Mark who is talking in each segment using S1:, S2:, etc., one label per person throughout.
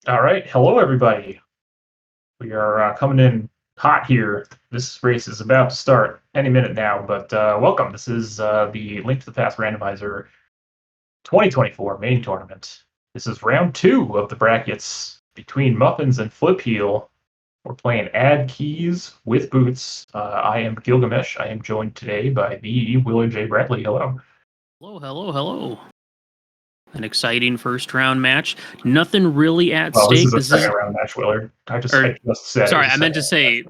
S1: All right, hello everybody. We are coming in hot here. This race is about to start any minute now, but welcome. This is the Link to the Past Randomizer 2024 main tournament. This is round 2 of the brackets between Muffins and Flipheal. We're playing Add Keys with Boots. I am Gilgamesh. I am joined today by the Willard J. Bradley. Hello.
S2: Hello. An exciting first round match. Nothing really at
S1: Well,
S2: stake.
S1: this is a second round match, Willard. I just said.
S2: Sorry, I meant to say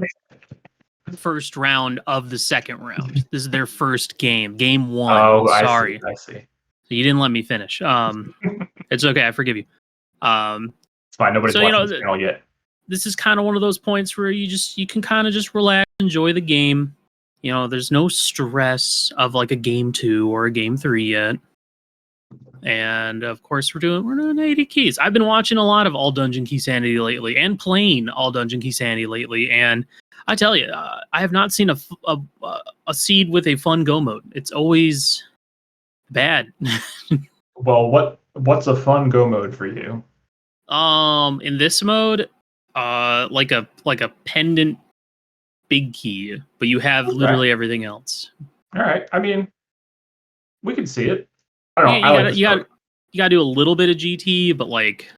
S2: first round of the second round. This is their first game. Game 1.
S1: Oh,
S2: sorry.
S1: I see.
S2: So you didn't let me finish. It's okay. I forgive you.
S1: It's fine. Nobody's watching this channel yet.
S2: This is kind of one of those points where you can kind of just relax, enjoy the game. You know, there's no stress of like a game 2 or a game 3 yet. And of course, we're doing 80 keys. I've been watching a lot of All Dungeon Key Sanity lately, and playing All Dungeon Key Sanity lately. And I tell you, I have not seen a seed with a fun go mode. It's always bad.
S1: Well, what's a fun go mode for you?
S2: In this mode, like a pendant big key, but you have literally everything else.
S1: All right. I mean, we can see it. I don't know.
S2: You gotta do a little bit of GT, but like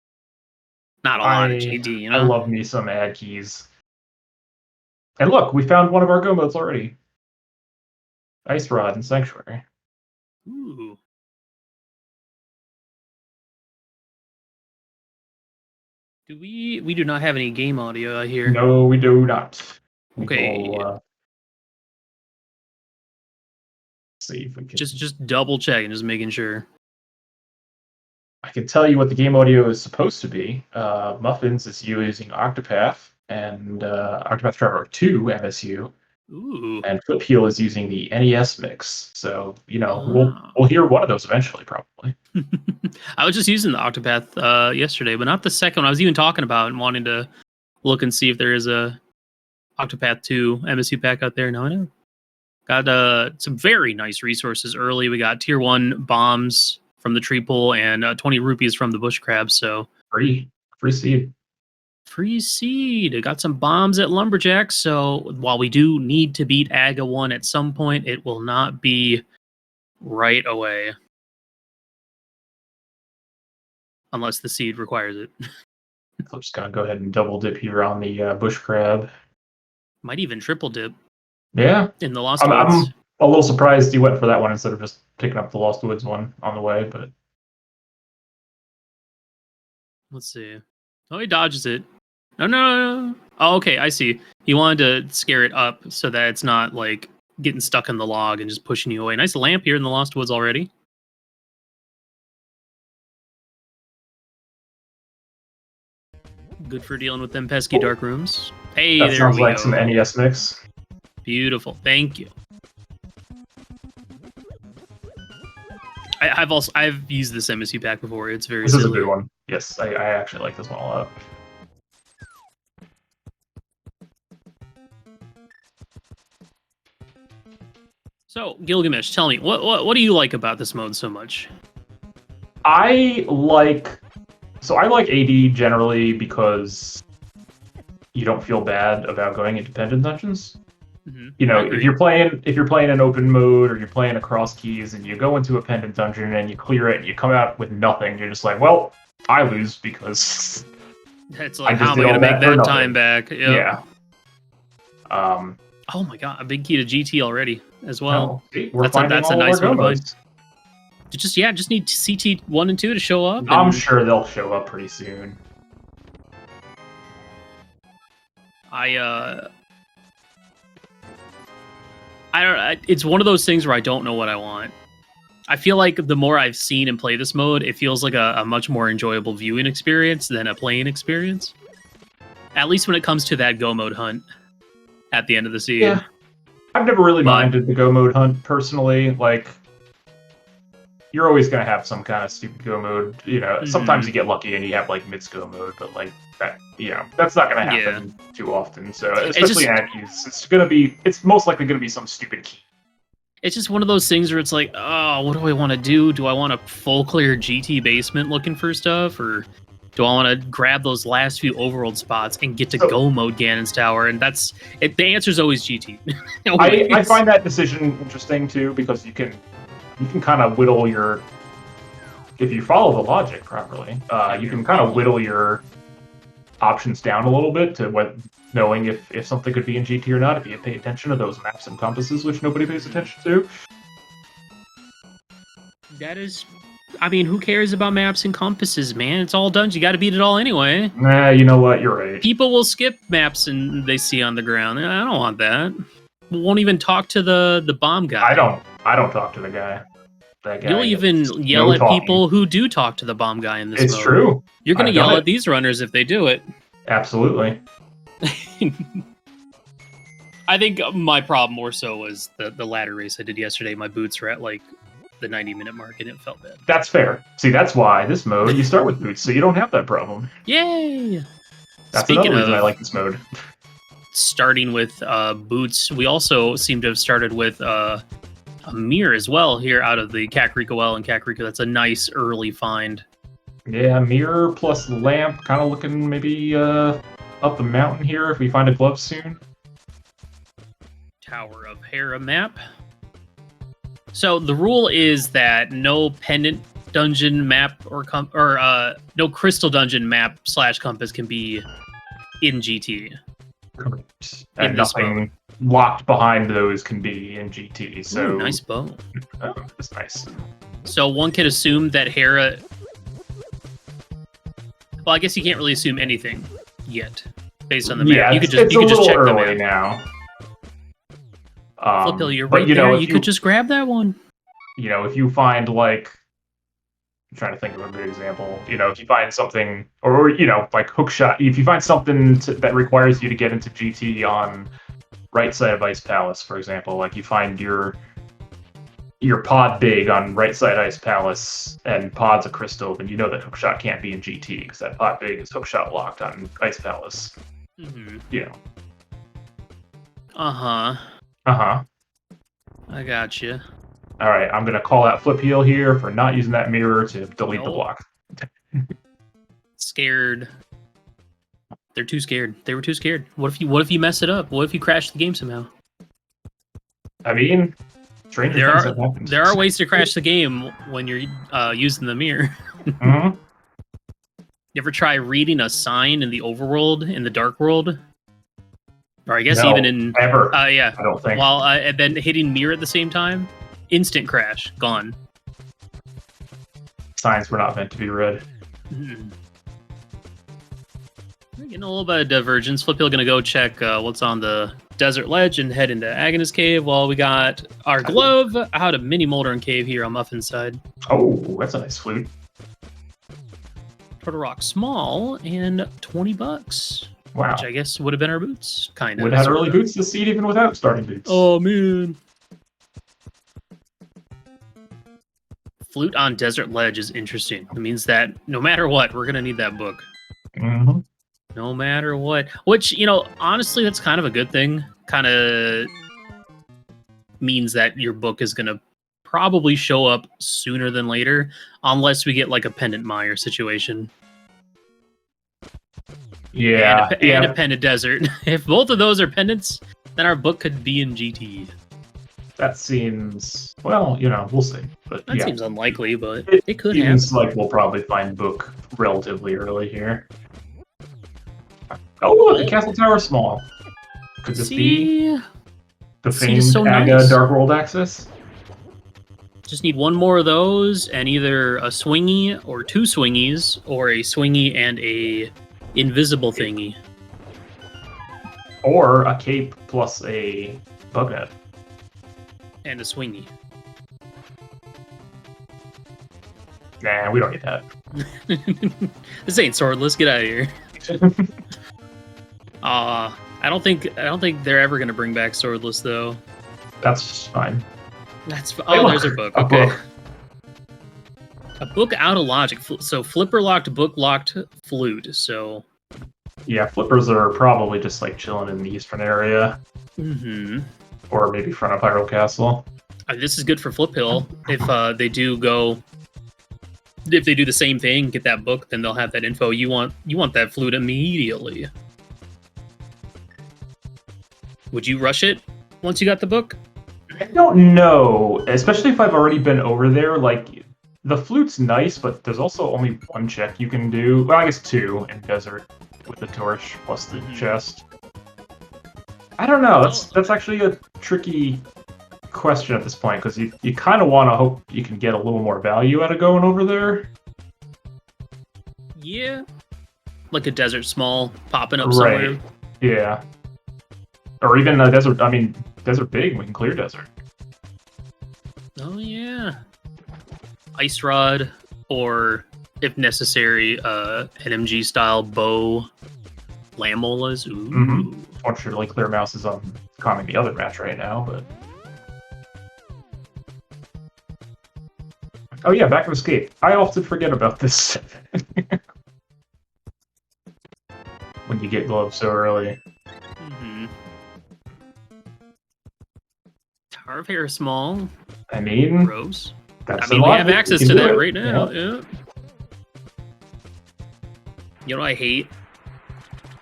S2: not a lot of GT. You know?
S1: I love me some Add Keys. And look, we found one of our go modes already. Ice Rod and Sanctuary.
S2: Ooh. We do not have any game audio here.
S1: No, we do not.
S2: Okay.
S1: See if we can
S2: just double checking, just making sure.
S1: I can tell you what the game audio is supposed to be. Muffins is using Octopath and Octopath Traveler 2 MSU.
S2: Ooh.
S1: And Flipheal is using the NES mix. So, we'll hear one of those eventually, probably.
S2: I was just using the Octopath yesterday, but not the second one. I was even talking about and wanting to look and see if there is a Octopath 2 MSU pack out there. Now I know. Got some very nice resources early. We got tier 1 bombs from the tree pool and 20 rupees from the bush crab. So
S1: free seed.
S2: Free seed. It got some bombs at Lumberjack. So while we do need to beat Aga 1 at some point, it will not be right away. Unless the seed requires it.
S1: I'm just going to go ahead and double dip here on the bush crab.
S2: Might even triple dip.
S1: Yeah.
S2: In the Lost
S1: Woods.
S2: I'm
S1: a little surprised you went for that one instead of just picking up the Lost Woods one on the way, but...
S2: Let's see. Oh, he dodges it. No. Oh, okay, I see. He wanted to scare it up so that it's not, like, getting stuck in the log and just pushing you away. Nice lamp here in the Lost Woods already. Good for dealing with them pesky dark rooms. Hey,
S1: that sounds like some NES mix.
S2: Beautiful, thank you. I've used this MSU pack before. It's very silly.
S1: This is a good one. Yes, I actually like this one a lot.
S2: So, Gilgamesh, tell me, what do you like about this mode so much?
S1: I like AD generally because you don't feel bad about going into pendant dungeons. Mm-hmm. if you're playing an open mode or you're playing across keys and you go into a pendant dungeon and you clear it and you come out with nothing, you're just like, well, I lose because
S2: it's like, how am I gonna make that time back? Yep.
S1: Yeah.
S2: Oh my god, a big key to GT already as well.
S1: That's
S2: a nice one to find. Just need CT 1 and 2 to show up.
S1: I'm sure they'll show up pretty soon.
S2: It's one of those things where I don't know what I want. I feel like the more I've seen and play this mode, it feels like a much more enjoyable viewing experience than a playing experience. At least when it comes to that go mode hunt at the end of the seed.
S1: Yeah. I've never really minded the go mode hunt personally. Like, you're always going to have some kind of stupid go mode. Sometimes you get lucky and you have like mid go mode, but like that, that's not going to happen too often. So especially in Aggies, it's most likely going to be some stupid key.
S2: It's just one of those things where it's like, oh, what do I want to do? Do I want a full clear GT basement looking for stuff, or Do I want to grab those last few overworld spots and get to
S1: So-
S2: go mode Ganon's Tower? And that's it. The answer is always GT.
S1: I find that decision interesting too, because you can kind of whittle your, if you follow the logic properly, you can kind of whittle your options down a little bit to what, knowing if something could be in GT or not, if you pay attention to those maps and compasses, which nobody pays attention to.
S2: That is, I mean, who cares about maps and compasses, man? It's all done. You got to beat it all anyway.
S1: Nah, you know what? You're right.
S2: People will skip maps and they see on the ground. I don't want that. Won't even talk to the bomb guy.
S1: I don't talk to the guy. That guy.
S2: You'll even yell
S1: no
S2: at
S1: talking.
S2: people who do talk to the bomb guy in this
S1: It's
S2: mode.
S1: true.
S2: You're going to
S1: I've done
S2: yell
S1: it.
S2: at these runners if they do it.
S1: Absolutely.
S2: I think my problem more so was the ladder race I did yesterday. My boots were at like the 90-minute mark and it felt bad.
S1: That's fair. See, that's why this mode you start with boots, so you don't have that problem.
S2: Yay!
S1: That's
S2: Speaking
S1: another reason
S2: of
S1: I like this mode.
S2: starting with boots, we also seem to have started with a mirror as well here out of the Kakariko Well and Kakariko. That's a nice early find.
S1: Yeah, mirror plus lamp, kind of looking maybe up the mountain here if we find a glove soon.
S2: Tower of Hera map. So the rule is that no pendant dungeon map or no crystal dungeon map / compass can be in GT.
S1: Correct.
S2: In
S1: And
S2: this
S1: nothing locked behind those can be in GT. So
S2: Ooh, nice bow.
S1: Oh, that's nice.
S2: So one could assume that Hera. Well, I guess you can't really assume anything yet, based on the map.
S1: Yeah,
S2: You could
S1: it's
S2: just
S1: a
S2: check
S1: little
S2: the
S1: early
S2: map.
S1: now.
S2: Flipheal, you're
S1: but,
S2: right
S1: you know,
S2: there.
S1: if
S2: You could just grab that one.
S1: You know, if you find like, I'm trying to think of a good example. You know, if you find something, or you know, like hookshot. If you find something that requires you to get into GT on right side of Ice Palace, for example, like you find your pod big on right side Ice Palace and pod's a crystal, then you know that hookshot can't be in GT because that pod big is hookshot locked on Ice Palace.
S2: Mm-hmm.
S1: You know.
S2: Uh-huh. I got you.
S1: All right, I'm gonna call out Flipheal here for not using that mirror to delete the
S2: Nope.
S1: block.
S2: Scared. They're too scared. They were too scared. What if you mess it up? What if you crash the game somehow?
S1: I mean, stranger
S2: There
S1: things
S2: are
S1: have happened.
S2: there are ways to crash the game when you're using the mirror.
S1: Mhm.
S2: You ever try reading a sign in the overworld, in the dark world? Or I guess
S1: No,
S2: even in
S1: ever.
S2: yeah.
S1: I don't think.
S2: While and then hitting mirror at the same time, instant crash, gone.
S1: Signs were not meant to be read.
S2: We're getting a little bit of divergence. Flipheal gonna go check what's on the desert ledge and head into Agonist Cave while we got our glove out of Mini Moldern Cave here on Muffins' side.
S1: Oh, that's a nice flute.
S2: Turtle Rock small and $20.
S1: Wow.
S2: Which I guess would have been our boots, kind of.
S1: Would have had early boots this seed even without starting boots.
S2: Oh man. Flute on desert ledge is interesting. It means that no matter what, we're gonna need that book.
S1: Mhm.
S2: No matter what. Which, you know, honestly, that's kind of a good thing. Kind of means that your book is gonna probably show up sooner than later, unless we get like a pendant mire situation.
S1: Yeah,
S2: And a pendant desert. If both of those are pendants, then our book could be in GT.
S1: that seems, well, you know, we'll see. But
S2: That
S1: yeah,
S2: seems unlikely, but
S1: it
S2: it could happen.
S1: seems like we'll probably find book relatively early here. Oh, look, the castle tower is small. Could this be the
S2: See,
S1: famed
S2: so
S1: Aga
S2: nice.
S1: Dark World access?
S2: Just need one more of those, and either a swingy or two swingies, or a swingy and a invisible thingy.
S1: Or a cape plus a bug net.
S2: And a swingy.
S1: Nah, we don't need that.
S2: This ain't swordless. Get out of here. I don't think they're ever gonna bring back swordless though.
S1: That's fine.
S2: That's
S1: Hey,
S2: oh,
S1: look,
S2: there's a book.
S1: a
S2: Okay,
S1: book.
S2: a book out of logic. So flipper locked, book locked, flute. So
S1: Yeah, flippers are probably just like chilling in the eastern area,
S2: mhm.
S1: or maybe front of Hyrule Castle.
S2: This is good for Flipheal if they do go if they do the same thing, get that book, then they'll have that info. You want that flute immediately. Would you rush it once you got the book?
S1: I don't know, especially if I've already been over there. Like, the flute's nice, but there's also only one check you can do. Well, I guess two in desert with the torch plus the chest. I don't know. That's actually a tricky question at this point, because you kind of want to hope you can get a little more value out of going over there.
S2: Yeah. Like a desert small popping up somewhere.
S1: Right. Yeah. Or even a desert, I mean, desert big, we can clear desert.
S2: Oh, yeah. Ice rod, or, if necessary, NMG style bow lamolas. Ooh.
S1: Mm-hmm. Fortunately, Clear Mouse is on calming the other match right now, but... Oh yeah, Back of Escape. I often forget about this. When you get gloves so early.
S2: Mm-hmm. Tower of Hair small.
S1: I mean...
S2: Gross.
S1: That's
S2: I mean, we have access to that right now. Yeah. You know what I hate?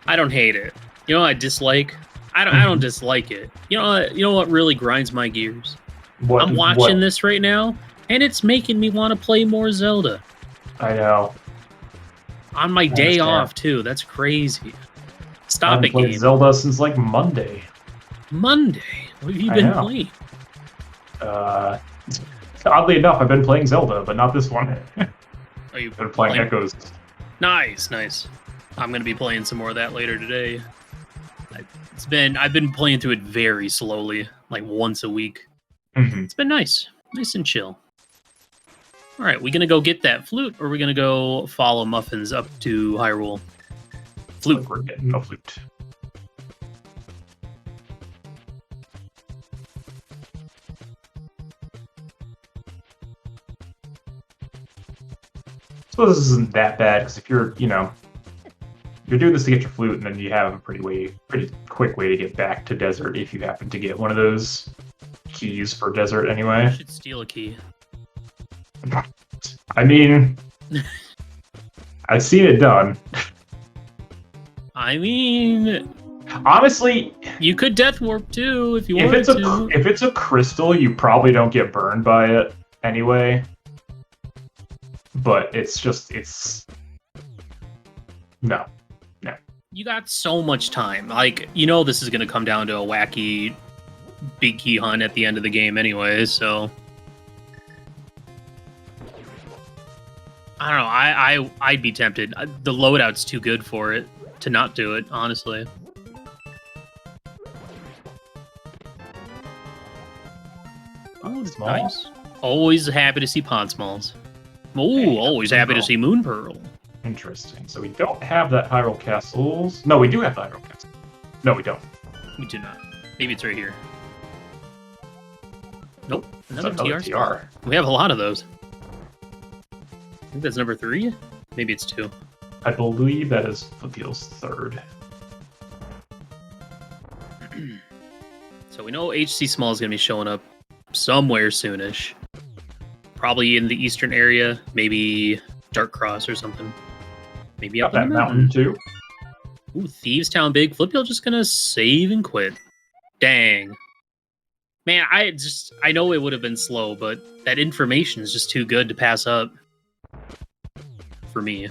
S2: I don't hate it. You know what I dislike? I don't dislike it. You know what really grinds my gears? I'm watching this right now, and it's making me want to play more Zelda.
S1: I know.
S2: On my day off too. That's crazy. Stop it,
S1: played
S2: game.
S1: Zelda since like Monday.
S2: Monday? What have you been playing?
S1: Oddly enough, I've been playing Zelda, but not this one.
S2: Are you
S1: been playing Echoes?
S2: Nice. I'm gonna be playing some more of that later today. I've been playing through it very slowly, like once a week.
S1: Mm-hmm.
S2: It's been nice and chill. All right, we gonna go get that flute, or we gonna go follow Muffins up to Hyrule? Flute.
S1: We're getting no flute. I suppose this isn't that bad, because if you're doing this to get your flute, and then you have a pretty quick way to get back to desert if you happen to get one of those keys for desert anyway.
S2: You should steal a key.
S1: I mean, I've seen it done.
S2: I mean,
S1: honestly,
S2: you could death warp too if you wanted to.
S1: If it's a crystal, you probably don't get burned by it anyway. But no.
S2: You got so much time. Like, this is going to come down to a wacky big key hunt at the end of the game anyway, so... I don't know, I'd be tempted. The loadout's too good for it to not do it, honestly. Oh, nice. Always happy to see Pond Smalls. Oh, always happy to see Moon Pearl.
S1: Interesting. So we don't have that Hyrule Castles. No, we do have the Hyrule Castle. No, we don't.
S2: We do not. Maybe it's right here. Nope.
S1: Another
S2: TR.
S1: TR.
S2: We have a lot of those. I think that's number 3. Maybe it's 2.
S1: I believe that is Flipheal's 3rd.
S2: So we know HC Small is going to be showing up somewhere soonish. Probably in the eastern area. Maybe Dark Cross or something. Maybe up
S1: that mountain too.
S2: Ooh, Thieves Town big. Flipheal just gonna save and quit. Dang. Man, I know it would have been slow, but that information is just too good to pass up. For me.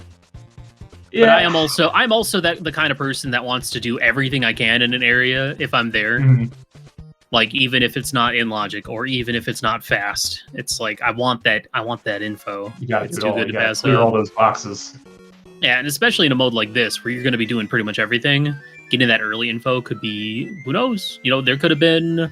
S2: Yeah. But I'm also the kind of person that wants to do everything I can in an area if I'm there.
S1: Mm-hmm.
S2: Like, even if it's not in logic, or even if it's not fast, it's like I want that info.
S1: You gotta
S2: it's
S1: do it
S2: too good
S1: to
S2: pass
S1: clear
S2: up.
S1: all those boxes.
S2: Yeah, and especially in a mode like this, where you're going to be doing pretty much everything, getting that early info could be, who knows? There could have been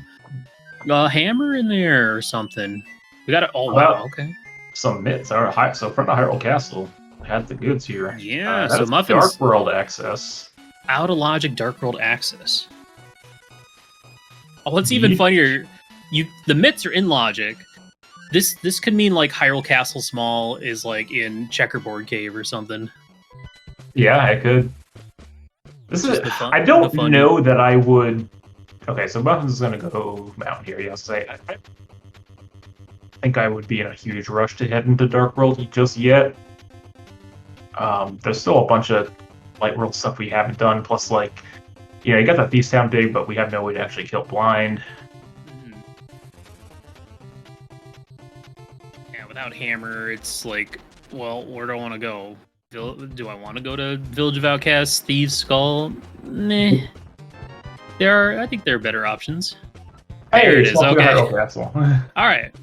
S2: a hammer in there or something. We got it. Oh, wow, okay.
S1: Some myths are high. So front of Hyrule Castle had the goods here.
S2: Yeah, so Muffins.
S1: Dark World access.
S2: Out of logic, Dark World access. Oh, what's even funnier? The myths are in logic. This could mean like Hyrule Castle Small is like in Checkerboard Cave or something.
S1: Yeah, it could. I don't know that I would. Okay, so Muffins is gonna go mountain here. Yes, I think I would be in a huge rush to head into Dark World just yet. There's still a bunch of Light World stuff we haven't done, plus, like, you got that Thieves Town dig, but we have no way to actually kill blind.
S2: Yeah, without Hammer, it's like, well, where do I want to go? Do I want to go to Village of Outcasts, Thieves' Skull? Nah. I think there are better options. There it is, okay. Alright.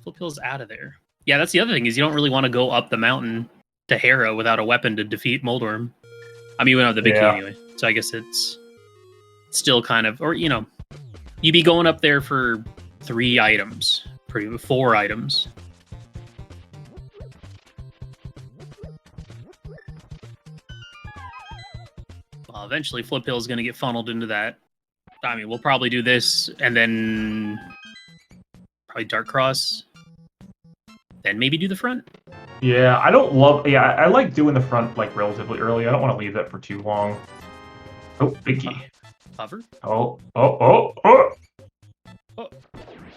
S2: Flipheal's out of there. Yeah, that's the other thing, is you don't really want to go up the mountain to Hera without a weapon to defeat Moldorm. I mean, we don't have the big key anyway, so I guess it's still kind of, or, you'd be going up there for 4 items. Well, eventually Flipheal is going to get funneled into that. I mean, we'll probably do this, and then probably Dark Cross, then maybe do the front.
S1: Yeah, I don't love... Yeah, I like doing the front, like, relatively early. I don't want to leave that for too long. Oh, big key.
S2: Hover?
S1: Oh.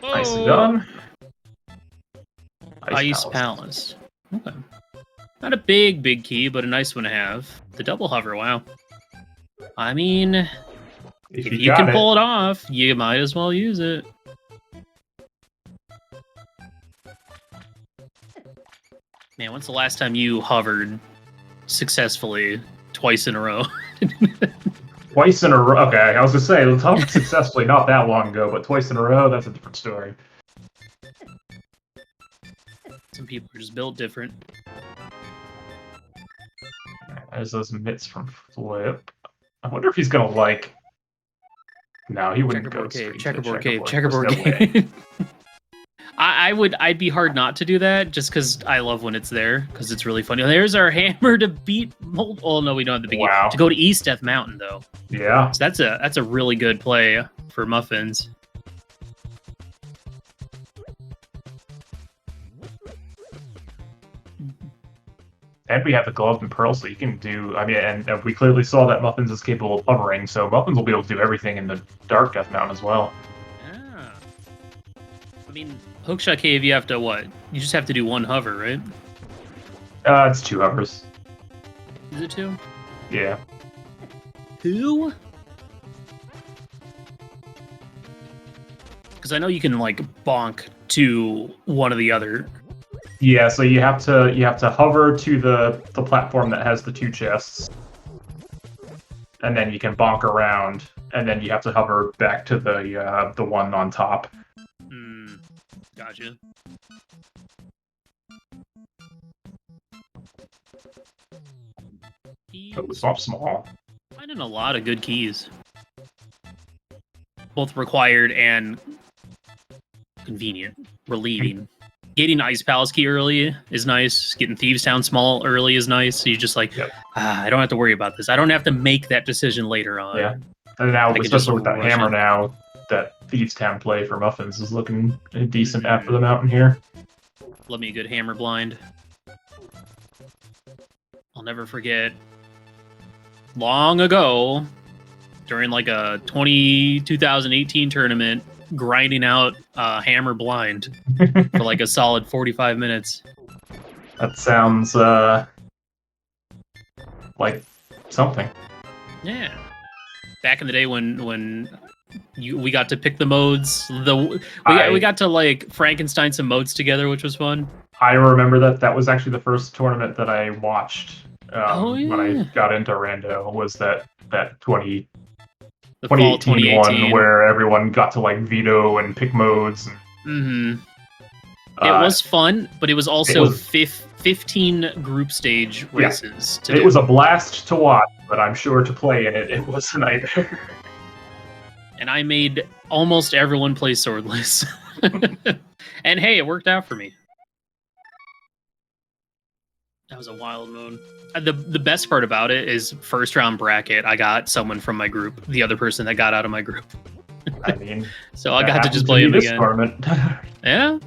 S1: Nicely
S2: Oh.
S1: done.
S2: Ice Palace. Okay. Not a big key, but a nice one to have. The double hover, wow. I mean, if you can pull it off, you might as well use it. Man, when's the last time you hovered successfully twice in a row?
S1: Twice in a row? Okay, I was going to say, let's hover successfully not that long ago, but twice in a row, that's a different story.
S2: Some people are just built different.
S1: There's those mitts from Flip. I wonder if he's going to, like... No, he wouldn't go straight to
S2: Checkerboard cave. I'd be hard not to do that, just because I love when it's there, because it's really funny. There's our hammer to beat Mold. Oh no, we don't have the big to go to East Death Mountain though.
S1: Yeah,
S2: so that's a really good play for Muffins.
S1: And we have the glove and pearl, so you can do. I mean, and we clearly saw that Muffins is capable of hovering, so Muffins will be able to do everything in the Dark Death Mountain as well.
S2: Yeah. I mean, Hookshot Cave, you have to what? You just have to do 1 hover, right?
S1: It's 2 hovers.
S2: Is it 2?
S1: Yeah.
S2: 2? Because I know you can like bonk to one or the other.
S1: Yeah, so you have to hover to the platform that has the 2 chests, and then you can bonk around, and then you have to hover back to the one on top.
S2: Gotcha.
S1: It was not small.
S2: Finding a lot of good keys, both required and convenient, relieving. Getting Ice Palace key early is nice. Getting Thieves Town small early is nice. So you just like, I don't have to worry about this. I don't have to make that decision later on.
S1: Yeah. And now, especially with that hammer now, that Thieves Town play for Muffins is looking decent after the mountain here.
S2: Love me a good hammer blind. I'll never forget, long ago, during like a 2018 tournament, grinding out hammer blind for like a solid 45 minutes.
S1: That sounds like something.
S2: Yeah. Back in the day when we got to pick the modes, we got to like Frankenstein some modes together, which was fun.
S1: I remember that was actually the first tournament that I watched when I got into Rando, was that 2018 one where everyone got to like veto and pick modes.
S2: It was fun, but it was also 15 group stage races.
S1: Yeah. It was a blast to watch, but I'm sure to play in it was a nightmare.
S2: And I made almost everyone play swordless. And hey, it worked out for me. That was a wild mode. The best part about it is first round bracket, I got someone from my group, the other person that got out of my group.
S1: I mean,
S2: so I got to just play him again.
S1: Tournament.
S2: Yeah,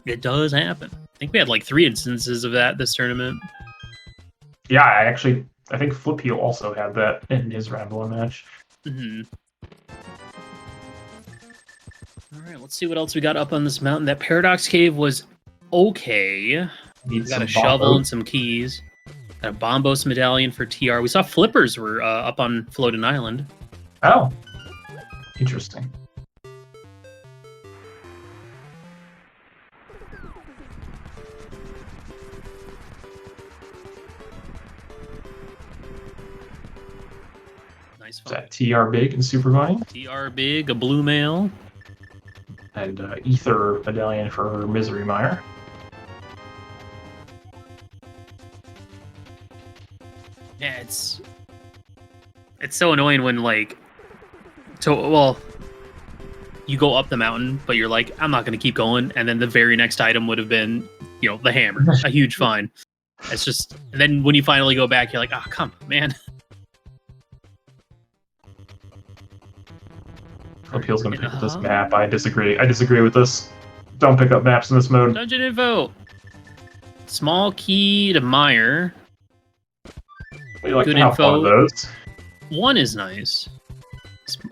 S2: it does happen. I think we had like 3 instances of that this tournament.
S1: Yeah, I think Flipheal also had that in his round 1 match.
S2: All right, let's see what else we got up on this mountain. That Paradox Cave was okay. We
S1: Need
S2: got
S1: some
S2: a shovel
S1: bombos.
S2: and some keys. Got a Bombos medallion for TR. We saw flippers were up on Floating Island.
S1: Oh, interesting.
S2: Nice
S1: Is
S2: fun.
S1: that TR Big and Super Bunny?
S2: TR Big, a blue mail.
S1: And Ether Medallion for Misery Mire.
S2: Yeah, it's so annoying when you go up the mountain, but you're like, I'm not going to keep going, and then the very next item would have been, the hammer, a huge fine. It's just, and then when you finally go back, you're like, oh, come on, man.
S1: Flipheal's gonna pick up this map. I disagree. I disagree with this. Don't pick up maps in this mode.
S2: Dungeon info. Small key to Mire.
S1: We like
S2: Good
S1: to have
S2: info.
S1: one of those.
S2: One is nice.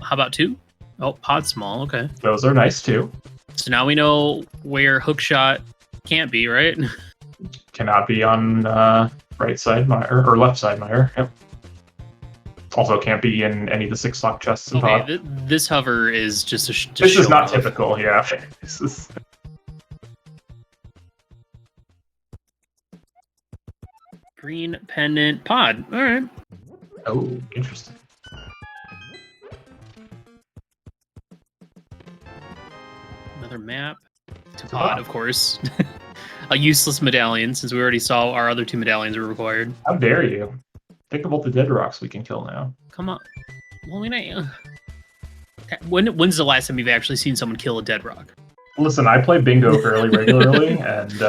S2: How about two? Oh, pod small. Okay.
S1: Those are nice too.
S2: So now we know where hookshot can't be, right?
S1: Cannot be on right side Mire or left side Mire. Yep. Also can't be in any of the 6 lock chests in pod.
S2: This hover is just a.
S1: This is not typical. Yeah. This is.
S2: Green pendant pod. All right.
S1: Oh, interesting.
S2: Another map to pod, of course. A useless medallion, since we already saw our other 2 medallions were required.
S1: How dare you? Think about the dead rocks we can kill now.
S2: Come on. Well, when's the last time you've actually seen someone kill a dead rock?
S1: Listen, I play bingo fairly regularly, and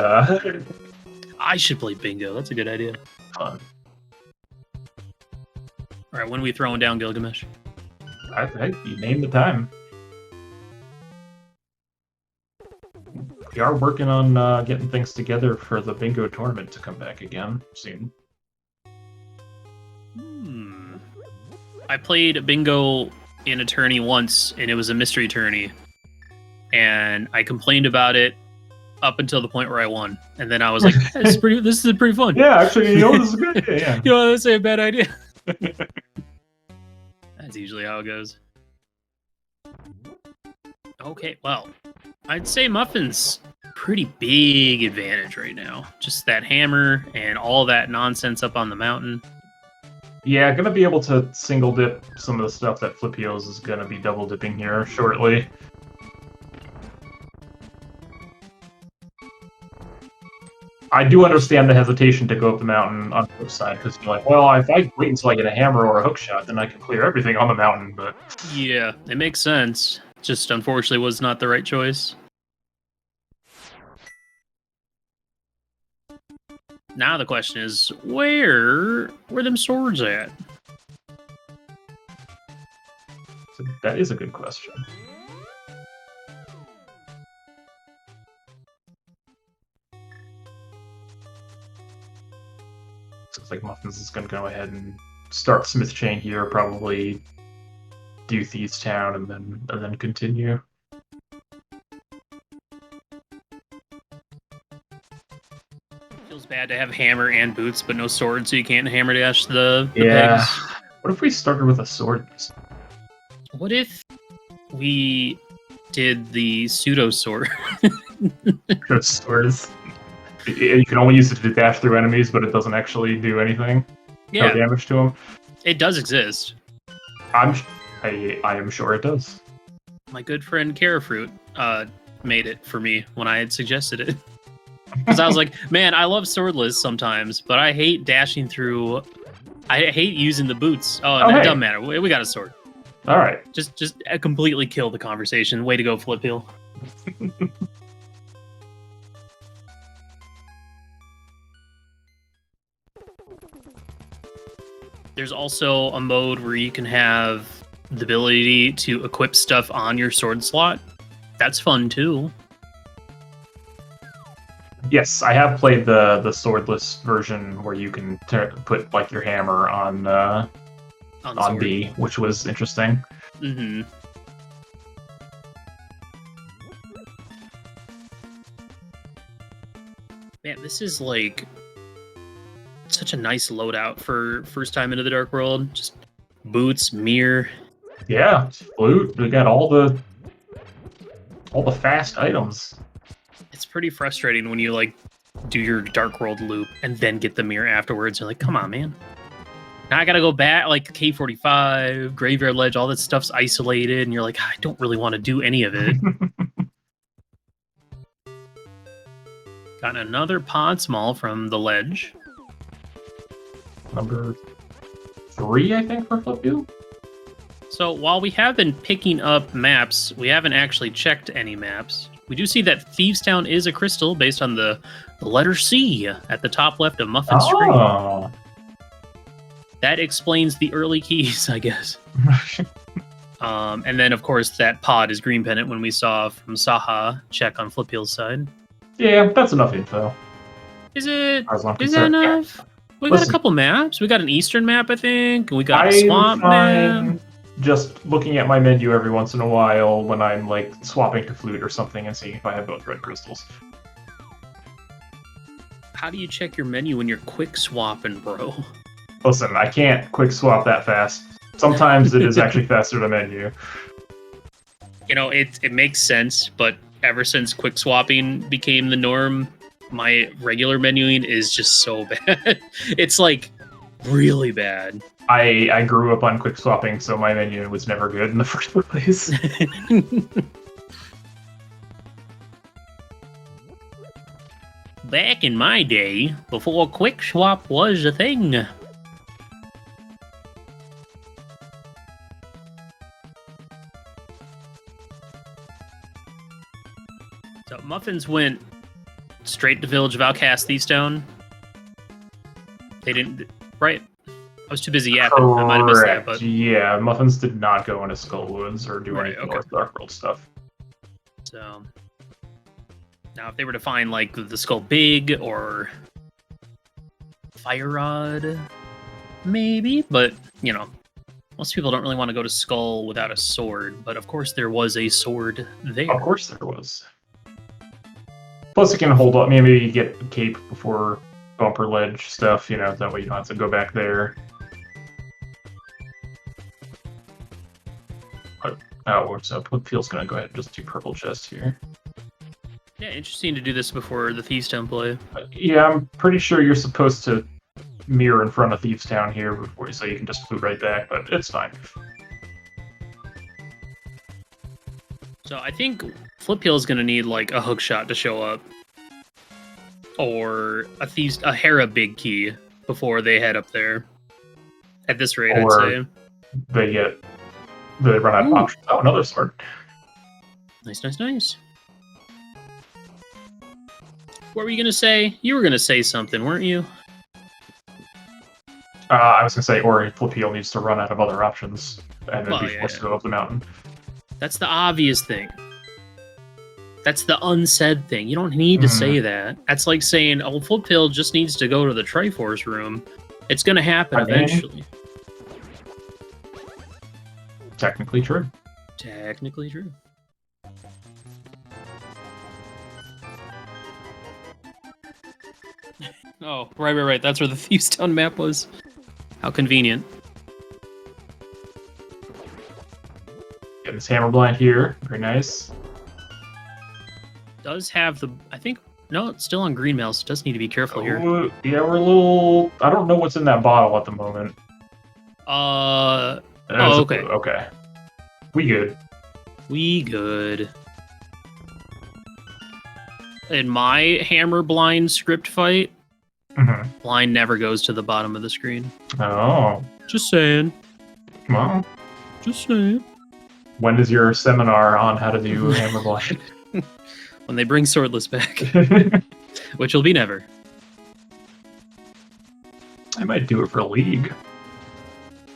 S2: I should play bingo. That's a good idea.
S1: fun.
S2: All right, when are we throwing down Gilgamesh?
S1: Hey, you name the time. We are working on getting things together for the bingo tournament to come back again soon.
S2: I played bingo in a tourney once, and it was a mystery tourney. And I complained about it up until the point where I won. And then I was like, this is pretty fun.
S1: Yeah, actually, this is a good idea. Yeah.
S2: That's a bad idea. That's usually how it goes. Okay, well, I'd say Muffins pretty big advantage right now. Just that hammer and all that nonsense up on the mountain.
S1: Yeah, gonna be able to single dip some of the stuff that Flipheals is gonna be double dipping here shortly. I do understand the hesitation to go up the mountain on the flip side, because you're like, well, if I wait until I get a hammer or a hook shot, then I can clear everything on the mountain, but...
S2: Yeah, it makes sense. Just unfortunately was not the right choice. Now the question is, where them swords at?
S1: So that is a good question. Looks like Muffins is going to go ahead and start Smith Chain here, probably do Thieves Town, and then continue.
S2: Feels bad to have hammer and boots, but no sword, so you can't hammer dash the
S1: Yeah.
S2: pegs.
S1: What if we started with a sword?
S2: What if we did the pseudo sword?
S1: Swords. You can only use it to dash through enemies, but it doesn't actually do anything.
S2: Yeah,
S1: No damage to them.
S2: it does exist.
S1: I am sure it does.
S2: My good friend Carafruit made it for me when I had suggested it. Because I was like, man, I love swordless sometimes, but I hate dashing through. I hate using the boots. Oh, it
S1: hey.
S2: doesn't matter. We got a sword.
S1: All right.
S2: Just completely kill the conversation. Way to go, Flipheal. There's also a mode where you can have the ability to equip stuff on your sword slot. That's fun too.
S1: Yes, I have played the swordless version where you can put like your hammer on
S2: On
S1: B, which was interesting.
S2: Mm-hmm. This is like such a nice loadout for first time into the Dark World. Just boots, mirror.
S1: Yeah, flute. We got all the fast items.
S2: It's pretty frustrating when you like do your Dark World loop and then get the mirror afterwards. You're like, come on, man. Now I gotta go back, like K45, Graveyard Ledge, all that stuff's isolated, and you're like, I don't really want to do any of it. Got another Pod Small from the ledge.
S1: Number 3, I think, for Flipheal.
S2: So while we have been picking up maps, we haven't actually checked any maps. We do see that Thievestown is a crystal based on the letter C at the top left of Muffins' screen. That explains the early keys, I guess. And then, of course, that pod is green pennant when we saw from Saha check on Flipheal's side.
S1: Yeah, that's enough info.
S2: Is it? Is
S1: Yeah.
S2: that enough? We got a couple maps. We got an eastern map, I think. And we got a
S1: I'm
S2: swamp map.
S1: Just looking at my menu every once in a while when I'm like swapping to flute or something and seeing if I have both red crystals.
S2: How do you check your menu when you're quick swapping, bro?
S1: Listen, I can't quick swap that fast. Sometimes it is actually faster to menu.
S2: You know, it makes sense, but ever since quick swapping became the norm, my regular menuing is just so bad. It's like really bad.
S1: I grew up on quick swapping, so my menu was never good in the first place.
S2: Back in my day, before quick swap was a thing. So Muffins went straight to Village of Outcast Thievestown. They didn't, right? I was too busy yapping. I might have missed that, but
S1: yeah, Muffins did not go into Skullwoods or do anything with Dark World stuff.
S2: So now, if they were to find like the Skull Big or Fire Rod, maybe. But you know, most people don't really want to go to Skull without a sword. But of course, there was a sword there.
S1: Of course, there was. Plus, it can hold up. Maybe you get a cape before bumper ledge stuff. You know, that way you don't have to go back there. Oh, so Flipheal's gonna go ahead and just do purple chest here.
S2: Yeah, interesting to do this before the Thievestown play.
S1: Yeah, I'm pretty sure you're supposed to mirror in front of Thievestown here before, so you can just flute right back, but it's fine.
S2: So I think Flipheal is gonna need like a hook shot to show up, or a Hera big key before they head up there. At this rate,
S1: or
S2: I'd say
S1: they run out of options. Oh, another sword.
S2: Nice, nice, nice. What were you gonna say? You were gonna say something, weren't you?
S1: I was gonna say, or Flipheal needs to run out of other options and then be forced to go up the mountain.
S2: That's the obvious thing. That's the unsaid thing. You don't need to say that. That's like saying, oh, Flipheal just needs to go to the Triforce room. It's gonna happen eventually.
S1: Technically true.
S2: Technically true. Oh, right. That's where the Thievestown map was. How convenient.
S1: Get this hammer blind here. Very nice.
S2: Does have the... I think... No, it's still on green mail, so it does need to be careful here.
S1: Yeah, we're a little... I don't know what's in that bottle at the moment.
S2: Okay.
S1: Okay. We good.
S2: We good. In my hammer blind script fight, blind never goes to the bottom of the screen.
S1: Oh.
S2: Just saying.
S1: Well.
S2: Just saying.
S1: When is your seminar on how to do hammer blind?
S2: When they bring Swordless back. Which will be never.
S1: I might do it for League.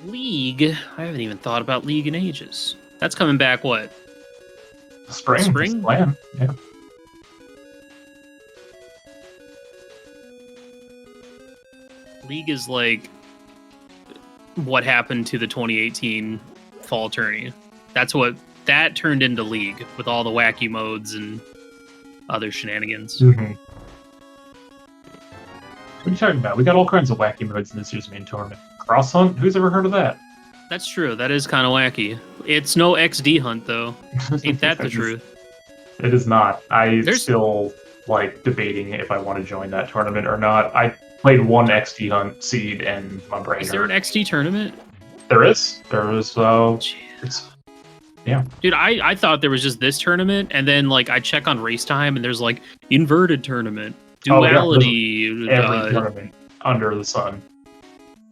S2: League? I haven't even thought about League in ages. That's coming back, what?
S1: Spring?
S2: Spring?
S1: Plan. Yeah.
S2: League is like what happened to the 2018 fall tourney. That turned into League with all the wacky modes and other shenanigans.
S1: What are you talking about? We got all kinds of wacky modes in this year's main tournament. Cross Hunt? Who's ever heard of that?
S2: That's true. That is kind of wacky. It's no XD hunt though. Ain't that the truth?
S1: It is not. There's still like debating if I want to join that tournament or not. I played one XD hunt seed and my brain.
S2: Is there an XD tournament?
S1: There is. There is. Yeah.
S2: Dude, I thought there was just this tournament, and then like I check on race time, and there's like inverted tournament, duality,
S1: every tournament under the sun.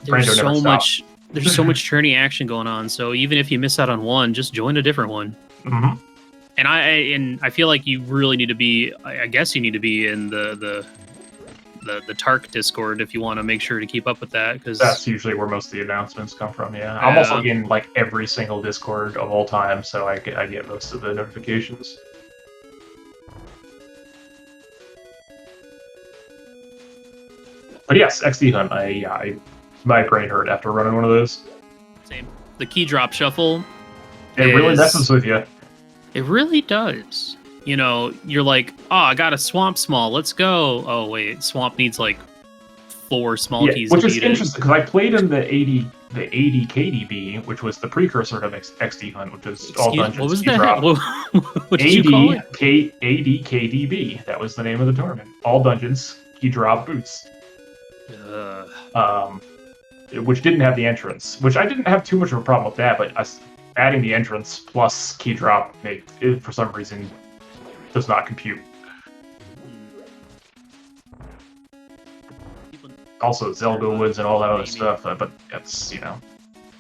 S2: There's so much. There's so much tourney action going on. So even if you miss out on one, just join a different one.
S1: Mm-hmm.
S2: And I feel like you really need to be. I guess you need to be in the Tark Discord if you want to make sure to keep up with that, because
S1: that's usually where most of the announcements come from. Yeah, I'm also in like every single Discord of all time, so I get most of the notifications. But yes, XD Hunt. My brain hurt after running one of those.
S2: Same. The key drop shuffle.
S1: It really messes with you.
S2: It really does. You know, you're like, oh, I got a swamp small. Let's go. Oh wait, swamp needs like 4 small keys.
S1: Which is interesting because I played in the 80 KDB, which was the precursor to XD Hunt, which was all dungeons.
S2: What was that? What did you call it?
S1: AD KDB. That was the name of the tournament. All dungeons, key drop boots. Which didn't have the entrance, which I didn't have too much of a problem with that, but adding the entrance plus key drop for some reason does not compute. Also, Zelda Woods and all that other stuff, but that's, you know.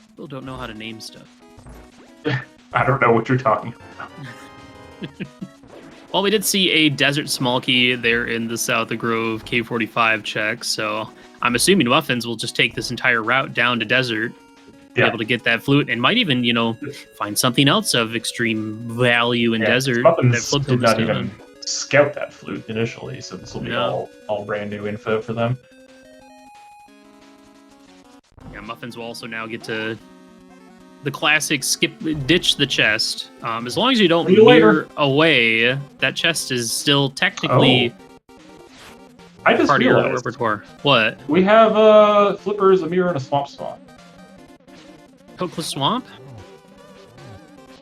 S2: People don't know how to name stuff.
S1: I don't know what you're talking about.
S2: Well, we did see a desert small key there in the South of Grove K45 check, so I'm assuming Muffins will just take this entire route down to desert, be able to get that flute, and might even, you know, find something else of extreme value in desert.
S1: Muffins did not even scout that flute initially, so this will be all brand new info for them.
S2: Yeah, Muffins will also now get to the classic ditch the chest. As long as you don't mirror away, that chest is still technically
S1: I just
S2: part of
S1: realized
S2: your repertoire. What?
S1: We have flippers, a mirror, and a swamp spawn.
S2: Hookless Swamp?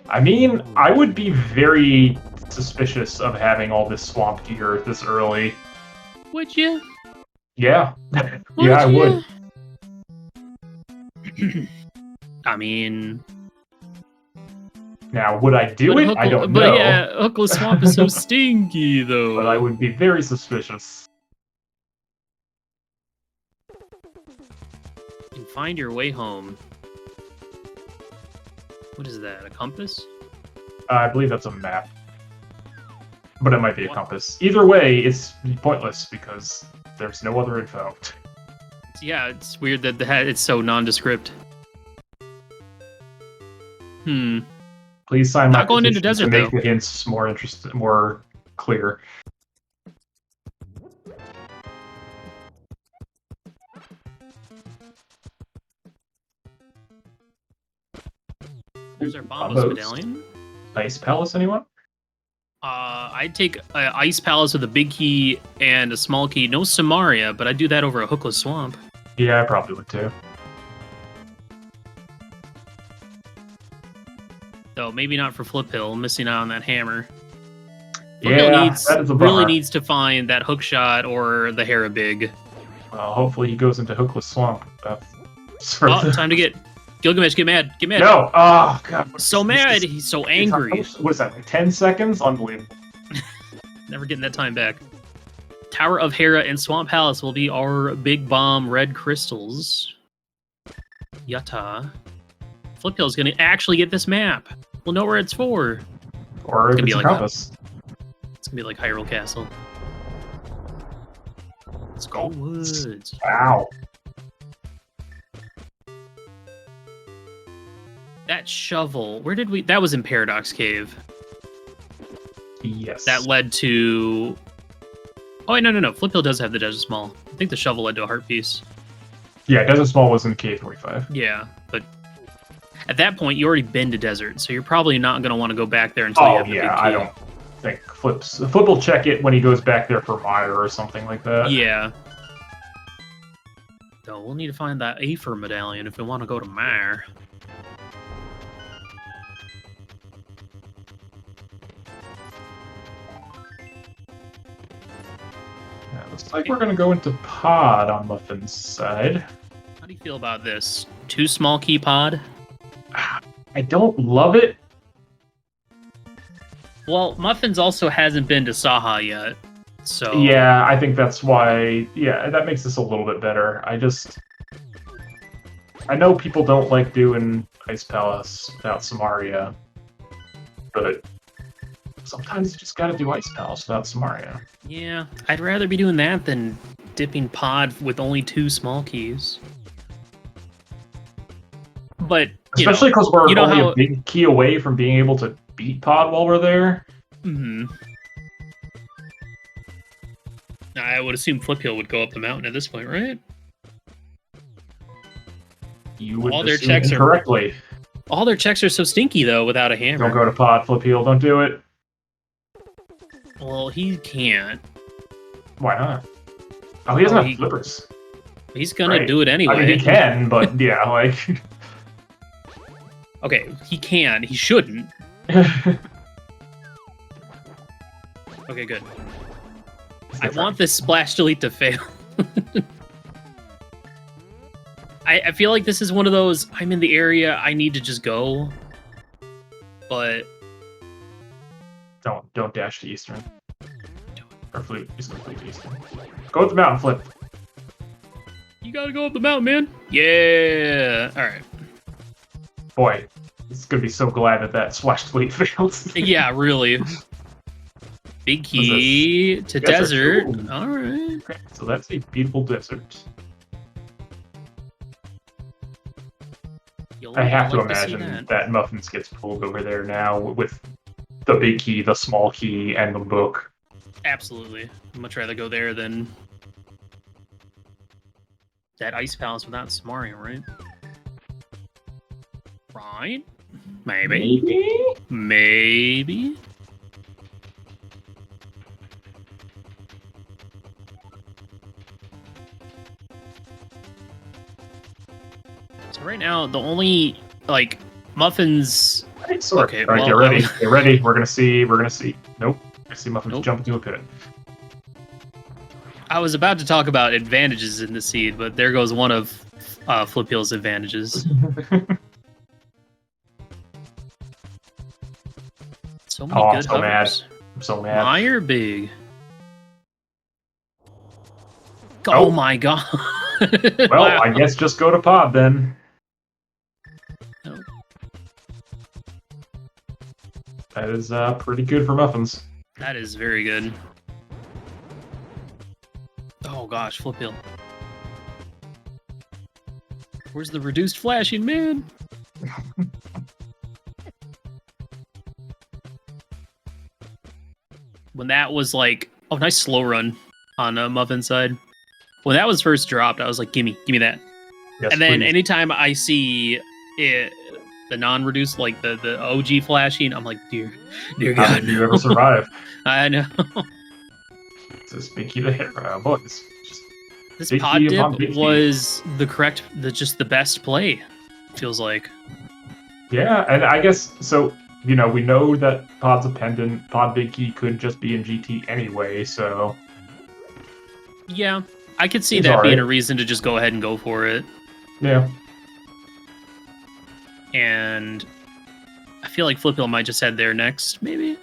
S1: I mean, I would be very suspicious of having all this swamp gear this early.
S2: Would you?
S1: Yeah. I would.
S2: I mean...
S1: Now, would I do it? I don't know.
S2: But yeah, Hookless Swamp is so stinky, though.
S1: But I would be very suspicious.
S2: And find your way home. What is that, a compass?
S1: I believe that's a map. But it might be a compass. Either way, it's pointless because there's no other info.
S2: Yeah, it's weird that it's so nondescript.
S1: Please sign my
S2: not going into
S1: petition
S2: desert,
S1: to make the hints more clear.
S2: There's our Bombos medallion.
S1: Ice Palace, anyone?
S2: I'd take an Ice Palace with a big key and a small key. No Samaria, but I'd do that over a Hookless Swamp.
S1: Yeah, I probably would too.
S2: Though maybe not for Flipheal, missing out on that hammer.
S1: Flipheal
S2: really needs to find that hook shot or the Harabig.
S1: Well, hopefully he goes into Hookless Swamp.
S2: Time to get Gilgamesh. Get mad! Get mad!
S1: No! Oh god!
S2: So mad! He's so angry.
S1: What is that? Like 10 seconds? Unbelievable.
S2: Never getting that time back. Tower of Hera and Swamp Palace will be our big bomb red crystals. Yatta. Flipheal's gonna actually get this map. We'll know where it's for.
S1: Or it's a compass.
S2: It's gonna be like Hyrule Castle. Let's go woods.
S1: Wow.
S2: That shovel. Where did we? That was in Paradox Cave.
S1: Yes.
S2: That led to. Oh wait, no. Flipheal does have the Desert Small. I think the shovel led to a heart piece.
S1: Yeah, Desert Small was in K45.
S2: Yeah, but at that point you already been to Desert, so you're probably not going to want to go back there until you have the big key.
S1: I don't think Flip will check it when he goes back there for Mire or something like that.
S2: Yeah. So we'll need to find that Aether medallion if we want to go to Mare.
S1: Yeah, looks like we're gonna go into pod on Muffin's side.
S2: How do you feel about this? 2 small key pod?
S1: I don't love it.
S2: Well, Muffins also hasn't been to Saha yet, so...
S1: Yeah, I think that's why... Yeah, that makes this a little bit better. I know people don't like doing Ice Palace without Samaria, but sometimes you just gotta do Ice Palace without Samaria.
S2: Yeah, I'd rather be doing that than dipping pod with only 2 small keys. But,
S1: especially because we're
S2: you know
S1: only
S2: how...
S1: a big key away from being able to beat pod while we're there.
S2: Mm-hmm. I would assume Flipheal would go up the mountain at this point, right?
S1: You would
S2: all their
S1: assume
S2: checks
S1: incorrectly.
S2: All their checks are so stinky, though, without a hammer.
S1: Don't go to pod, Flipheal, don't do it.
S2: Well, he can't.
S1: Why not? Oh, he doesn't have flippers.
S2: He's gonna do it anyway.
S1: I mean, he can, but yeah, like...
S2: Okay, he can. He shouldn't. Okay, good. I want this splash delete to fail. I feel like this is one of those, I'm in the area, I need to just go. But...
S1: Don't dash to Eastern. Or flute. He's gonna flute to Eastern. Go up the mountain, Flip.
S2: You gotta go up the mountain, man. Yeah. Alright.
S1: Boy, he's gonna be so glad that splash delete failed.
S2: Yeah, really. Big key to desert. Alright.
S1: Okay, so that's a beautiful desert. I have to imagine that Muffins gets pulled over there now with the big key, the small key, and the book.
S2: Absolutely. I'd much rather go there than that Ice Palace without Samaria, right? Right? Maybe. Maybe. So right now, the only, like, Muffins...
S1: Okay, all right, get ready. Get ready. We're gonna see. Nope. I see Muffins jump into a pit.
S2: I was about to talk about advantages in the seed, but there goes one of Flipheal's advantages. So many good
S1: so mad.
S2: hovers.
S1: I'm so mad.
S2: Meyer big. Oh my god.
S1: Well,
S2: wow.
S1: I guess just go to pod then.
S2: No.
S1: That is pretty good for Muffins.
S2: That is very good. Oh gosh, Flipheal. Where's the reduced flashing, man? When that was like, oh, nice slow run on Muffin's side. When that was first dropped, I was like, gimme that.
S1: Yes,
S2: and then
S1: please.
S2: anytime I see it, the non-reduced, like the OG flashing, I'm like, dear
S1: How
S2: God,
S1: did you ever survive?
S2: I know.
S1: It's a big key to hit, boys.
S2: This pod dip was just the best play. Feels like.
S1: Yeah, and I guess so. You know, we know that pod's a pendant. Pod big key could just be in GT anyway, so.
S2: Yeah, I could see that being a reason to just go ahead and go for it.
S1: Yeah.
S2: And I feel like Flipheal might just head there next, maybe.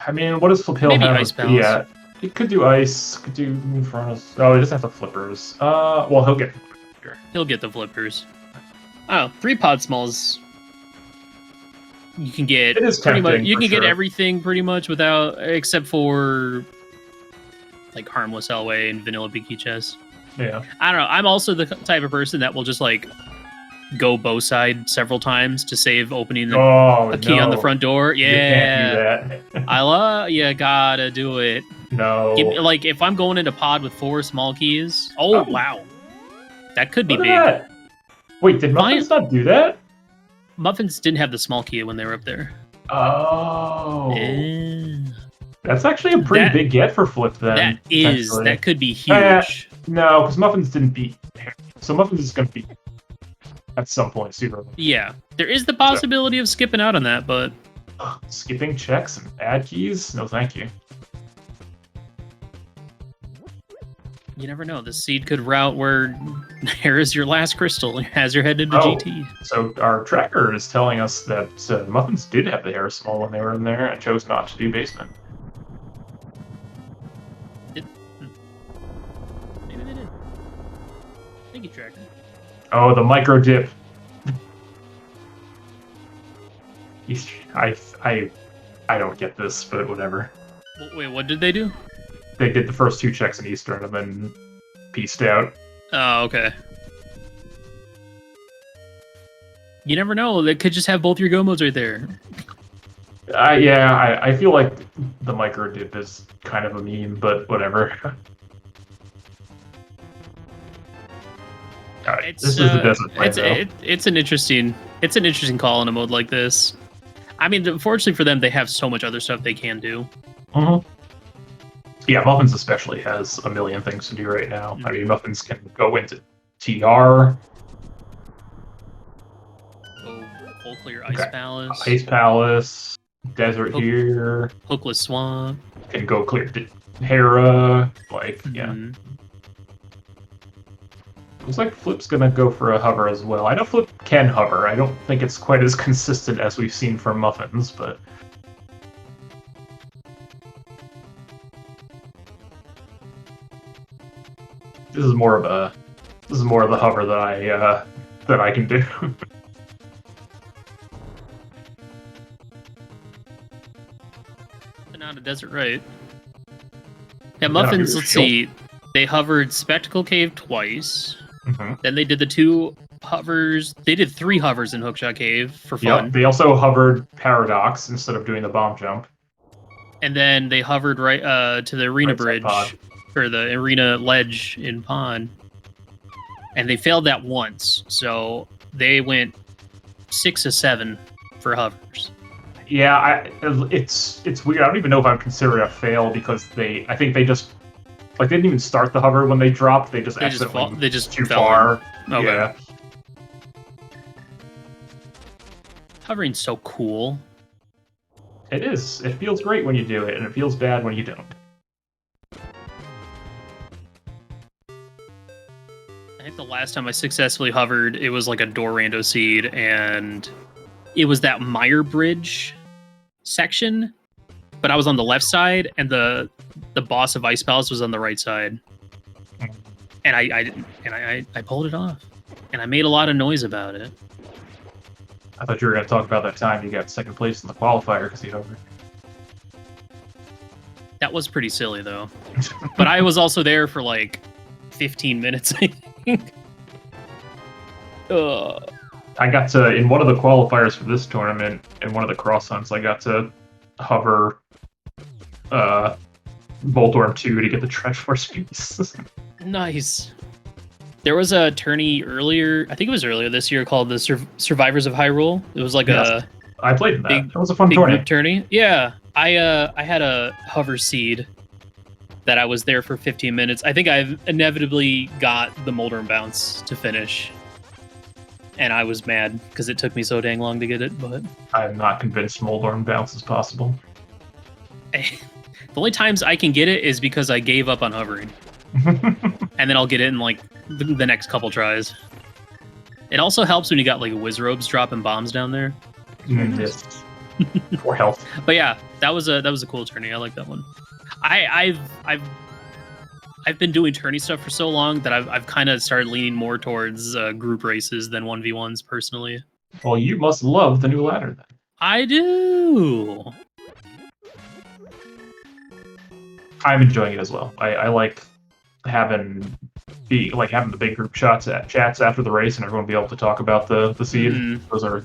S1: I mean, what does Flipheal
S2: Maybe
S1: have?
S2: Ice Palace.
S1: Yeah, he could do ice. Could do Infernos. Oh, he doesn't have the flippers. Well, he'll get. Here.
S2: He'll get the flippers. Oh, 3 pod smalls. You can get
S1: it is
S2: pretty much. You can
S1: sure.
S2: get everything pretty much without, except for like harmless Elway and vanilla big key chest.
S1: Yeah.
S2: I don't know. I'm also the type of person that will just like go bow side several times to save opening a key on the front door. Yeah,
S1: you can't do that.
S2: I love. You gotta do it.
S1: No.
S2: Like if I'm going into pod with 4 small keys. Oh wow, that could be big.
S1: That. Wait, did Muffins not do that?
S2: Muffins didn't have the small key when they were up there.
S1: Oh.
S2: Yeah.
S1: That's actually a pretty big get for Flip then.
S2: That could be huge.
S1: No, because Muffins didn't beat Harry. So Muffins is going to beat at some point sooner.
S2: Yeah, there is the possibility of skipping out on that, but...
S1: Skipping checks and add keys? No, thank you.
S2: You never know. The seed could route where here is your last crystal as you're headed to GT.
S1: So our tracker is telling us that Muffins did have the hair small when they were in there and chose not to do basement.
S2: Maybe they did. Thank you, tracker.
S1: Oh, the micro dip. I don't get this, but whatever.
S2: Wait, what did they do?
S1: They did the first 2 checks in Eastern and then pieced out.
S2: Oh, okay. You never know. They could just have both your go modes right there.
S1: Yeah, I feel like the micro dip is kind of a meme, but whatever. This is the desert plane,
S2: it's an interesting call in a mode like this. I mean, unfortunately for them, they have so much other stuff they can do.
S1: Mm-hmm. Yeah, Muffins especially has a million things to do right now. I mean, Muffins can go into TR.
S2: Full clear Ice Palace.
S1: Ice Palace. Desert here.
S2: Hookless Swamp.
S1: Can go clear Hera. Like, yeah. Looks like Flip's gonna go for a hover as well. I know Flip can hover. I don't think it's quite as consistent as we've seen from Muffins, but... This is more of the hover that I can do.
S2: Not a desert, right? Yeah, Muffins. Let's see. They hovered Spectacle Cave twice. Then they did the 2 hovers. They did 3 hovers in Hookshot Cave for fun.
S1: Yep, they also hovered Paradox instead of doing the bomb jump.
S2: And then they hovered right to the arena bridge. Or the arena ledge in Pond. And they failed that once. So they went 6 of 7 for hovers.
S1: Yeah, it's weird. I don't even know if I would consider it a fail because I think they just they didn't even start the hover when they dropped. They just too far.
S2: Okay.
S1: Yeah.
S2: Hovering's so cool.
S1: It is. It feels great when you do it, and it feels bad when you don't.
S2: I think the last time I successfully hovered, it was like a door rando seed, and it was that Meyer Bridge section, but I was on the left side, and the boss of Ice Palace was on the right side, and I pulled it off, and I made a lot of noise about it.
S1: I thought you were going to talk about that time you got 2nd place in the qualifier because you hovered.
S2: That was pretty silly though, but I was also there for like 15 minutes. I think.
S1: I got to, in one of the qualifiers for this tournament, in one of the cross hunts, I got to hover Voltorm 2 to get the Triforce piece.
S2: Nice. There was a tourney earlier, I think it was earlier this year, called the Survivors of Hyrule. It was like
S1: I played in that. That was a fun tourney.
S2: Yeah. I had a hover seed that I was there for 15 minutes. I think I've inevitably got the Molder and Bounce to finish. And I was mad because it took me so dang long to get it, but...
S1: I'm not convinced Molder and Bounce is possible.
S2: The only times I can get it is because I gave up on hovering. And then I'll get it in, like, the next couple tries. It also helps when you got, like, Wizrobes dropping bombs down there.
S1: Yes. For health.
S2: But yeah, that was a cool tourney. I like that one. I've been doing tourney stuff for so long that I've kind of started leaning more towards group races than 1v1s personally.
S1: Well, you must love the new ladder then.
S2: I do.
S1: I'm enjoying it as well. I like having the big group chats after the race and everyone be able to talk about the seed.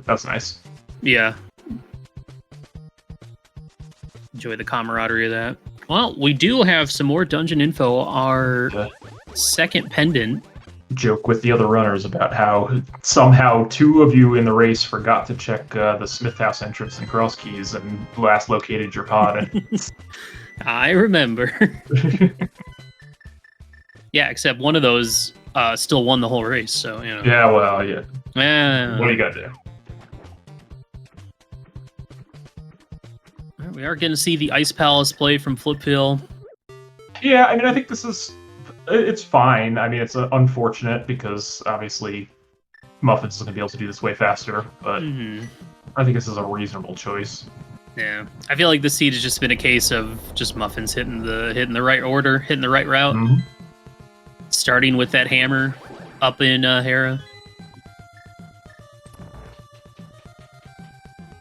S1: That's nice.
S2: Yeah. Enjoy the camaraderie of that. Well, we do have some more dungeon info. Our second pendant.
S1: Joke with the other runners about how somehow 2 of you in the race forgot to check the Smith House entrance and cross keys and last located your pod.
S2: I remember. Yeah, except one of those still won the whole race, so, you know.
S1: Yeah, well, yeah.
S2: Yeah.
S1: What do you got to do?
S2: We are going to see the Ice Palace play from Flipheal.
S1: Yeah, I mean, I think it's fine. I mean, it's unfortunate because obviously Muffins is going to be able to do this way faster, but I think this is a reasonable choice.
S2: Yeah, I feel like this seed has just been a case of just Muffins hitting the right order, hitting the right route, starting with that hammer up in Hera.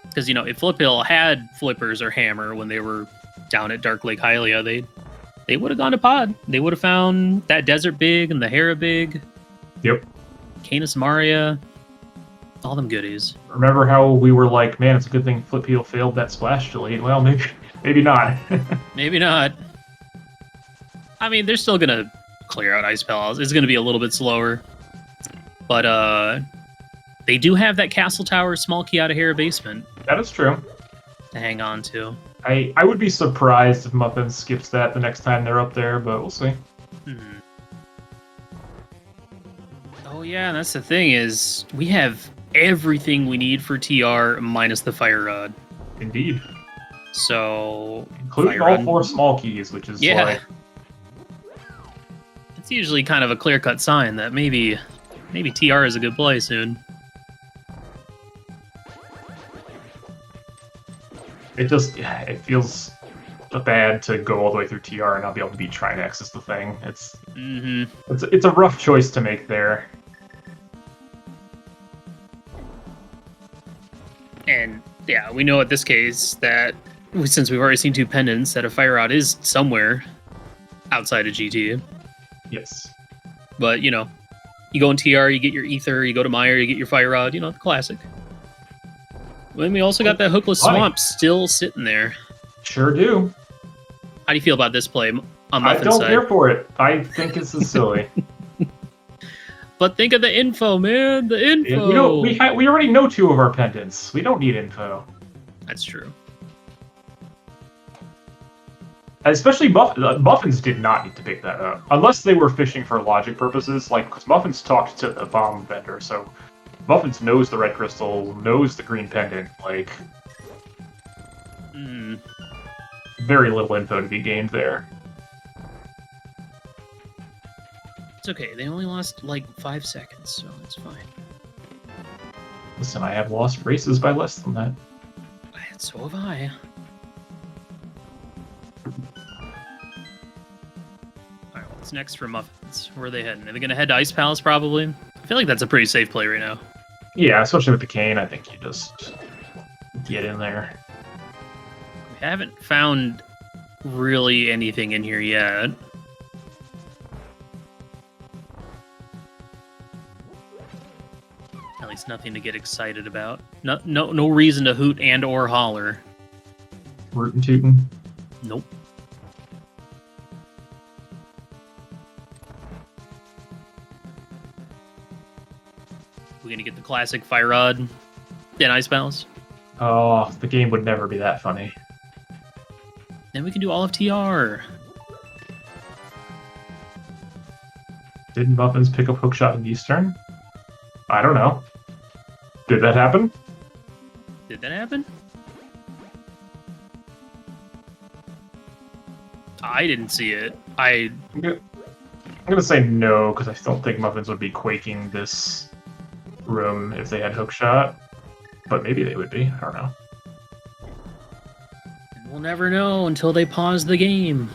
S2: Because, you know, if Flipheal had flippers or hammer when they were down at Dark Lake Hylia, they would have gone to pod. They would have found that Desert Big and the Hera Big.
S1: Yep.
S2: Canis Maria. All them goodies.
S1: Remember how we were like, man, it's a good thing Flipheal failed that splash delete? Well, maybe not.
S2: Maybe not. I mean, they're still going to clear out Ice Palace. It's going to be a little bit slower. But they do have that Castle Tower small key out of Hera Basement.
S1: That is true.
S2: To hang on to.
S1: I would be surprised if Muffins skips that the next time they're up there, but we'll see.
S2: Oh yeah, that's the thing is we have everything we need for TR minus the Fire Rod.
S1: Indeed.
S2: So
S1: including all 4 small keys, which is like
S2: it's usually kind of a clear-cut sign that maybe TR is a good play soon.
S1: It feels bad to go all the way through TR and not be able to beat Trinex is the thing. It's a rough choice to make there.
S2: And yeah, we know in this case that since we've already seen 2 pendants, that a Fire Rod is somewhere outside of GT.
S1: Yes.
S2: But, you know, you go in TR, you get your Ether, you go to Meyer, you get your Fire Rod, you know, the classic. Then we also got that Hookless Swamp still sitting there.
S1: Sure do.
S2: How do you feel about this play on Muffin's
S1: side? I don't
S2: side?
S1: care for it. I think this is silly.
S2: But think of the info, man. The info.
S1: We already know 2 of our pendants. We don't need info.
S2: That's true.
S1: Especially Muffins did not need to pick that up. Unless they were fishing for logic purposes. Like, because Muffins talked to the bomb vendor, so Muffins knows the red crystal, knows the green pendant. Like, very little info to be gained there.
S2: It's okay. They only lost like 5 seconds, so it's fine.
S1: Listen, I have lost races by less than that.
S2: So have I. Alright, what's next for Muffins? Where are they heading? Are they going to head to Ice Palace, probably? I feel like that's a pretty safe play right now.
S1: Yeah, especially with the cane, I think you just get in there.
S2: We haven't found really anything in here yet. At least nothing to get excited about. No reason to hoot and or holler.
S1: Rootin' tootin'?
S2: Nope. We're gonna get the classic Fire Rod in Ice Palace.
S1: Oh, the game would never be that funny.
S2: Then we can do all of TR.
S1: Didn't Muffins pick up Hookshot in Eastern? I don't know. Did that happen?
S2: Did that happen? I didn't see it. I'm
S1: gonna say no, because I don't think Muffins would be quaking this room if they had Hookshot. But maybe they would be. I don't know.
S2: We'll never know until they pause the game.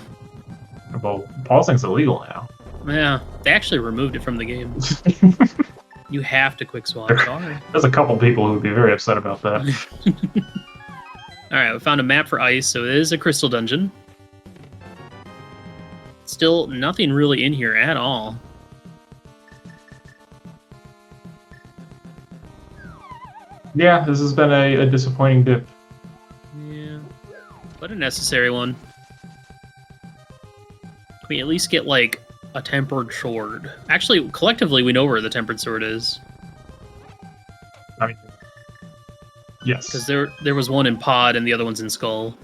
S1: Well, pausing's illegal now.
S2: Yeah, they actually removed it from the game. You have to quick swap. Sorry.
S1: There's a couple people who would be very upset about that.
S2: Alright, we found a map for ice, so it is a crystal dungeon. Still nothing really in here at all.
S1: Yeah, this has been a disappointing dip.
S2: Yeah, but a necessary one. Can we at least get, like, a tempered sword? Actually, collectively, we know where the tempered sword is.
S1: I mean, yes.
S2: Because there was one in Pod and the other one's in Skull.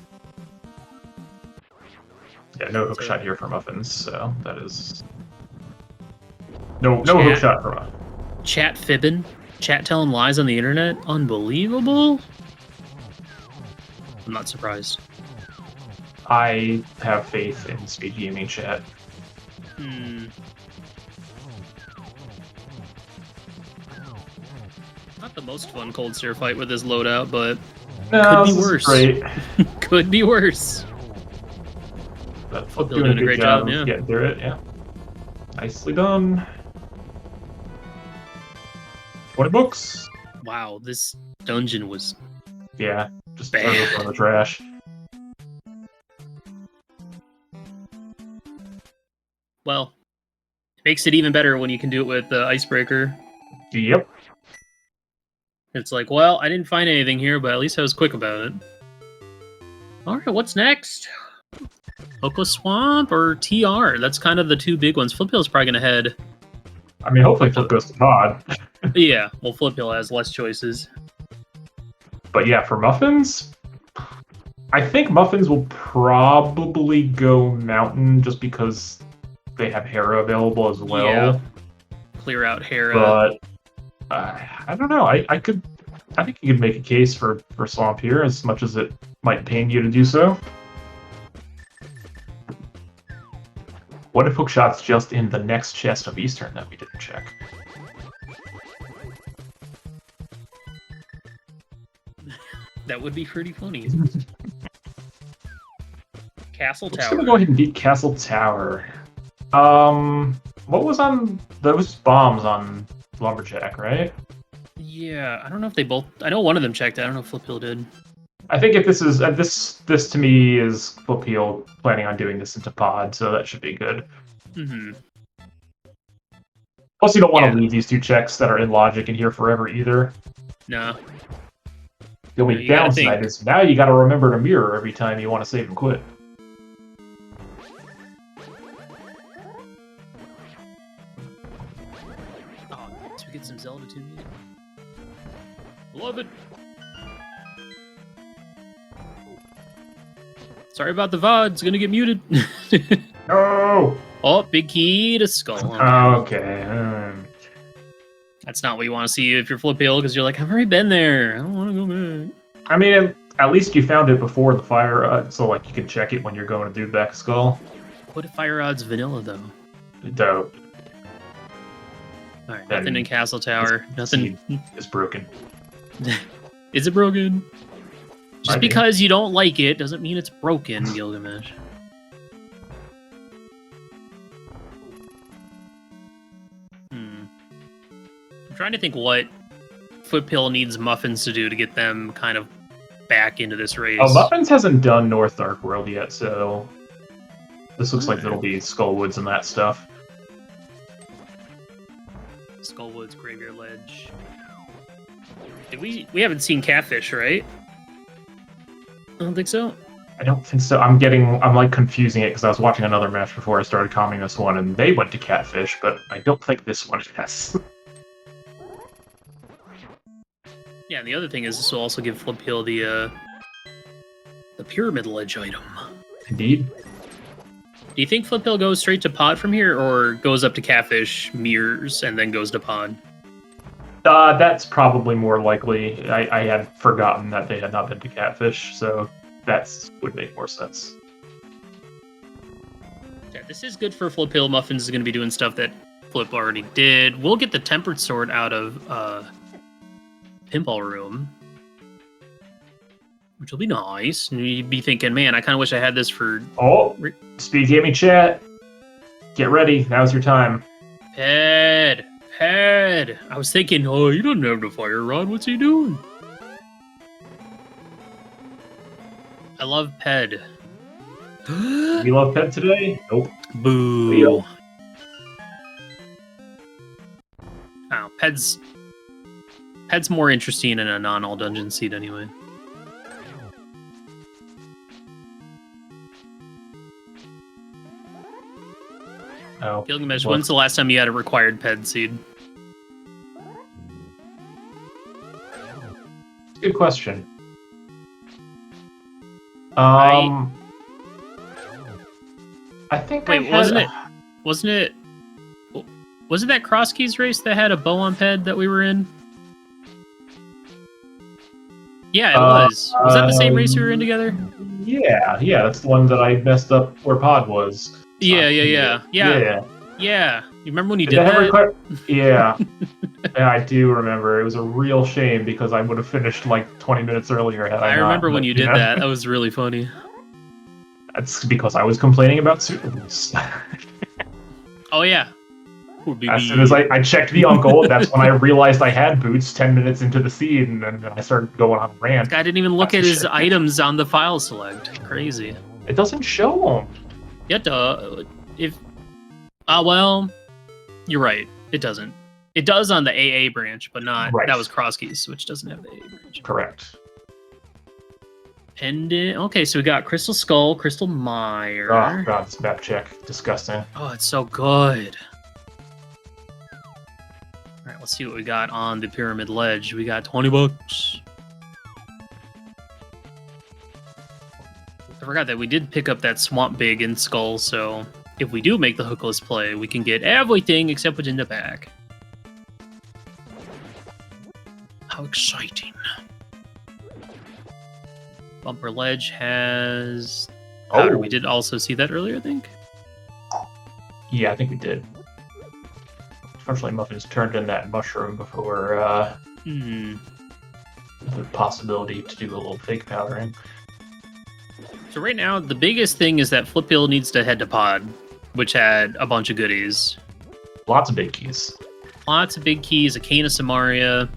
S1: Yeah, no hook shot here for Muffins, so that is... No
S2: Chat.
S1: hook shot for Muffins.
S2: Chat fibbing? Chat telling lies on the internet? Unbelievable? I'm not surprised.
S1: I have faith in SpeedGaming chat.
S2: Not the most fun Cold Stare fight with this loadout, but
S1: No,
S2: could be
S1: this is
S2: worse.
S1: great.
S2: Could be worse.
S1: But Flip doing a great job of getting through it, yeah. Nicely done. 20 books.
S2: Wow, this dungeon was...
S1: Yeah, just
S2: bad.
S1: throw it on the trash.
S2: Well, it makes it even better when you can do it with the icebreaker.
S1: Yep.
S2: It's like, well, I didn't find anything here, but at least I was quick about it. Alright, what's next? Hookless Swamp or TR? That's kind of the two big ones. Flipheal's probably going to head...
S1: I mean, hopefully Flip goes to Pod.
S2: Yeah, well, Flipheal has less choices.
S1: But yeah, for Muffins, I think Muffins will probably go Mountain just because they have Hera available as well.
S2: Yeah. Clear out Hera.
S1: But I don't know. I think you could make a case for Swamp here, as much as it might pain you to do so. What if Hookshot's just in the next chest of Eastern that we didn't check?
S2: That would be pretty funny. Castle
S1: I'm
S2: Tower.
S1: just gonna go ahead and beat Castle Tower. What was on... There was bombs on Lumberjack, right?
S2: Yeah, I don't know if they both... I know one of them checked. I don't know if Flipheal did.
S1: I think if this is... this to me is Flipheal planning on doing this into Pod, so that should be good.
S2: Mm-hmm.
S1: Plus, you don't want to leave these two checks that are in logic in here forever either.
S2: No.
S1: The only downside is now you gotta remember to mirror every time you want to save and quit.
S2: Oh, so we get some Zelda 2 music. Love it. Sorry about the VOD. It's gonna get muted.
S1: No!
S2: Oh, big key to skull.
S1: Okay.
S2: That's not what you want to see if you're Flipheal, because you're like, I've already been there. I don't want to go back.
S1: I mean, at least you found it before the fire, so like you can check it when you're going to do back skull.
S2: What if Fire Rod's vanilla though?
S1: Dope.
S2: All right, nothing in Castle Tower. Nothing
S1: is broken.
S2: Is it broken? Just
S1: Might
S2: because you don't like it doesn't mean it's broken, Gilgamesh. I'm trying to think what Flipheal needs Muffins to do to get them kind of back into this race.
S1: Oh, Muffins hasn't done North Dark World yet, so this looks like it'll be Skullwoods and that stuff.
S2: Skullwoods, Graveyard Ledge. Did we haven't seen Catfish, right? I don't think so.
S1: I don't think so. I'm like confusing it because I was watching another match before I started calming this one, and they went to Catfish, but I don't think this one has.
S2: Yeah, and the other thing is this will also give Flipheal the Pyramid Ledge item.
S1: Indeed.
S2: Do you think Flipheal goes straight to Pod from here, or goes up to Catfish, mirrors, and then goes to Pod?
S1: That's probably more likely. I had forgotten that they had not been to Catfish, so that would make more sense.
S2: Yeah, this is good for Flipheal. Muffins is going to be doing stuff that Flip already did. We'll get the Tempered Sword out of Pinball Room, which will be nice. And you'd be thinking, man, I kind of wish I had this for...
S1: Oh, SpeedGaming chat. Get ready. Now's your time.
S2: Ped. I was thinking, oh, he doesn't have the fire rod. What's he doing? I love Ped.
S1: You love Ped today? Nope.
S2: Boo.
S1: Leo.
S2: Oh, Ped's more interesting in a non-all dungeon seat anyway.
S1: Oh.
S2: Gilgamesh, when's the last time you had a required Ped seed?
S1: Good question. I think
S2: Wait, wasn't it? Wasn't that Cross Keys race that had a bow on ped that we were in? Yeah, it was. Was that the same race we were in together?
S1: Yeah, that's the one that I messed up where Pod was.
S2: Yeah.
S1: Yeah.
S2: You remember when you
S1: Did
S2: did
S1: that
S2: that?
S1: Yeah. Yeah, I do remember. It was a real shame because I would have finished like 20 minutes earlier had I not.
S2: remember when
S1: but,
S2: you did
S1: know,
S2: that. That was really funny.
S1: That's because I was complaining about super boosts.
S2: Oh yeah.
S1: As soon as I checked the uncle, that's when I realized I had boots 10 minutes into the seed, and then I started going on a rant.
S2: This guy didn't even look at his items on the file select. Crazy.
S1: It doesn't show them.
S2: Well, you're right. It doesn't. It does on the AA branch, but not.
S1: Right.
S2: That was Cross Keys, which doesn't have the AA branch.
S1: Correct.
S2: Pendant. Okay, so we got Crystal Skull, Crystal Mire.
S1: Oh god, this map check. Disgusting.
S2: Oh, it's so good. All right, let's see what we got on the Pyramid Ledge. We got $20. I forgot that we did pick up that Swamp Big in Skull, so if we do make the hookless play, we can get everything except what's in the bag. How exciting. Bumper Ledge has... powder. We did also see that earlier, I think.
S1: Yeah, I think we did. Unfortunately, Muffins turned in that mushroom before the possibility to do a little fake powdering.
S2: So right now, the biggest thing is that Flipheal needs to head to Pod, which had a bunch of goodies.
S1: Lots of big keys.
S2: Lots of big keys, a Cane of Samaria,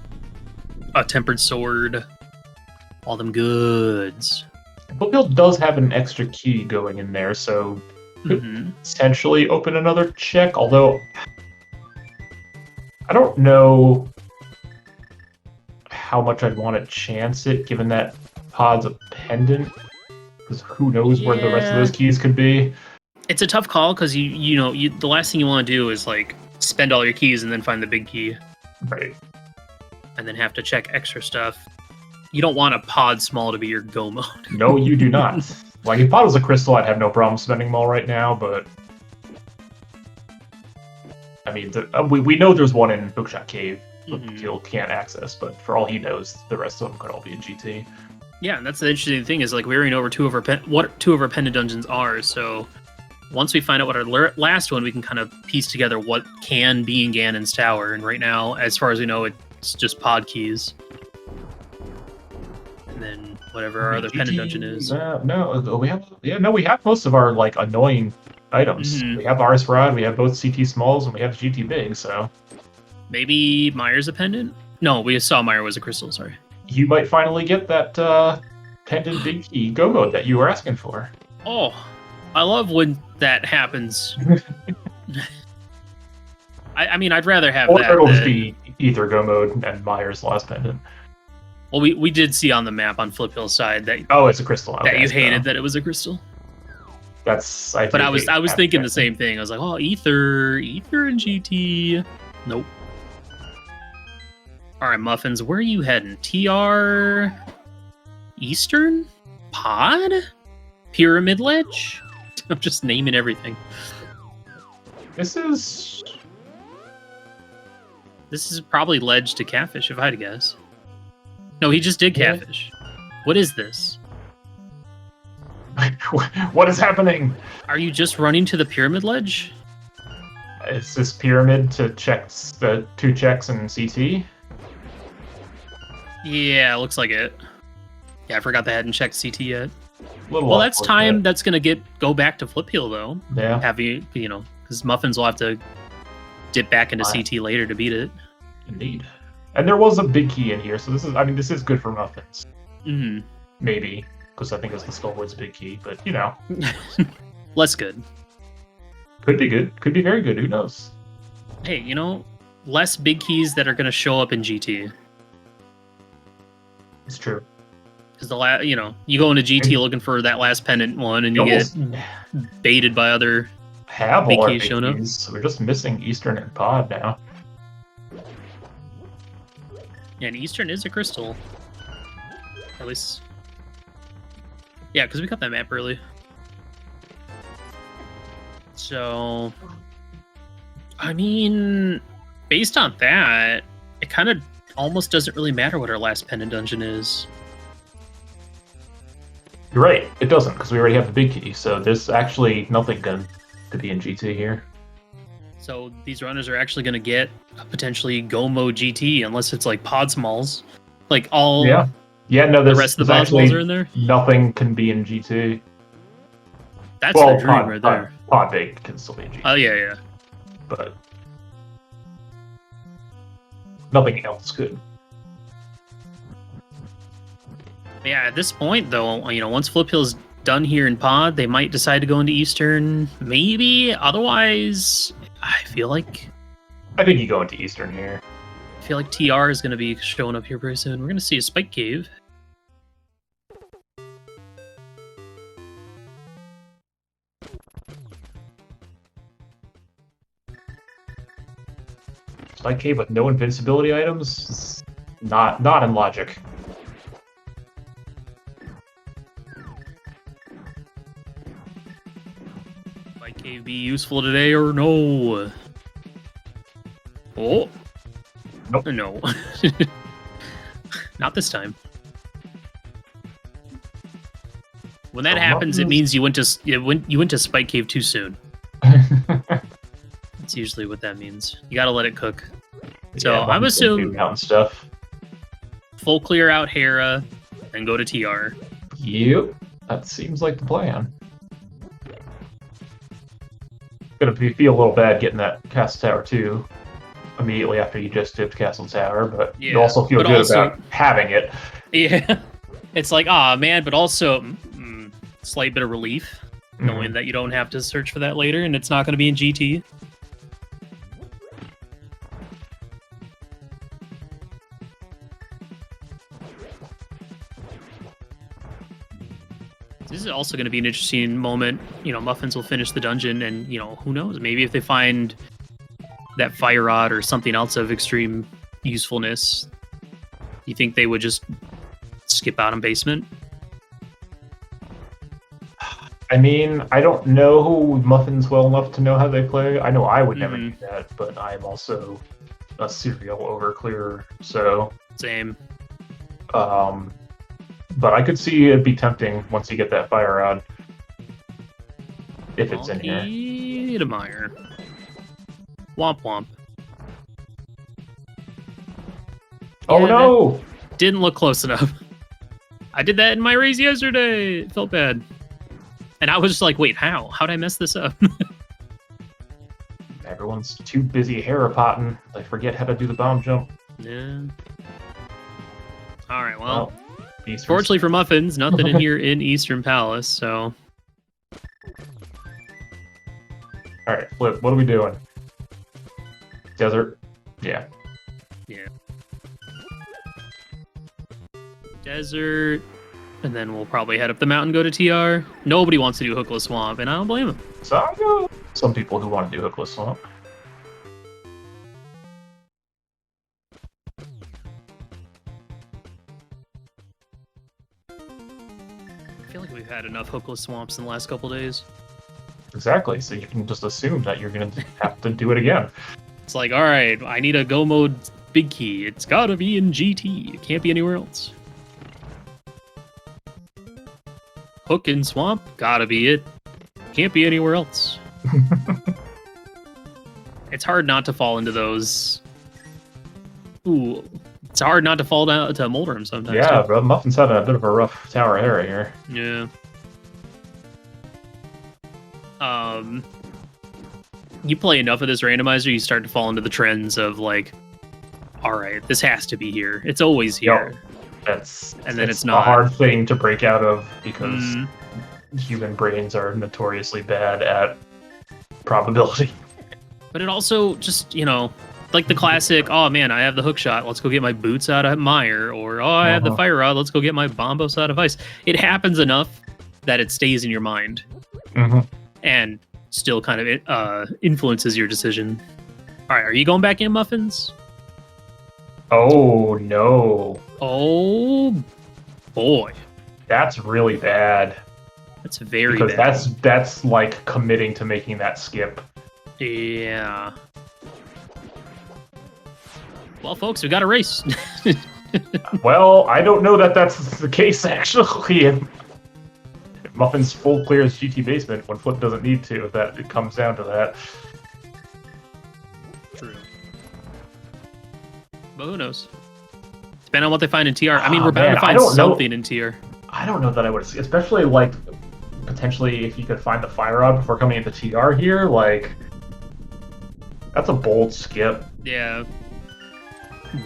S2: a Tempered Sword, all them goods.
S1: Flipheal does have an extra key going in there, so could potentially open another check, although I don't know how much I'd want to chance it, given that Pod's a pendant, because who knows where the rest of those keys could be.
S2: It's a tough call, because the last thing you want to do is like spend all your keys and then find the big key.
S1: Right.
S2: And then have to check extra stuff. You don't want a Pod small to be your go mode.
S1: No, you do not. Like, if Pod was a crystal, I'd have no problem spending them all right now, but... I mean, we know there's one in Bookshot Cave that Gil can't access, but for all he knows, the rest of them could all be in GT.
S2: Yeah, and that's the interesting thing is, like, we already know where what two of our pendant dungeons are, so once we find out what our last one, we can kind of piece together what can be in Ganon's tower, and right now, as far as we know, it's just Pod keys. And then whatever our other pendant dungeon is.
S1: We have most of our like annoying items. We have RS Rod, we have both CT Smalls, and we have GT Big. So
S2: maybe Mire's a pendant. No, we saw Mire was a crystal. Sorry.
S1: You might finally get that pendant big key go mode that you were asking for.
S2: Oh, I love when that happens. I mean, I'd rather have that.
S1: Or it'll just be either go mode and Mire's last pendant.
S2: Well, we did see on the map on Flipheal's side that
S1: it's a crystal. Okay,
S2: that you hated that it was a crystal.
S1: But
S2: I was thinking the same thing. I was like, oh, ether and GT. Nope. All right, Muffins, where are you heading? TR Eastern Pod Pyramid Ledge. I'm just naming everything.
S1: This is
S2: probably Ledge to Catfish, if I had to guess. No, he just did Catfish. What is this?
S1: What is happening?
S2: Are you just running to the Pyramid Ledge?
S1: Is this pyramid to check the 2 checks and CT?
S2: Yeah, looks like it. Yeah, I forgot they hadn't checked CT yet.
S1: Well,
S2: that's time. That's gonna go back to Flipheal though.
S1: Yeah.
S2: Have you know, because Muffins will have to dip back into CT later to beat it.
S1: Indeed. And there was a big key in here, so this is good for Muffins. Maybe, because I think it's the Skullwood's big key, but you know.
S2: Less good.
S1: Could be good. Could be very good. Who knows?
S2: Hey, you know, less big keys that are going to show up in GT.
S1: It's true.
S2: Because you go into GT looking for that last pendant one, and you get baited by other
S1: big
S2: keys showing up.
S1: So we're just missing Eastern and Pod now.
S2: Yeah, and Eastern is a crystal. At least... Yeah, because we got that map early. So, I mean, based on that, it kind of almost doesn't really matter what our last pendant dungeon is.
S1: You're right, it doesn't, because we already have the big key, so there's actually nothing good to be in GT here.
S2: So these runners are actually going to get a potentially Go Mode GT, unless it's like pod smalls. Like all
S1: no,
S2: the rest of the pod smalls are in there?
S1: Nothing can be in GT.
S2: That's the dream right there.
S1: Pod big can still be in GT.
S2: Oh, yeah.
S1: But nothing else could.
S2: Yeah, at this point, though, you know, once Flipheal's done here in pod, they might decide to go into Eastern, maybe. Otherwise, I think
S1: you go into Eastern here.
S2: I feel like TR is going to be showing up here very soon. We're going to see a Spike Cave.
S1: Spike Cave with no invincibility items? Not in logic.
S2: Spike Cave be useful today or no? Oh.
S1: Nope.
S2: No. Not this time. When that happens, it means you went to Spike Cave too soon. That's usually what that means. You gotta let it cook. So
S1: yeah,
S2: I'm assuming
S1: mountain stuff.
S2: Full clear out Hera and go to TR.
S1: Yep, that seems like the plan. Gonna feel a little bad getting that Castle Tower too immediately after you just dipped Castle Tower, but you also feel good about having it.
S2: Yeah, it's like, man, but also slight bit of relief knowing that you don't have to search for that later and it's not going to be in GT. This is also going to be an interesting moment. You know, Muffins will finish the dungeon and, you know, who knows? Maybe if they find that fire rod or something else of extreme usefulness, you think they would just skip out on basement?
S1: I mean, I don't know Muffins well enough to know how they play. I know I would never do that, but I'm also a serial overclearer, so...
S2: Same.
S1: But I could see it be tempting once you get that fire rod. If it's in here.
S2: Admire. Womp womp.
S1: Oh no!
S2: Didn't look close enough. I did that in my race yesterday. It felt bad. And I was just like, wait, how? How'd I mess this up?
S1: Everyone's too busy Hera-potting. They forget how to do the bomb jump.
S2: Yeah. Alright, well
S1: Eastern.
S2: Fortunately for Muffins, nothing in here in Eastern Palace, so...
S1: Alright, Flip, what are we doing? Desert? Yeah.
S2: Yeah. Desert... And then we'll probably head up the mountain, go to TR. Nobody wants to do Hookless Swamp, and I don't blame them.
S1: So I know some people who want to do Hookless Swamp.
S2: I feel like we've had enough Hookless Swamps in the last couple days.
S1: Exactly, so you can just assume that you're going to have to do it again.
S2: It's like, alright, I need a Go Mode big key. It's gotta be in GT. It can't be anywhere else. Hook and Swamp, gotta be it. Can't be anywhere else. It's hard not to fall into those. Ooh, it's hard not to fall down to Moldrum sometimes.
S1: Yeah, bro, Muffin's having a bit of a rough tower area here.
S2: Yeah. You play enough of this randomizer, you start to fall into the trends of like, all right, this has to be here. It's always here.
S1: Yep.
S2: And then it's not
S1: a hard thing to break out of because human brains are notoriously bad at probability.
S2: But it also just, you know, like the classic, oh man, I have the hook shot, let's go get my boots out of mire, or oh, I have the fire rod, let's go get my bombos out of ice. It happens enough that it stays in your mind and still kind of influences your decision. All right, are you going back in, Muffins?
S1: Oh no.
S2: Oh boy.
S1: That's really bad.
S2: That's very
S1: because
S2: bad.
S1: that's like committing to making that skip.
S2: Yeah. Well, folks, we got a race.
S1: Well, I don't know that that's the case actually. If Muffins full clears GT basement when Flip doesn't need to, if that it comes down to that.
S2: True. But who knows? Depending on what they find in TR. I mean, we're bound to find something in TR.
S1: I don't know that I would, especially like potentially if you could find the fire rod before coming into TR here, like that's a bold skip.
S2: Yeah.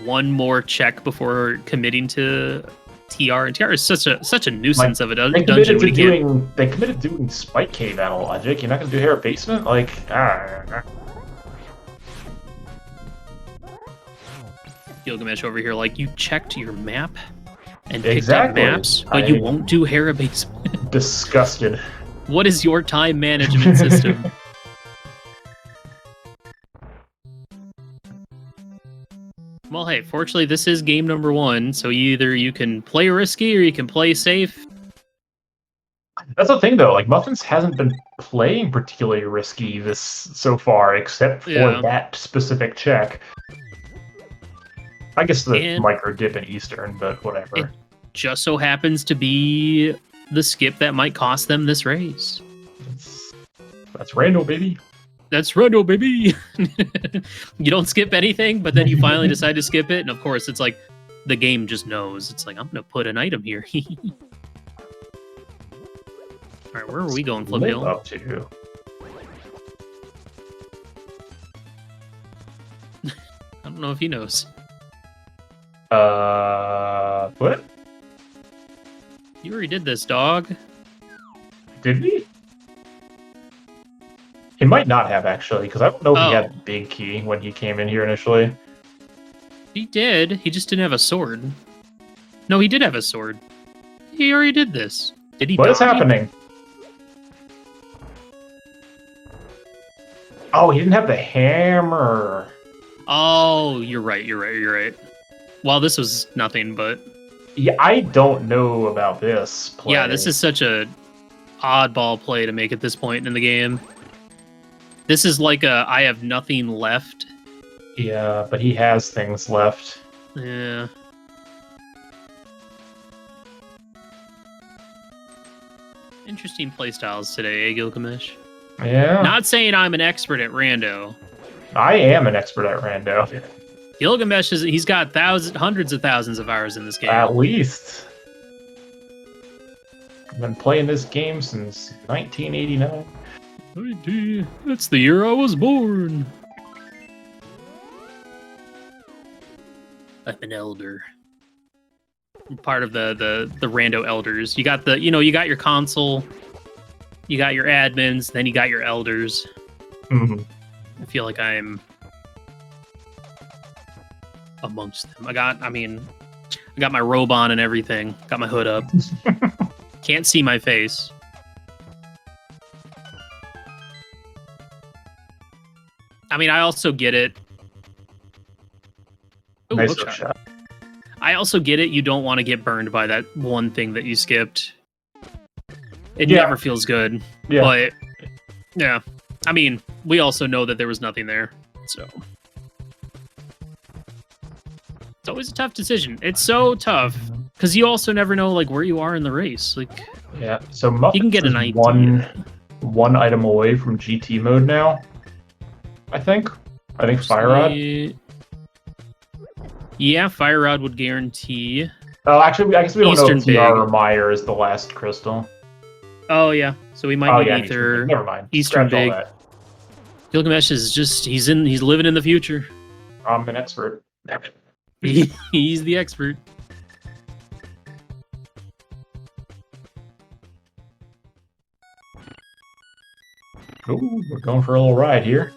S2: One more check before committing to TR, and TR is such a nuisance of a dungeon when you can't.
S1: They committed to doing Spike Cave out of logic. You're not gonna do Hair Basement, like
S2: Gilgamesh over here, like, you checked your map and picked
S1: exactly.
S2: up maps, but you won't do Hair Basement.
S1: Disgusted.
S2: What is your time management system? Well, hey, fortunately, this is game number 1, so either you can play risky or you can play safe.
S1: That's the thing, though. Like, Muffins hasn't been playing particularly risky this so far, except for that specific check. I guess the micro dip in Eastern, but whatever.
S2: It just so happens to be the skip that might cost them this race.
S1: That's random, baby.
S2: That's random, baby. You don't skip anything, but then you finally decide to skip it, and of course, it's like the game just knows. It's like, I'm gonna put an item here. All right, where are we going, Flipheal?
S1: Up to.
S2: I don't know if he knows.
S1: What?
S2: You already did this, dog.
S1: Did we? He might not have, actually, because I don't know if he had the big key when he came in here initially.
S2: He did. He just didn't have a sword. No, he did have a sword. He already did this. Did he?
S1: What is happening? Oh, he didn't have the hammer.
S2: Oh, you're right. Well, this was nothing, but...
S1: Yeah, I don't know about this play.
S2: Yeah, this is such a oddball play to make at this point in the game. This is like a, I have nothing left.
S1: Yeah, but he has things left.
S2: Yeah. Interesting playstyles today, eh, Gilgamesh?
S1: Yeah.
S2: Not saying I'm an expert at rando.
S1: I am an expert at rando.
S2: Gilgamesh he's got hundreds of thousands of hours in this game.
S1: At least. I've been playing this game since 1989.
S2: That's the year I was born. I'm an elder. I'm part of the rando elders. You got you got your console, you got your admins, then you got your elders.
S1: Mm-hmm.
S2: I feel like I'm amongst them. I got my robe on and everything. Got my hood up. Can't see my face. I mean, I also get it. Ooh,
S1: nice shot.
S2: I also get it. You don't want to get burned by that one thing that you skipped. It never feels good. Yeah. But, yeah. I mean, we also know that there was nothing there. So. It's always a tough decision. It's so tough. Because you also never know, like, where you are in the race. Like,
S1: yeah, so Muffins
S2: you can get an idea.
S1: One item away from GT mode now. I think Fire Rod.
S2: Yeah, Fire Rod would guarantee.
S1: Oh, actually, I guess we don't
S2: Eastern
S1: know if TR or Meyer is the last crystal.
S2: Oh, yeah. So we might need Ether.
S1: Never mind.
S2: Eastern Big. Gilgamesh is just, he's living in the future.
S1: I'm an expert.
S2: He's the expert.
S1: Ooh, we're going for a little ride here.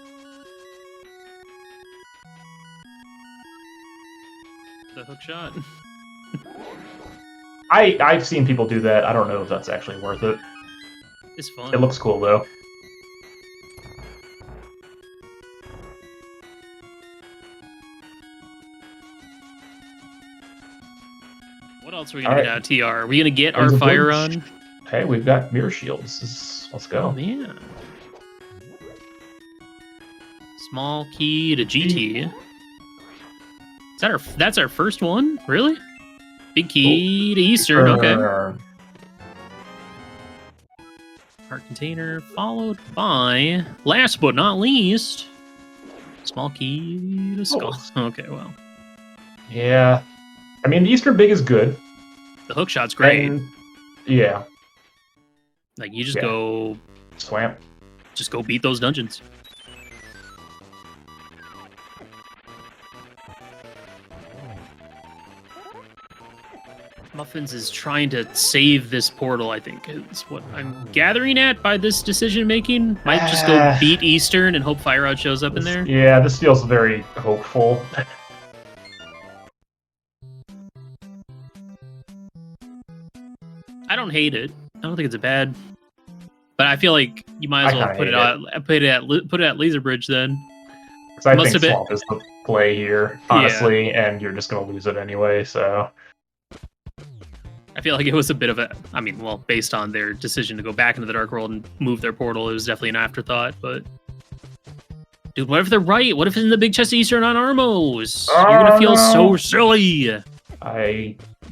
S2: The hook shot.
S1: I've seen people do that. I don't know if that's actually worth it.
S2: It's fun.
S1: It looks cool though.
S2: What else are we gonna get out of TR? Are we gonna get our fire on?
S1: Okay, we've got mirror shields. Let's go.
S2: Oh man. Small key to GT. That's our first one? Really? Big key to Eastern, okay. Heart container, followed by, last but not least, small key to Skull. Okay, well.
S1: Yeah. I mean, the Eastern Big is good.
S2: The hook shot's great.
S1: And, yeah.
S2: Like, you just go...
S1: Swamp.
S2: Just go beat those dungeons. Muffins is trying to save this portal, I think, is what I'm gathering at by this decision-making. Might just go beat Eastern and hope Fire Rod shows up in there.
S1: Yeah, this feels very hopeful.
S2: I don't hate it. I don't think it's a bad... But I feel like you might as well put it at Laser Bridge then.
S1: Because I think Swamp is the play here, honestly, and you're just going to lose it anyway, so...
S2: I feel like it was a bit of a... I mean, well, based on their decision to go back into the Dark World and move their portal, it was definitely an afterthought, but... Dude, what if they're right? What if it's in the big chest of Eastern on Armos? You're gonna feel so silly! You're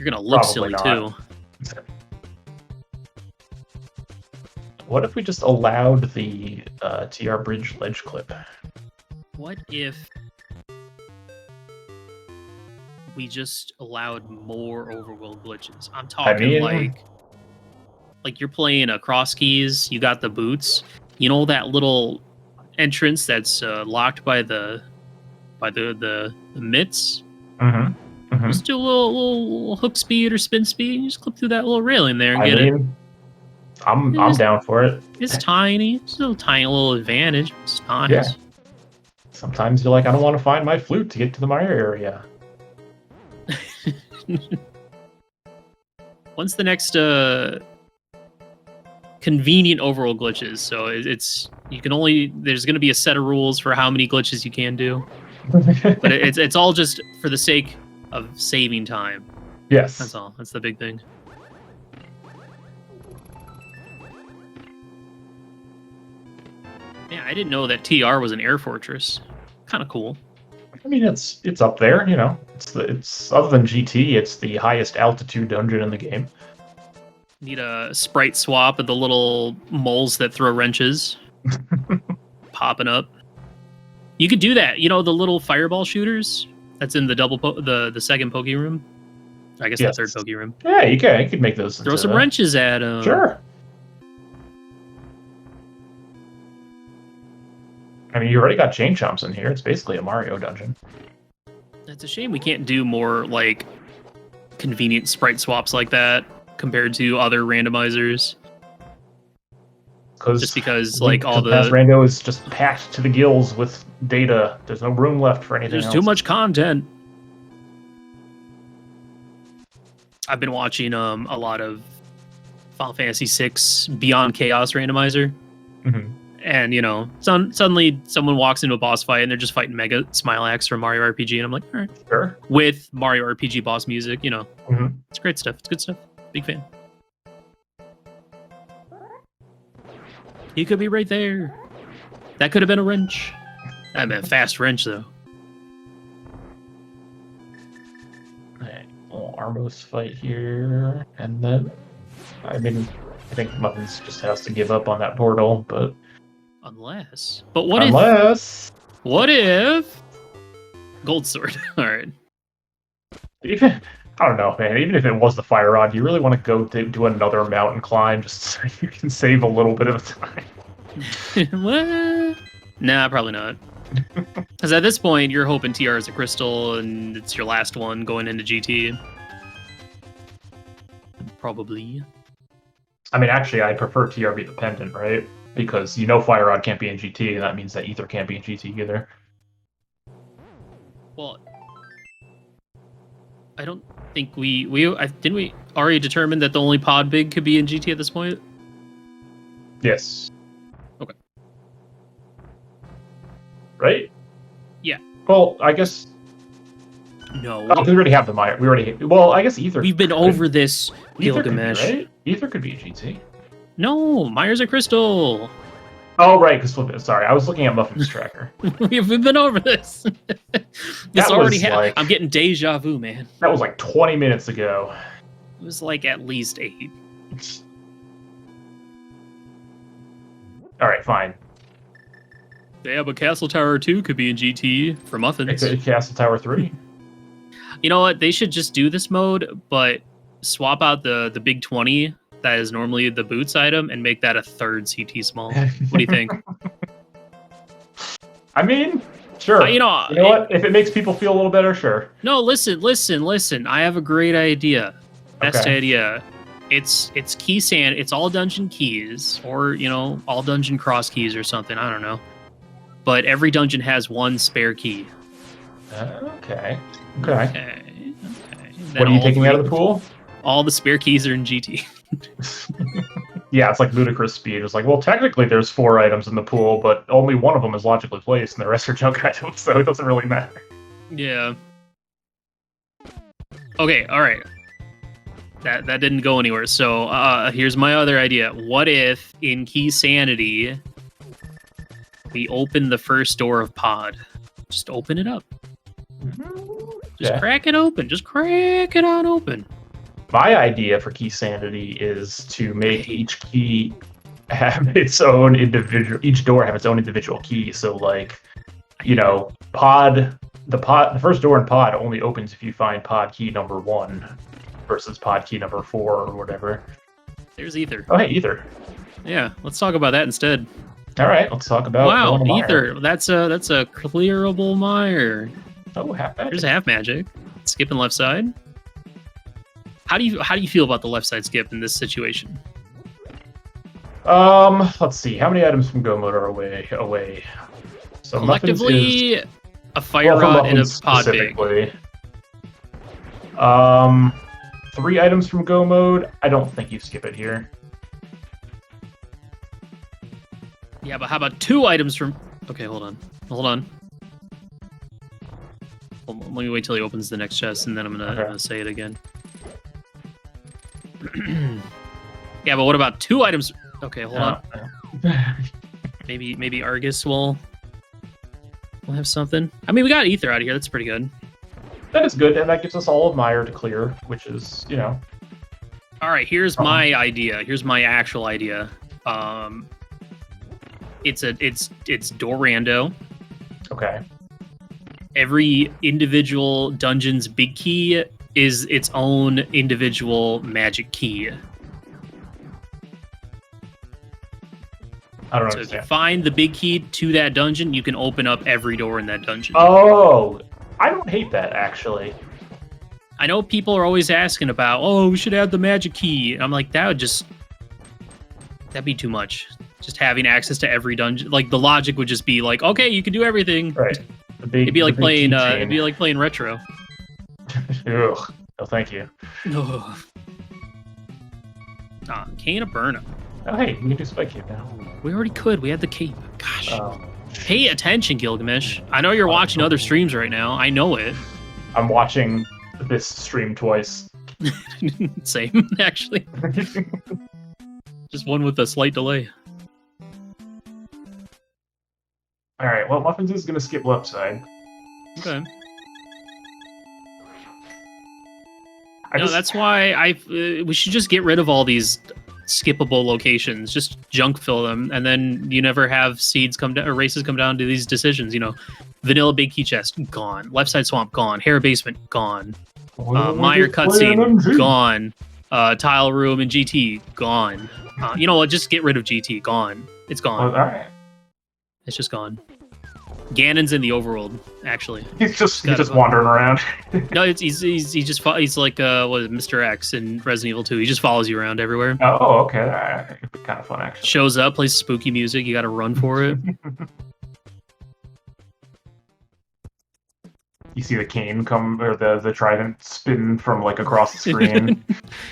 S2: gonna look silly, too.
S1: What if we just allowed the TR Bridge ledge clip?
S2: What if... we just allowed more overworld glitches? I'm talking like you're playing a cross keys, you got the boots, you know that little entrance that's locked by the mitts? Just do a little hook speed or spin speed, and just clip through that little railing there and get it.
S1: I'm down for it.
S2: It's tiny. It's a tiny little advantage. It's nice.
S1: Yeah. Sometimes you're like, I don't want to find my flute to get to the Mario area.
S2: When's the next convenient overall glitches? So it's you can only, there's going to be a set of rules for how many glitches you can do, but it's all just for the sake of saving time.
S1: Yes,
S2: that's all. That's the big thing. Yeah, I didn't know that TR was an air fortress. Kind of cool.
S1: I mean, it's up there, you know. It's other than GT, it's the highest altitude dungeon in the game.
S2: Need a sprite swap of the little moles that throw wrenches popping up. You could do that. You know the little fireball shooters that's in the the second Poke room. I guess the third Poke room.
S1: Yeah, you could make those.
S2: Throw some wrenches at them.
S1: Sure. I mean, you already got chain chomps in here. It's basically a Mario dungeon.
S2: It's a shame we can't do more, like, convenient sprite swaps like that compared to other randomizers. Just because, like, all the...
S1: Rando is just packed to the gills with data. There's no room left for anything else.
S2: There's too much content. I've been watching a lot of Final Fantasy VI Beyond Chaos randomizer. And, you know, suddenly someone walks into a boss fight and they're just fighting Mega Smilax from Mario RPG. And I'm like, all right.
S1: Sure.
S2: With Mario RPG boss music, you know. It's great stuff. It's good stuff. Big fan. He could be right there. That could have been a wrench. That'd been a fast wrench, though.
S1: Alright, little Armos fight here. And then, I mean, I think Muffins just has to give up on that portal, but...
S2: Unless. But what if Gold Sword? Alright.
S1: Even, I don't know, man. Even if it was the Fire Rod, you really want to go do another mountain climb just so you can save a little bit of time.
S2: What? Nah, probably not. Because at this point, you're hoping TR is a crystal and it's your last one going into GT. Probably.
S1: I mean, actually, I prefer TR be the pendant, right? Because you know Fire Rod can't be in GT, and that means that Ether can't be in GT either.
S2: Well, I don't think didn't we already determine that the only pod big could be in GT at this point?
S1: Yes.
S2: Okay.
S1: Right?
S2: Yeah.
S1: Well, I guess...
S2: No.
S1: Oh, we already have the Maya. Well, I guess Ether...
S2: We've been over this,
S1: Ether
S2: Gilgamesh.
S1: could be, right? Ether could be a GT.
S2: No, Myers or Crystal.
S1: Oh, right, because sorry, I was looking at Muffins tracker.
S2: We've been over this. This already happened. I'm getting deja vu, man.
S1: That was like 20 minutes ago.
S2: It was like at least 8.
S1: All right, fine.
S2: Yeah, but Castle Tower 2 could be in GT for Muffins.
S1: Castle Tower 3.
S2: You know what? They should just do this mode, but swap out the big 20 that is normally the boots item and make that a third CT small. What do you think?
S1: I mean, sure.
S2: You know
S1: what? If it makes people feel a little better, sure.
S2: No, listen. I have a great idea. Best idea. It's key sand. It's all dungeon keys, or all dungeon cross keys or something. I don't know. But every dungeon has one spare key.
S1: Okay.
S2: What
S1: are you taking out of the pool?
S2: All the spare keys are in GT.
S1: Yeah, it's like ludicrous speed. It's like, well, technically there's 4 items in the pool, but only one of them is logically placed, and the rest are junk items, so it doesn't really matter. Yeah.
S2: Okay, all right. That didn't go anywhere. So here's my other idea. What if in Key Sanity we open the first door of Pod? Just open it up. Just crack it open. Just crack it on open.
S1: My idea for Key Sanity is to make each key have its own individual. Each door have its own individual key. So, like, Pod. The first door in Pod only opens if you find Pod key number 1 versus Pod key number 4 or whatever.
S2: There's Ether.
S1: Oh, hey, Ether.
S2: Yeah, let's talk about that instead.
S1: All right, let's talk about.
S2: Wow, Ether. That's a clearable mire.
S1: Oh, half magic.
S2: There's a half magic. Skipping left side. How do you feel about the left side skip in this situation?
S1: Let's see. How many items from Go Mode are away? So
S2: collectively, a fire rod and a pod big.
S1: 3 items from Go Mode. I don't think you skip it here.
S2: Yeah, but how about 2 items from... Okay, hold on. Let me wait till he opens the next chest, and then I'm gonna say it again. Yeah, but what about 2 items? Okay, hold on. Maybe Argus will have something. I mean, we got Ether out of here. That's pretty good.
S1: That is good, and that gives us all of Mire to clear, which is, All
S2: right, here's my idea. Here's my actual idea. It's Dorando.
S1: Okay.
S2: Every individual dungeon's big key is its own individual magic key.
S1: I don't
S2: So
S1: understand.
S2: if you find the big key to that dungeon, you can open up every door in that dungeon.
S1: Oh, I don't hate that, actually.
S2: I know people are always asking about, we should add the magic key. I'm like, that'd be too much. Just having access to every dungeon. Like, the logic would just be like, okay, you can do everything.
S1: Right.
S2: It'd be like playing retro.
S1: Ugh. No, thank you.
S2: Cane of Burnham.
S1: Oh, hey, we can do Spike Cape now.
S2: We already could. We had the cape. Gosh.
S1: Oh.
S2: Pay attention, Gilgamesh. I know you're watching other streams right now. I know it.
S1: I'm watching this stream twice.
S2: Same, actually. Just one with a slight delay.
S1: All right. Well, Muffins is going to skip left side.
S2: Okay. That's why we should just get rid of all these skippable locations. Just junk fill them, and then you never have seeds come down or races come down to these decisions. Vanilla big key chest gone. Left side swamp gone. Hair basement gone. Mire cutscene gone. Tile room in GT gone. You know what? Just get rid of GT. Gone. It's gone.
S1: All right.
S2: It's just gone. Ganon's in the overworld, actually.
S1: He's just wandering around.
S2: No, he's like Mr. X in Resident Evil 2. He just follows you around everywhere.
S1: Oh, okay. That could be kind of fun, actually.
S2: Shows up, plays spooky music. You got to run for it.
S1: You see the cane come, or the trident spin from like across the screen.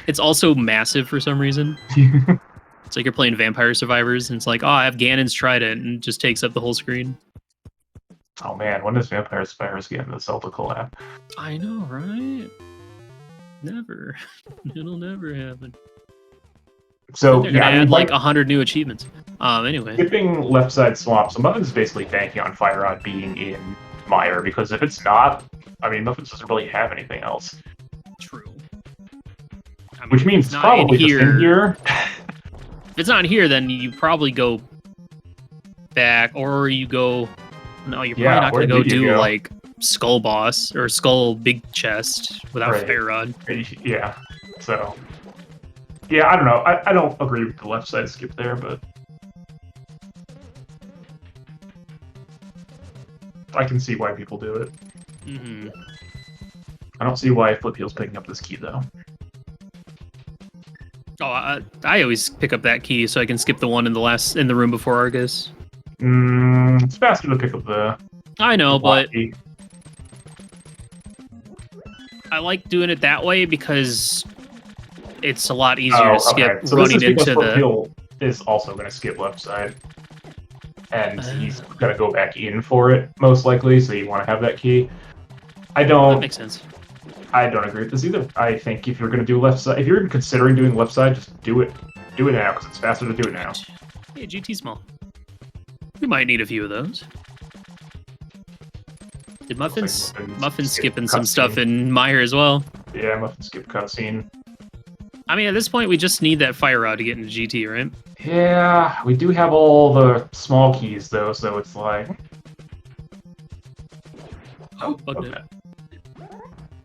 S2: It's also massive for some reason. It's like you're playing Vampire Survivors, and it's like, I have Ganon's trident, and it just takes up the whole screen.
S1: Oh man, when does Vampire Survivors get into the Zelda collab?
S2: I know, right? Never. It'll never happen.
S1: So
S2: They're
S1: yeah,
S2: gonna
S1: I mean,
S2: add like 100 new achievements. Anyway,
S1: skipping left side swamp. So Muffins is basically banking on Fire Rod being in Mire, because if it's not, I mean, Muffins doesn't really have anything else.
S2: true. I mean,
S1: Which
S2: if
S1: means it's
S2: not
S1: probably just in here.
S2: If it's not here, then you probably go back, or you go. No, you're probably not
S1: where
S2: gonna go
S1: did you
S2: do
S1: go?
S2: like Skull Boss or Skull Big Chest without
S1: Right.
S2: Fire Rod.
S1: Yeah. So. Yeah, I don't know. I don't agree with the left side skip there, but I can see why people do it.
S2: Mm-hmm.
S1: I don't see why Flipheal's picking up this key though.
S2: Oh, I always pick up that key so I can skip the one in the room before Argus.
S1: It's faster to pick up the.
S2: I know, but
S1: key.
S2: I like doing it that way because it's a lot easier to skip
S1: okay. So
S2: running
S1: this is because
S2: into the.
S1: Flipheal is also going to skip left side, and he's going to go back in for it most likely. So you want to have that key.
S2: That makes sense.
S1: I don't agree with this either. I think if you're going to do left side, if you're even considering doing left side, just do it. Do it now, because it's faster to do it now.
S2: Yeah, GT small. We might need a few of those. Did Muffins skipping some stuff in Mire as well?
S1: Yeah, Muffins skip cutscene.
S2: I mean, at this point, we just need that Fire Rod to get into GT, right?
S1: Yeah, we do have all the small keys, though, so it's like...
S2: Oh, bugged it.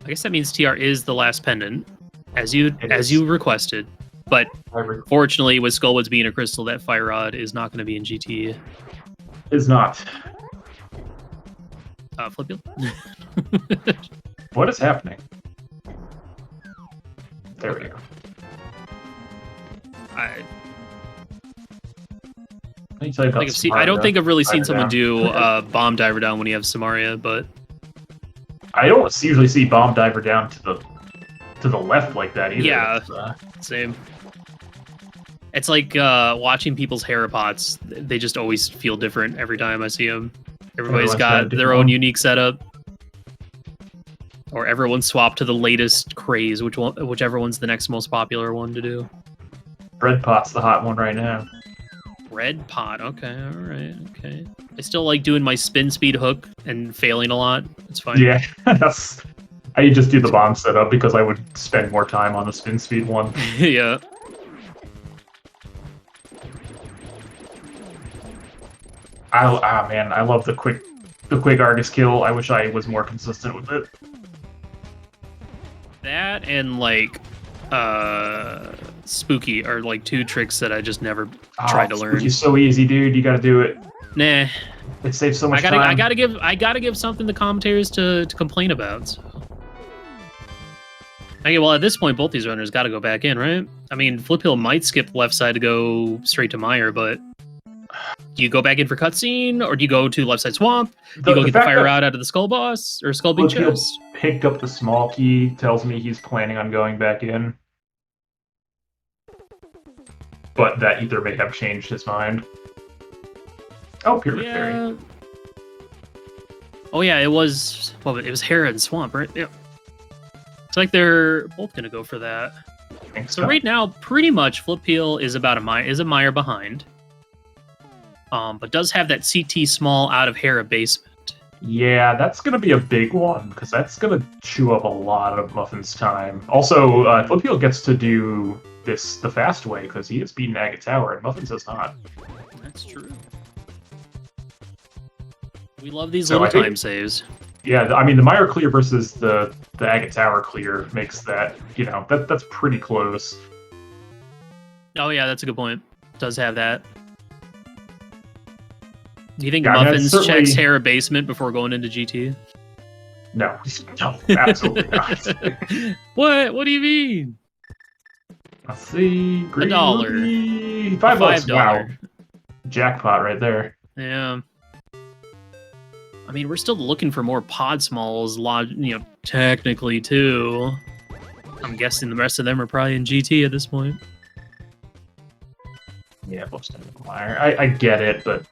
S2: I guess that means TR is the last pendant, as you requested. But fortunately, with Skullwoods being a crystal, that Fire Rod is not going to be in GT.
S1: Is not.
S2: Flipheal?
S1: What is happening? There we go.
S2: I don't think I've really seen someone do Bomb Diver Down when you have Samaria, but
S1: I don't usually see Bomb Diver Down to the left like that either.
S2: Yeah, same. It's like watching people's Herapots. They just always feel different every time I see them. Everybody's got their own unique setup. Or everyone swapped to the latest craze, whichever one's the next most popular one to do.
S1: Red Pot's the hot one right now.
S2: Red Pot, okay, alright, okay. I still like doing my spin speed hook and failing a lot. It's fine.
S1: Yeah, I just do the bomb setup because I would spend more time on the spin speed one.
S2: Yeah.
S1: Man, I love the quick Argus kill. I wish I was more consistent with it.
S2: That and like Spooky are like two tricks that I just never tried to learn.
S1: Spooky's so easy, dude. You gotta do it.
S2: Nah.
S1: It saves so much
S2: time. I gotta give something to commentators to complain about. So. Okay, well at this point both these runners gotta go back in, right? I mean Flipheal might skip left side to go straight to Mire, but do you go back in for cutscene, or do you go to left side swamp? Do you go get the Fire Rod out of the Skull Boss or Skull Big Chest?
S1: Picked up the small key tells me he's planning on going back in, but that either may have changed his mind. Oh, Pyramid Fairy.
S2: Oh yeah, it was Hera and Swamp, right? Yeah. It's like they're both gonna go for that. So right now, pretty much Flipheal is about a Mire behind. But does have that CT small out of Hera basement.
S1: Yeah, that's going to be a big one, because that's going to chew up a lot of Muffins' time. Also, Flipheal gets to do this the fast way, because he has beaten Agate Tower, and Muffins has not.
S2: That's true. We love these little time saves.
S1: Yeah, I mean, the Mire clear versus the Agate Tower clear makes that, that's pretty close.
S2: Oh yeah, that's a good point. Does have that. Do you think Muffins checks Hera basement before going into GT?
S1: No, absolutely not.
S2: What do you mean?
S1: Let's see.
S2: $1.
S1: $5. Wow. Jackpot right there.
S2: Yeah. I mean, we're still looking for more pod smalls, technically, too. I'm guessing the rest of them are probably in GT at this point.
S1: Yeah, I get it, but...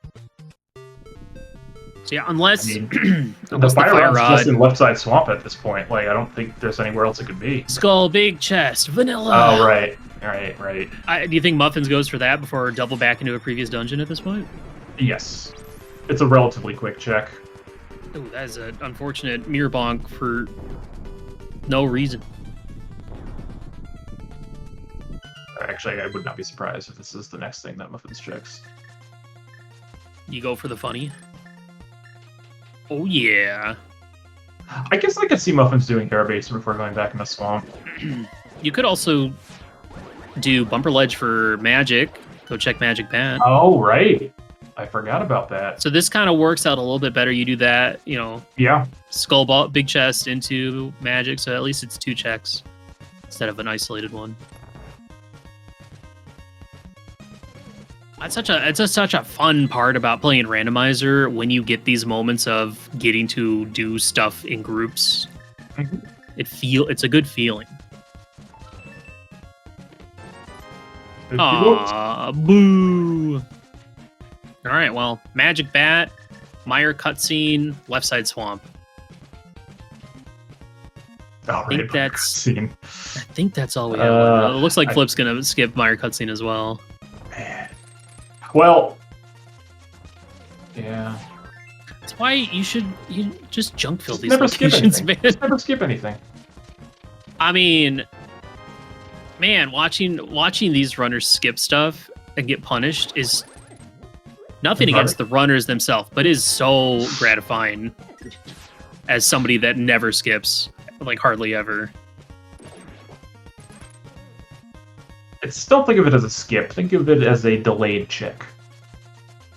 S2: So yeah, unless
S1: the Fire Rod's just in left side swamp at this point. Like, I don't think there's anywhere else it could be.
S2: Skull Big Chest, vanilla.
S1: Oh right, Right, right.
S2: Do you think Muffins goes for that before double back into a previous dungeon at this point?
S1: Yes. It's a relatively quick check.
S2: Oh, that is an unfortunate mirror bonk for no reason.
S1: Actually, I would not be surprised if this is the next thing that Muffins checks.
S2: You go for the funny. Oh, yeah.
S1: I guess I could see Muffins doing air base before going back in the swamp.
S2: You could also do bumper ledge for magic. Go check magic bat.
S1: Oh, right. I forgot about that.
S2: So this kind of works out a little bit better. You do that, you know,
S1: Yeah.
S2: skull ball, big chest into magic. So at least it's 2 checks instead of an isolated one. It's such a fun part about playing randomizer when you get these moments of getting to do stuff in groups.
S1: Mhm.
S2: It's a good feeling.
S1: Whoops.
S2: Aw, boo. All right, well, magic bat, Meyer cutscene, left side swamp.
S1: Oh,
S2: I think
S1: right.
S2: that's
S1: Scene.
S2: I think that's all we have. It looks like
S1: I-
S2: Flip's gonna skip Meyer cutscene as well.
S1: Man. Well. Yeah.
S2: That's why you just junk fill
S1: Just
S2: these
S1: never skip
S2: locations,
S1: anything.
S2: man.
S1: Just never skip anything.
S2: I mean, man, watching these runners skip stuff and get punished is nothing against the runners themselves, but is so gratifying as somebody that never skips, like hardly ever.
S1: Don't think of it as a skip. Think of it as a delayed check.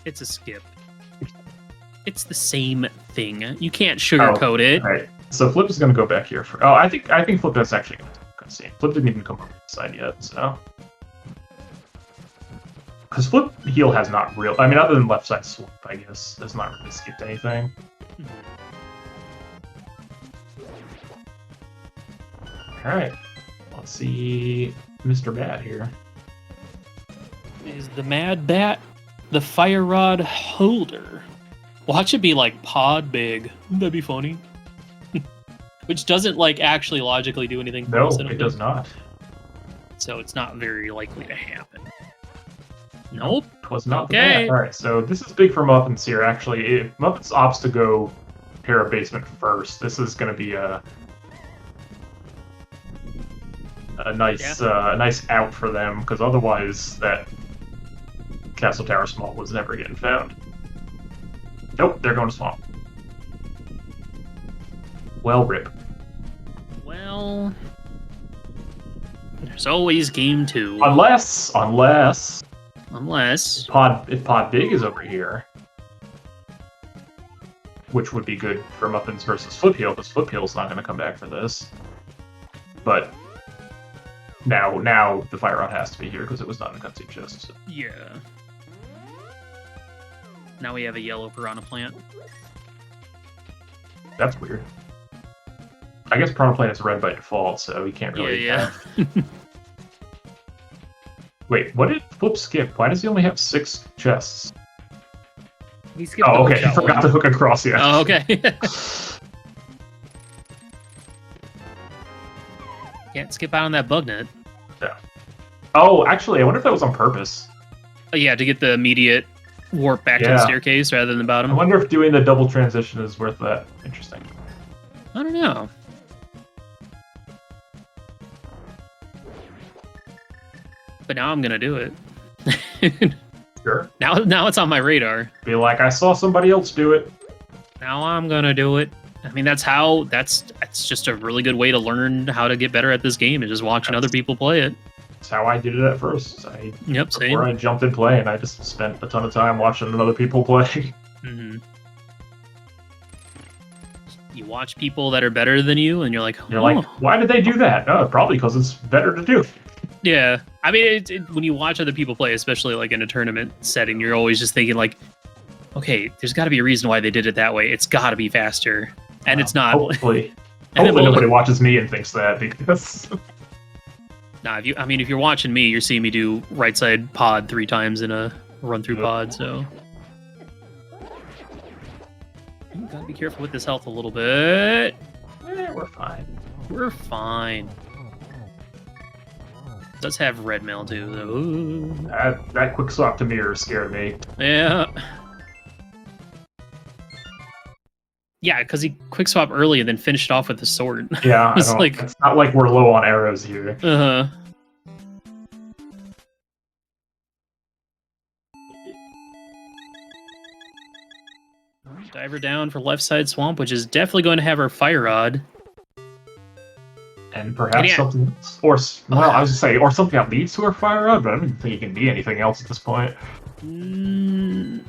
S2: It's a skip. It's the same thing. You can't sugarcoat it.
S1: All right. So Flip is going to go back here for. Oh, I think Flip is actually going to cutscene. Flip didn't even come over this side yet, so. Because Flipheal has not real. I mean, other than left side swap, I guess, has not really skipped anything. All right. Let's see Mr. Bat here.
S2: Is the Mad Bat the fire rod holder? Watch it be like pod big. Wouldn't that be funny? Which doesn't like actually logically do anything for
S1: No,
S2: us, I don't
S1: it does
S2: think.
S1: not.
S2: So it's not very likely to happen. Nope.
S1: It was not the
S2: Okay.
S1: bat. All right, so this is big for Muffins here. Actually, if Muffins opts to go Para Basement first, this is going to be a nice nice out for them, because otherwise that Castle Tower Small was never getting found. Nope, they're going to Swamp. Well, rip.
S2: Well, there's always game 2.
S1: Unless
S2: Unless
S1: if Pod Big is over here, which would be good for Muffins versus Flipheal, because Flipheal's not going to come back for this. But now the fire rod has to be here because it was not in the cutscene chest. So.
S2: yeah. Now we have a yellow piranha plant.
S1: That's weird. I guess Piranha Plant is red by default, so you can't really.
S2: Yeah.
S1: Wait, what did Flip skip? Why does he only have 6 chests?
S2: We skipped
S1: Oh,
S2: the
S1: okay. I
S2: hookshot
S1: forgot
S2: one.
S1: to hook across. Yeah.
S2: Oh, okay. Can't skip out on that bug net.
S1: Oh, actually, I wonder if that was on purpose.
S2: Oh, yeah, to get the immediate warp back to the
S1: Yeah.
S2: staircase rather than the
S1: I
S2: bottom.
S1: wonder if doing the double transition is worth that. Interesting.
S2: I don't know. But now I'm gonna do it.
S1: Sure.
S2: Now it's on my radar.
S1: Be like, I saw somebody else do it.
S2: Now I'm gonna do it. I mean, that's just a really good way to learn how to get better at this game, is just watching other people play it.
S1: That's how I did it at first.
S2: Yep, same.
S1: Before I jumped in play, and I just spent a ton of time watching other people play.
S2: hmm You watch people that are better than you, and you're like,
S1: You're
S2: oh.
S1: like, why did they do that? Oh, probably because it's better to do.
S2: Yeah, I mean, when you watch other people play, especially like in a tournament setting, you're always just thinking like, okay, there's got to be a reason why they did it that way. It's got to be faster, and it's not.
S1: Hopefully,
S2: And
S1: hopefully
S2: then
S1: nobody watches me and thinks that, because
S2: Nah, if you're watching me, you're seeing me do right side pod 3 times in a run through pod. So you gotta be careful with this health a little bit.
S1: we're fine.
S2: We're fine. does have red mail too, though. Ooh.
S1: That quick swap to mirror scared me.
S2: Yeah. Yeah, because he quick swap early and then finished off with the sword.
S1: Yeah,
S2: It's like,
S1: it's not like we're low on arrows here.
S2: uh-huh. Diver down for left side swamp, which is definitely going to have our fire rod.
S1: And perhaps something else. Or, well, I was going to say, or something that leads to our fire rod, but I don't think it can be anything else at this point.
S2: No,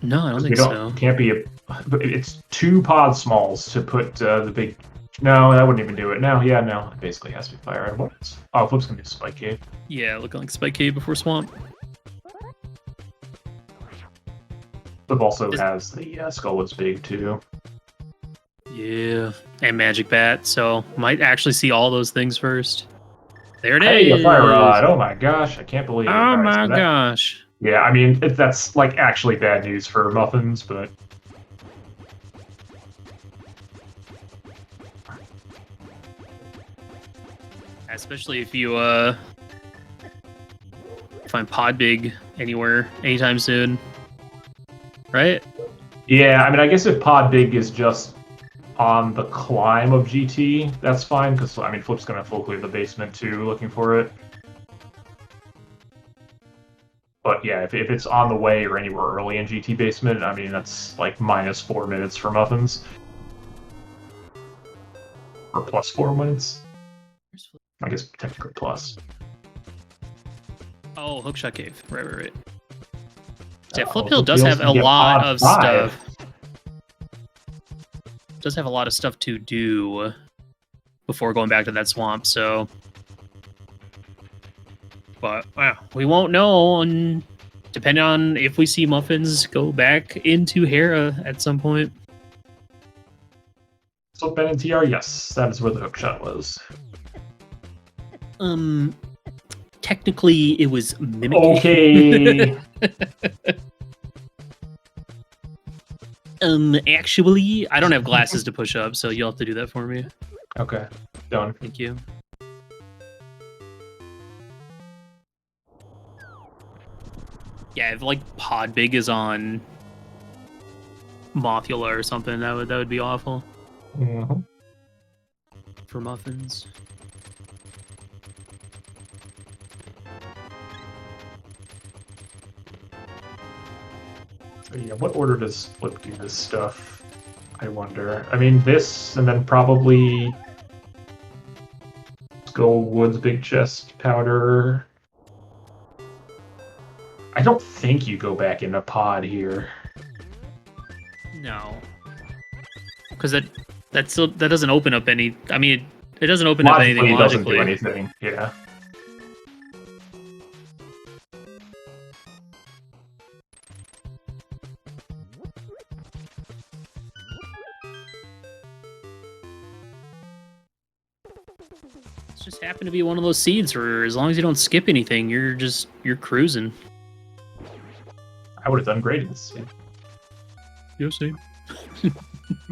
S2: I don't think so.
S1: It can't be it's 2 pod smalls to put the big... No, that wouldn't even do it. No, it basically has to be fire rod. What is... Oh, Flip's going to be Spike Cave.
S2: Yeah, looking like Spike Cave before swamp.
S1: Flip also has the Skullwood's Big, too.
S2: Yeah, and Magic Bat, so might actually see all those things first. There it
S1: Hey,
S2: is!
S1: a fire rod! Oh my gosh, I can't believe it.
S2: Oh my gosh.
S1: Yeah, I mean, that's like actually bad news for Muffins, but...
S2: Especially if you find Pod Big anywhere anytime soon. Right?
S1: Yeah, I mean, I guess if Pod Big is just on the climb of GT, that's fine, because, I mean, Flip's going to full clear the basement, too, looking for it. But yeah, if it's on the way or anywhere early in GT basement, I mean, that's like -4 minutes for Muffins. Or +4 minutes. I guess technically plus.
S2: Oh, Hookshot Cave. Right. Yeah, Flipheal does have a lot of stuff. Does have a lot of stuff to do before going back to that swamp, so... But, wow, we won't know, depending on if we see Muffins go back into Hera at some point.
S1: So Ben and TR, yes, that is where the hookshot was.
S2: Technically, it was mimicking.
S1: Okay.
S2: Actually, I don't have glasses to push up, so you'll have to do that for me.
S1: Okay, done.
S2: Thank you. Yeah, if like Pod Big is on Mothula or something, that would be awful.
S1: Mm-hmm.
S2: For Muffins.
S1: So yeah, what order does Flip do this stuff? I wonder. I mean, this, and then probably Skullwood's Big Chest Powder. I don't think you go back in a pod here.
S2: No, because that doesn't open up any. I mean, it doesn't open up anything logically.
S1: It doesn't do anything. Yeah.
S2: It's just happened to be one of those seeds where, as long as you don't skip anything, you're cruising.
S1: I would have done great in this scene.
S2: Yeah, same.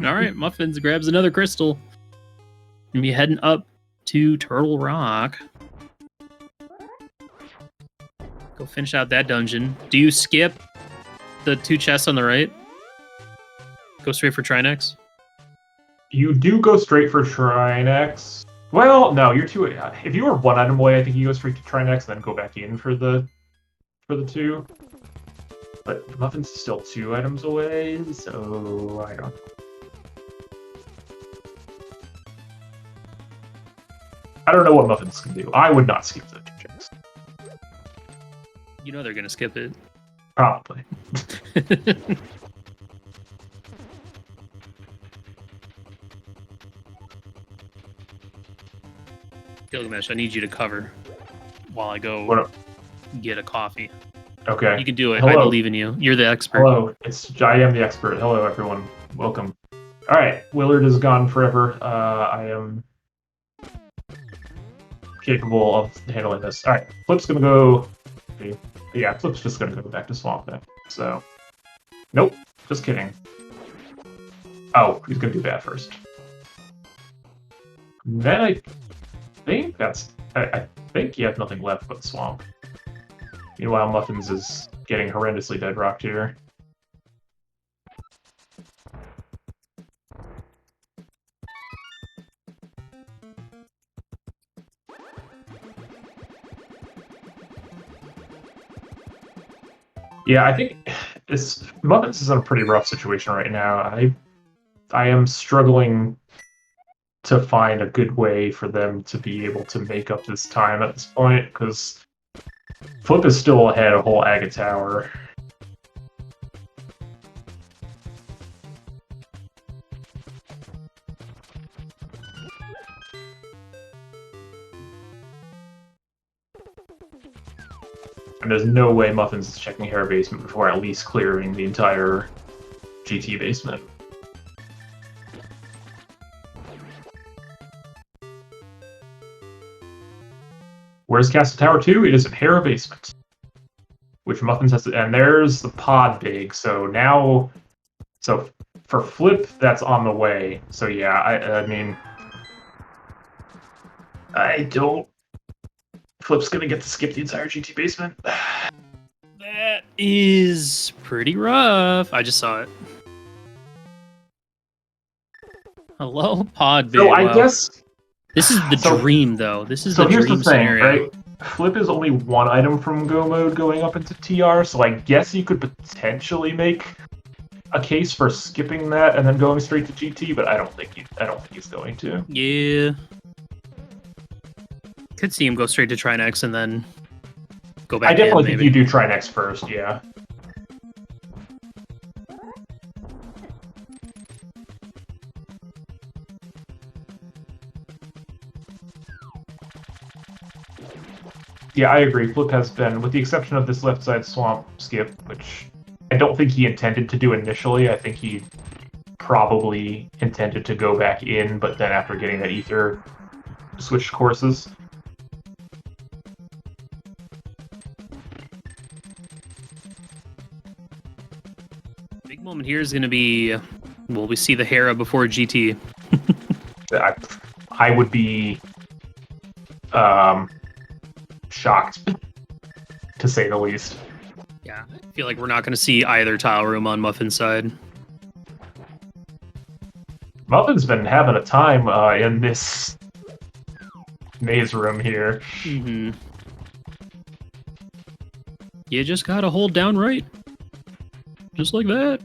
S2: All right, Muffins grabs another crystal. And be heading up to Turtle Rock. Go finish out that dungeon. Do you skip the 2 chests on the right? Go straight for Trinex?
S1: You do go straight for Trinex. Well, no, you're too. If you were 1 item away, I think you go straight to Trinex, then go back in for the 2. But Muffins is still 2 items away, so I don't. I don't know what Muffins can do. I would not skip the 2 checks.
S2: You know they're gonna skip it.
S1: Probably.
S2: Gilgamesh, I need you to cover while I go get a coffee.
S1: Okay.
S2: You can do it.
S1: Hello.
S2: I believe in you. You're the expert.
S1: Hello, I am the expert. Hello, everyone. Welcome. All right, Willard is gone forever. I am capable of handling this. All right, Flip's gonna go. Yeah, Flip's just gonna go back to Swamp then. So, nope, just kidding. Oh, he's gonna do that first. Then I think think you have nothing left but Swamp. Meanwhile, Muffins is getting horrendously deadrocked here. Yeah, I think Muffins is in a pretty rough situation right now. I am struggling to find a good way for them to be able to make up this time at this point, because Flip is still ahead a whole Agate Tower. And there's no way Muffins is checking Hair Basement before at least clearing the entire GT basement. Where's Castle Tower 2? It is in Hera Basement. Which Muffins has to, and there's the pod big, so now, so for Flip, that's on the way. So yeah, I mean, Flip's gonna get to skip the entire GT basement.
S2: That is pretty rough. I just saw it. Hello, pod big.
S1: So I guess
S2: this is the dream, though. This is
S1: so
S2: the
S1: here's
S2: dream
S1: the thing,
S2: scenario.
S1: right? Flip is only one item from Go Mode going up into TR, so I guess you could potentially make a case for skipping that and then going straight to GT, but I don't think he's going to.
S2: Yeah. Could see him go straight to Trinex and then go back.
S1: I definitely think
S2: maybe.
S1: you do Trinex first, yeah. Yeah, I agree. Flip has been, with the exception of this left side swamp skip, which I don't think he intended to do initially. I think he probably intended to go back in, but then after getting that ether, switched courses.
S2: Big moment here is going to be, will we see the Hera before GT?
S1: I would be shocked, to say the least.
S2: Yeah, I feel like we're not going to see either tile room on Muffin's side.
S1: Muffin's been having a time in this maze room here.
S2: Mm-hmm. You just got to hold down right. Just like that.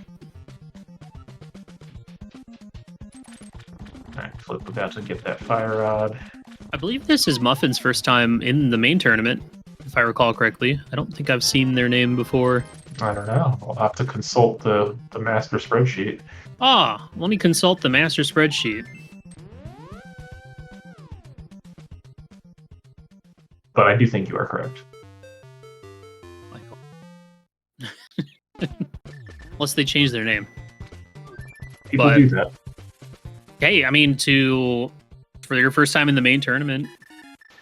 S1: Alright, Flip about to get that fire rod.
S2: I believe this is Muffin's first time in the main tournament, if I recall correctly. I don't think I've seen their name before.
S1: I don't know. I'll have to consult the master spreadsheet.
S2: Ah, let me consult the master spreadsheet.
S1: But I do think you are correct.
S2: Michael. Unless they change their name.
S1: People do that.
S2: Hey, I mean, for your first time in the main tournament,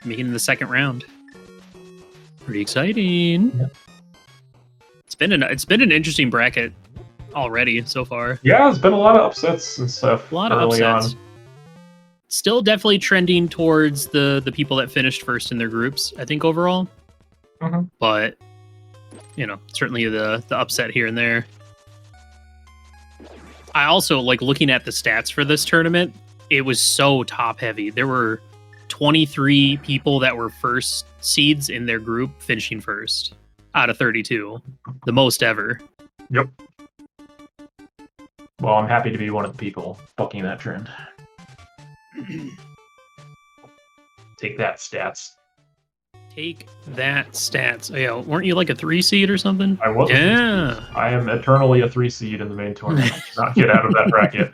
S2: making the second round. Pretty exciting.
S1: Yep.
S2: It's been an interesting bracket already so far.
S1: Yeah, there's been a lot of upsets and stuff.
S2: A lot of
S1: early
S2: upsets.
S1: On.
S2: Still definitely trending towards the people that finished first in their groups, I think, overall.
S1: Mm-hmm.
S2: But, you know, certainly the upset here and there. I also, like, looking at the stats for this tournament, it was so top heavy. There were 23 people that were first seeds in their group finishing first out of 32. The most ever.
S1: Yep. Well, I'm happy to be one of the people bucking that trend. Take that, stats.
S2: Take that, stats. Oh, yeah, weren't you like a 3 seed or something?
S1: I was.
S2: Yeah.
S1: I am eternally a 3 seed in the main tournament. I cannot get out of that bracket.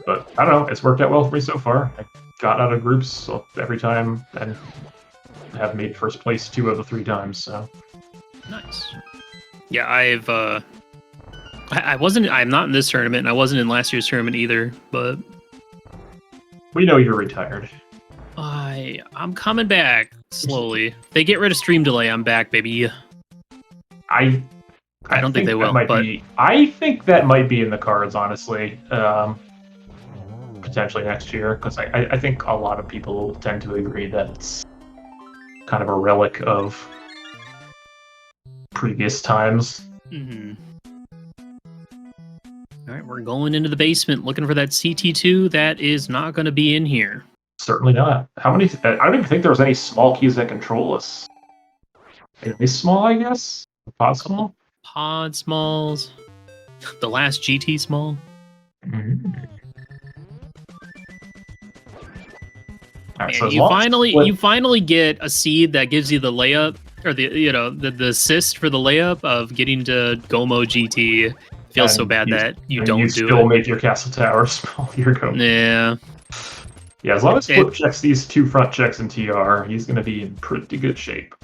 S1: But I don't know. It's worked out well for me so far. I got out of groups every time and have made first place 2 of the 3 times. So
S2: Nice. Yeah, I'm not in this tournament, and I wasn't in last year's tournament either, but
S1: we know you're retired.
S2: I'm coming back slowly. If they get rid of stream delay, I'm back, baby.
S1: I
S2: don't think they will, but
S1: I think that might be in the cards, honestly. Because potentially next year, because I think a lot of people tend to agree that it's kind of a relic of previous times.
S2: Mm-hmm. All right, we're going into the basement looking for that CT2. That is not going to be in here.
S1: Certainly not. How many? I don't even think there was any small keys that control us. Are they small, I guess? Pod small?
S2: Pod smalls. The last GT small.
S1: Mm-hmm. Right,
S2: Man,
S1: so
S2: you finally get a seed that gives you the layup, or the assist for the layup of getting to Gomo GT. Feels so bad that you don't do
S1: still
S2: it.
S1: make your castle tower small. You're going.
S2: Yeah.
S1: Yeah, as long as Flip checks these 2 front checks in TR, he's going to be in pretty good shape.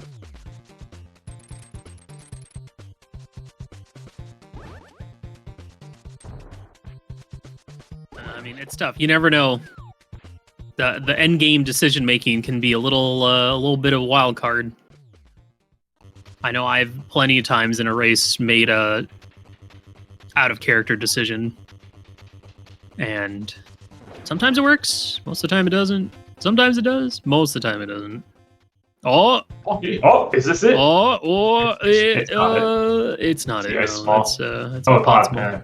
S2: I mean, it's tough. You never know. The end game decision making can be a little bit of a wild card. I know I've plenty of times in a race made a out of character decision, and sometimes it works. Most of the time it doesn't. Sometimes it does. Most of the time it doesn't. Oh,
S1: okay. Oh, is this it?
S2: It's not it. No,
S1: small.
S2: it's a pod small.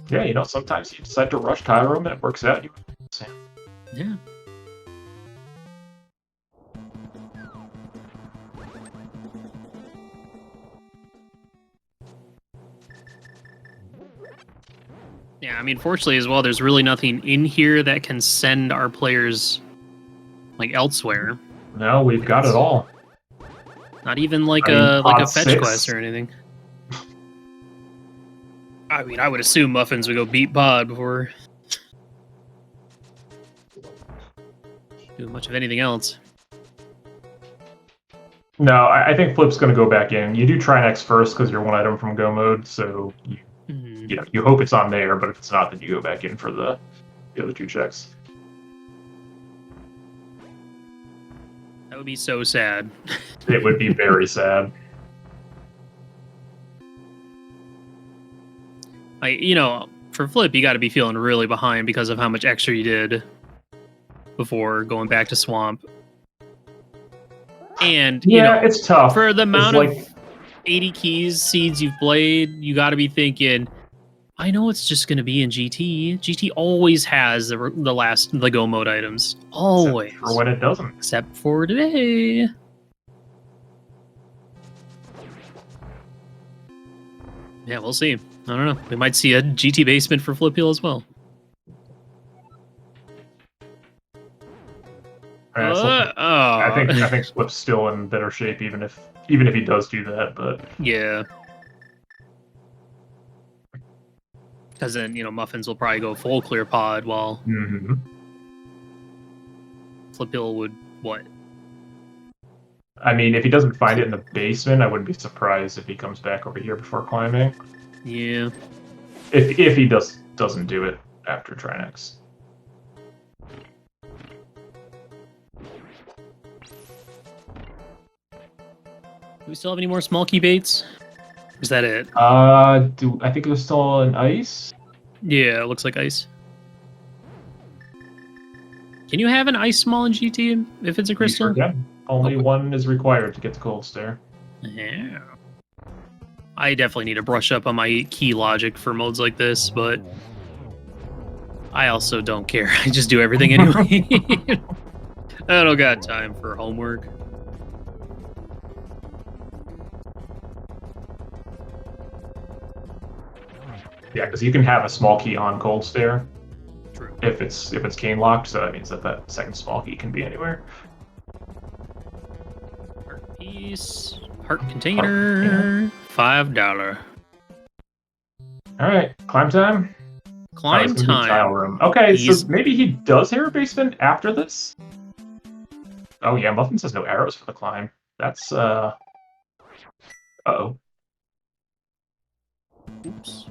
S1: Yeah, you know, sometimes you decide to rush Kyro and it works out.
S2: Yeah. Yeah, I mean, fortunately as well, there's really nothing in here that can send our players like elsewhere.
S1: No, we've got it all.
S2: Not even like a fetch quest or anything. I mean, I would assume Muffins would go beat Pod before doing much of anything else.
S1: No, I think Flip's going to go back in. You do try next first because you're 1 item from Go mode, so you hope it's on there, but if it's not, then you go back in for the other 2 checks.
S2: That would be so sad.
S1: It would be very sad.
S2: For Flip, you got to be feeling really behind because of how much extra you did before going back to Swamp. And,
S1: it's tough.
S2: For the amount of 80 keys seeds you've played, you got to be thinking, I know it's just going to be in GT. GT always has the Go mode items. Always.
S1: Except for when it doesn't.
S2: Except for today. Yeah, we'll see. I don't know. We might see a GT basement for Flipheal as well.
S1: I think Flip's still in better shape, even if he does do that. But
S2: yeah, because then Muffins will probably go full clear pod while Flipheal would what?
S1: I mean, if he doesn't find it in the basement, I wouldn't be surprised if he comes back over here before climbing.
S2: Yeah.
S1: If he doesn't do it after Trinex.
S2: Do we still have any more small key baits? Is that it?
S1: I think there's still an ice?
S2: Yeah, it looks like ice. Can you have an ice small in GT if it's a crystal?
S1: Yeah. Only one is required to get the cold stare.
S2: Yeah. I definitely need to brush up on my key logic for modes like this, but I also don't care. I just do everything anyway. I don't got time for homework.
S1: Yeah, because you can have a small key on cold stare.
S2: True.
S1: If it's cane locked, so that means that second small key can be anywhere.
S2: Heart piece, heart container, $5.
S1: All right, climb time.
S2: Climb time.
S1: Tile room. Okay, so maybe he does hear a basement after this. Oh yeah, Muffins has no arrows for the climb. That's Uh-oh.
S2: Oops.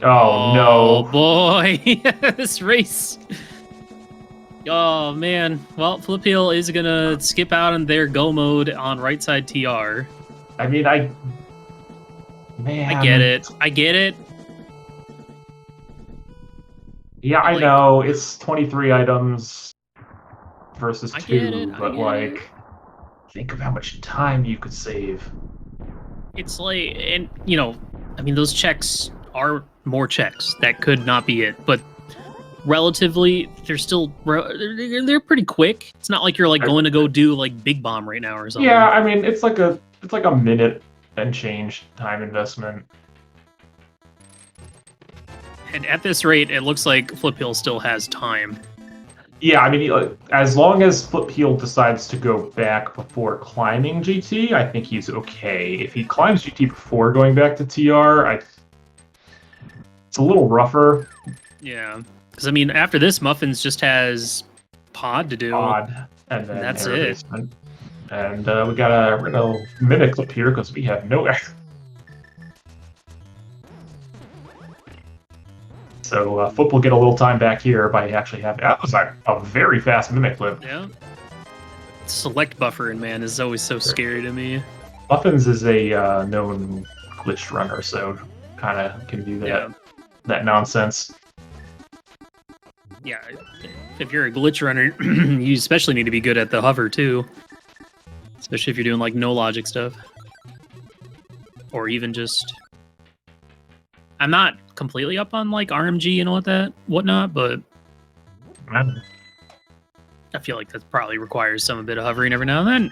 S1: Oh no.
S2: Boy, this race. Oh man. Well, Flipheal is gonna skip out on their go mode on right side TR.
S1: I mean, man.
S2: I get it.
S1: Yeah, I
S2: Like,
S1: know it's 23 items versus
S2: I get it.
S1: 2,
S2: I
S1: but
S2: get it.
S1: like, think of how much time you could save.
S2: It's like, and I mean, those checks are more checks. That could not be it, but relatively, they're still they're pretty quick. It's not like you're like going to go do like Big Bomb right now or something.
S1: Yeah, I mean it's like a minute and change time investment.
S2: And at this rate, it looks like Flipheal still has time.
S1: Yeah, I mean as long as Flipheal decides to go back before climbing GT, I think he's okay. If he climbs GT before going back to TR, it's a little rougher.
S2: Yeah, because I mean, after this, Muffins just has Pod to do.
S1: Odd, and then
S2: That's
S1: air
S2: it.
S1: basement. And we're gonna mimic clip here because we have no air. So Flip will get a little time back here by actually having that was a very fast mimic clip.
S2: Yeah. Select buffering, man, is always so scary to me.
S1: Muffins is a known glitched runner, so kind of can do that nonsense.
S2: Yeah, if you're a glitch runner, you especially need to be good at the hover too. Especially if you're doing like no logic stuff. Or even just I'm not completely up on like RMG and all that whatnot, but I feel like that probably requires some bit of hovering every now and then.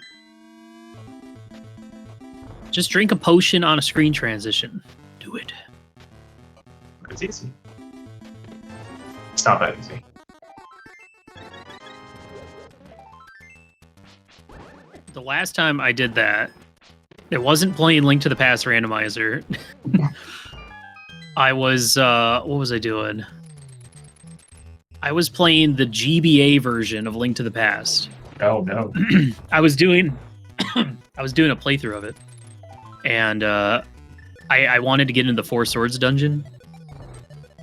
S2: Just drink a potion on a screen transition. Do it.
S1: It's easy. It's not that easy.
S2: The last time I did that, it wasn't playing Link to the Past randomizer. I was, what was I doing? I was playing the GBA version of Link to the Past.
S1: Oh no.
S2: I was doing a playthrough of it. And I wanted to get into the Four Swords dungeon.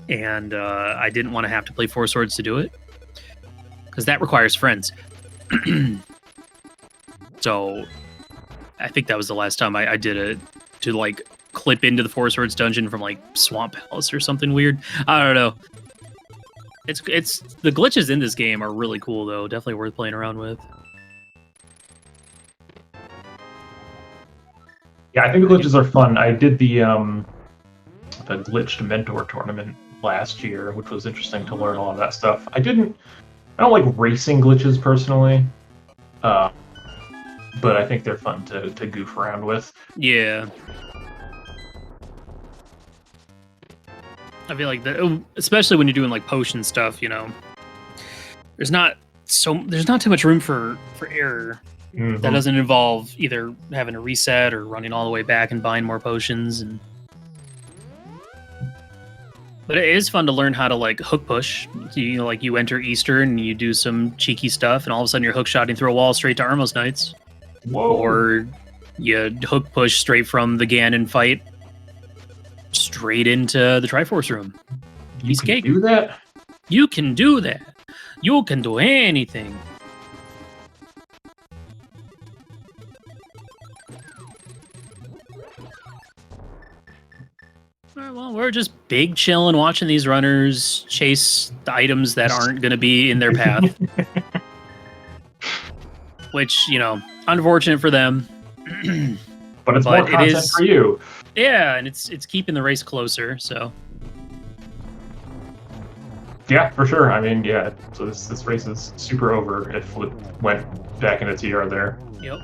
S2: And I didn't want to have to play Four Swords to do it. Because that requires friends. So I think that was the last time I did it to like clip into the Four Swords dungeon from like Swamp Palace or something weird. I don't know. It's the glitches in this game are really cool though. Definitely worth playing around with.
S1: Yeah, I think the glitches are fun. I did the glitched mentor tournament last year, which was interesting to learn all of that stuff. I don't like racing glitches personally. But I think they're fun to goof around with.
S2: Yeah. I feel like that, especially when you're doing like potion stuff, there's not too much room for error.
S1: Mm-hmm.
S2: That doesn't involve either having to reset or running all the way back and buying more potions. But it is fun to learn how to like hook push. You enter Eastern and you do some cheeky stuff, and all of a sudden you're hook shotting through a wall straight to Armos Knights.
S1: Whoa.
S2: Or you hook push straight from the Ganon fight straight into the Triforce room.
S1: You can do that?
S2: You can do that. You can do anything. Well, we're just big chilling, watching these runners chase the items that aren't going to be in their path. Which, unfortunate for them.
S1: But it's more content for you.
S2: Yeah, and it's keeping the race closer, so.
S1: Yeah, for sure. I mean, yeah. So this race is super over if Flip went back into TR there.
S2: Yep.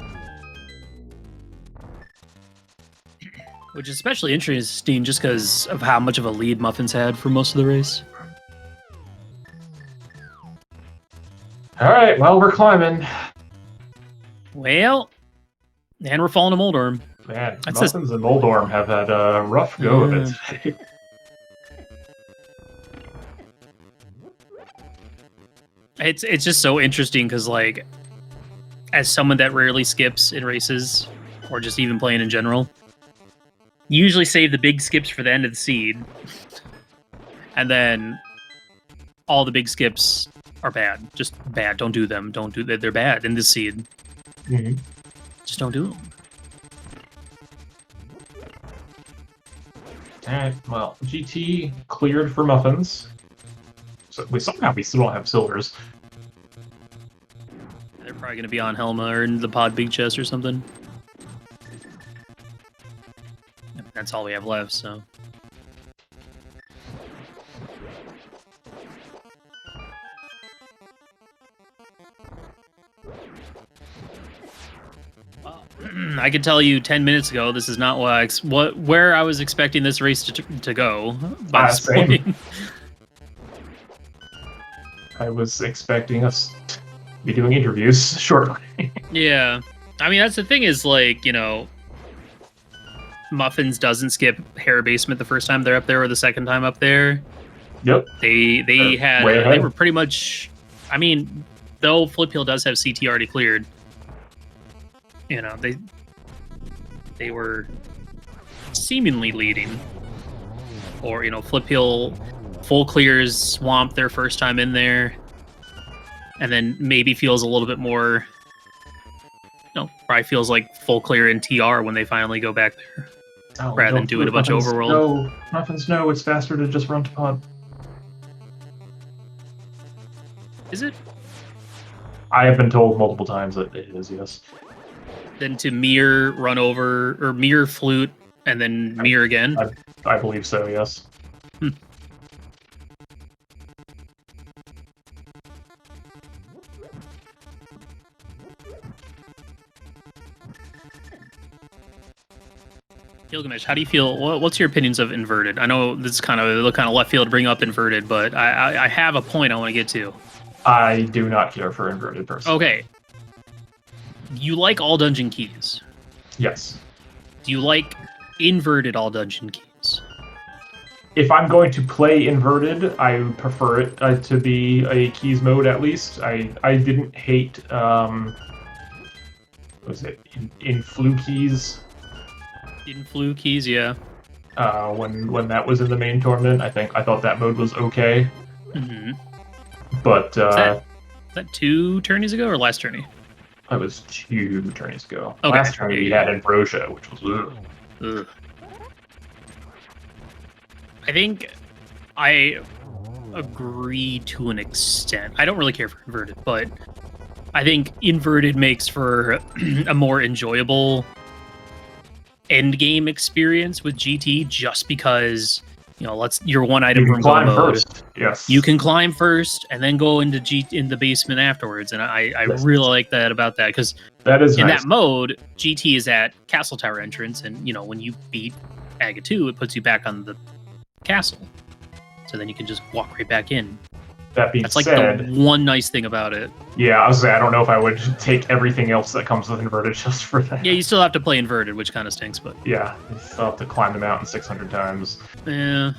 S2: Which is especially interesting just because of how much of a lead Muffins had for most of the race.
S1: All right, well, we're climbing.
S2: Well, and we're falling to Moldorm.
S1: Man, Muffins and Moldorm have had a rough go of it today.
S2: It's just so interesting because, like, as someone that rarely skips in races, or just even playing in general, you usually save the big skips for the end of the seed. And then all the big skips are bad. Just bad. Don't do them. Don't do that. They're bad in this seed.
S1: Mm-hmm.
S2: Just don't do them.
S1: Alright, well, GT cleared for Muffins. somehow we still don't have silvers.
S2: They're probably going to be on Helma or in the pod big chest or something. That's all we have left, so. I could tell you 10 minutes ago, this is not where I was expecting this race to go. By this point.
S1: I was expecting us to be doing interviews shortly.
S2: Yeah. I mean, that's the thing is, like, you know, Muffins doesn't skip Hair Basement the first time they're up there or the second time up there.
S1: Yep.
S2: They were pretty much, I mean, though Flipheal does have CT already cleared, you know, they were seemingly leading. Or, you know, Flipheal full clears Swamp their first time in there, and then maybe feels a little bit more, you know, probably feels like full clear in TR when they finally go back there. Rather than doing a bunch of overworld.
S1: No, Muffins, no, it's faster to just run to pod.
S2: Is it?
S1: I have been told multiple times that it is, yes.
S2: Then to mirror, run over, or mirror flute, and then mirror again?
S1: I believe so, yes.
S2: Gilgamesh, how do you feel? What's your opinions of inverted? I know this is kind of left field to bring up inverted, but I have a point I want to get to.
S1: I do not care for inverted personally.
S2: Okay. You like all dungeon keys?
S1: Yes.
S2: Do you like inverted all dungeon keys?
S1: If I'm going to play inverted, I would prefer it to be a keys mode at least. I didn't hate what was it in flu keys.
S2: In flu keys, yeah.
S1: When that was in the main tournament, I thought that mode was okay.
S2: Mm-hmm.
S1: But
S2: is that 2 tourneys ago or last tourney?
S1: It was 2 tourneys ago.
S2: Okay.
S1: Last tourney we had Ambrosia, which was
S2: ugh. I think I agree to an extent. I don't really care for inverted, but I think inverted makes for a more enjoyable end game experience with GT, just because, you know, your one item from
S1: climb
S2: mode.
S1: First. Yes.
S2: You can climb first and then go into in the basement afterwards, and I really like that about that, because
S1: that is
S2: in
S1: nice.
S2: that mode, GT is at Castle Tower entrance, and you know, when you beat Aga 2, it puts you back on the castle, so then you can just walk right back in.
S1: That being
S2: That's like
S1: said,
S2: the one nice thing about it.
S1: Yeah, I was saying, I don't know if I would take everything else that comes with inverted just for that.
S2: Yeah, you still have to play inverted, which kind of stinks, but
S1: yeah, you still have to climb the mountain 600 times.
S2: Yeah.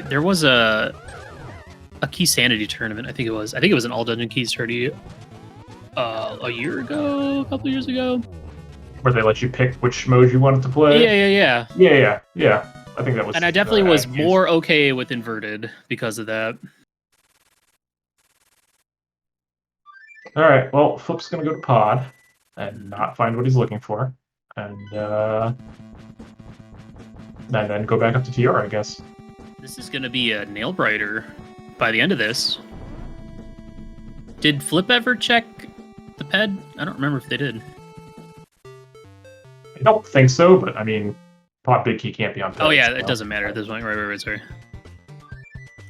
S2: There was a Key Sanity tournament. I think it was an all dungeon keys tourney a year ago, a couple years ago,
S1: where they let you pick which mode you wanted to play. Yeah. I think that was.
S2: And I definitely was more okay with inverted because of that.
S1: All right. Well, Flip's gonna go to pod and not find what he's looking for, and then go back up to TR, I guess.
S2: This is gonna be a nail biter by the end of this. Did Flip ever check the ped? I don't remember if they did.
S1: I don't think so, but I mean, pod big key can't be on.
S2: Oh yeah, it doesn't matter at this point. Right, sorry.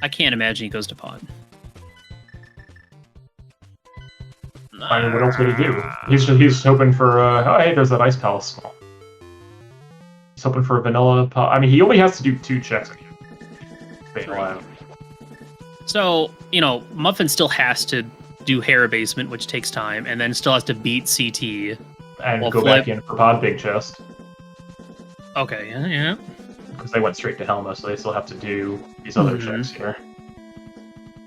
S2: I can't imagine he goes to pod.
S1: I mean, what else would he do? He's hoping for. Oh, hey, there's that ice palace. He's hoping for a vanilla pod. I mean, he only has to do 2 checks.
S2: So, you know, Muffin still has to do hair abasement, which takes time, and then still has to beat CT.
S1: And go back in for pod big chest.
S2: Okay, yeah.
S1: Because they went straight to Helma, so they still have to do these other checks here.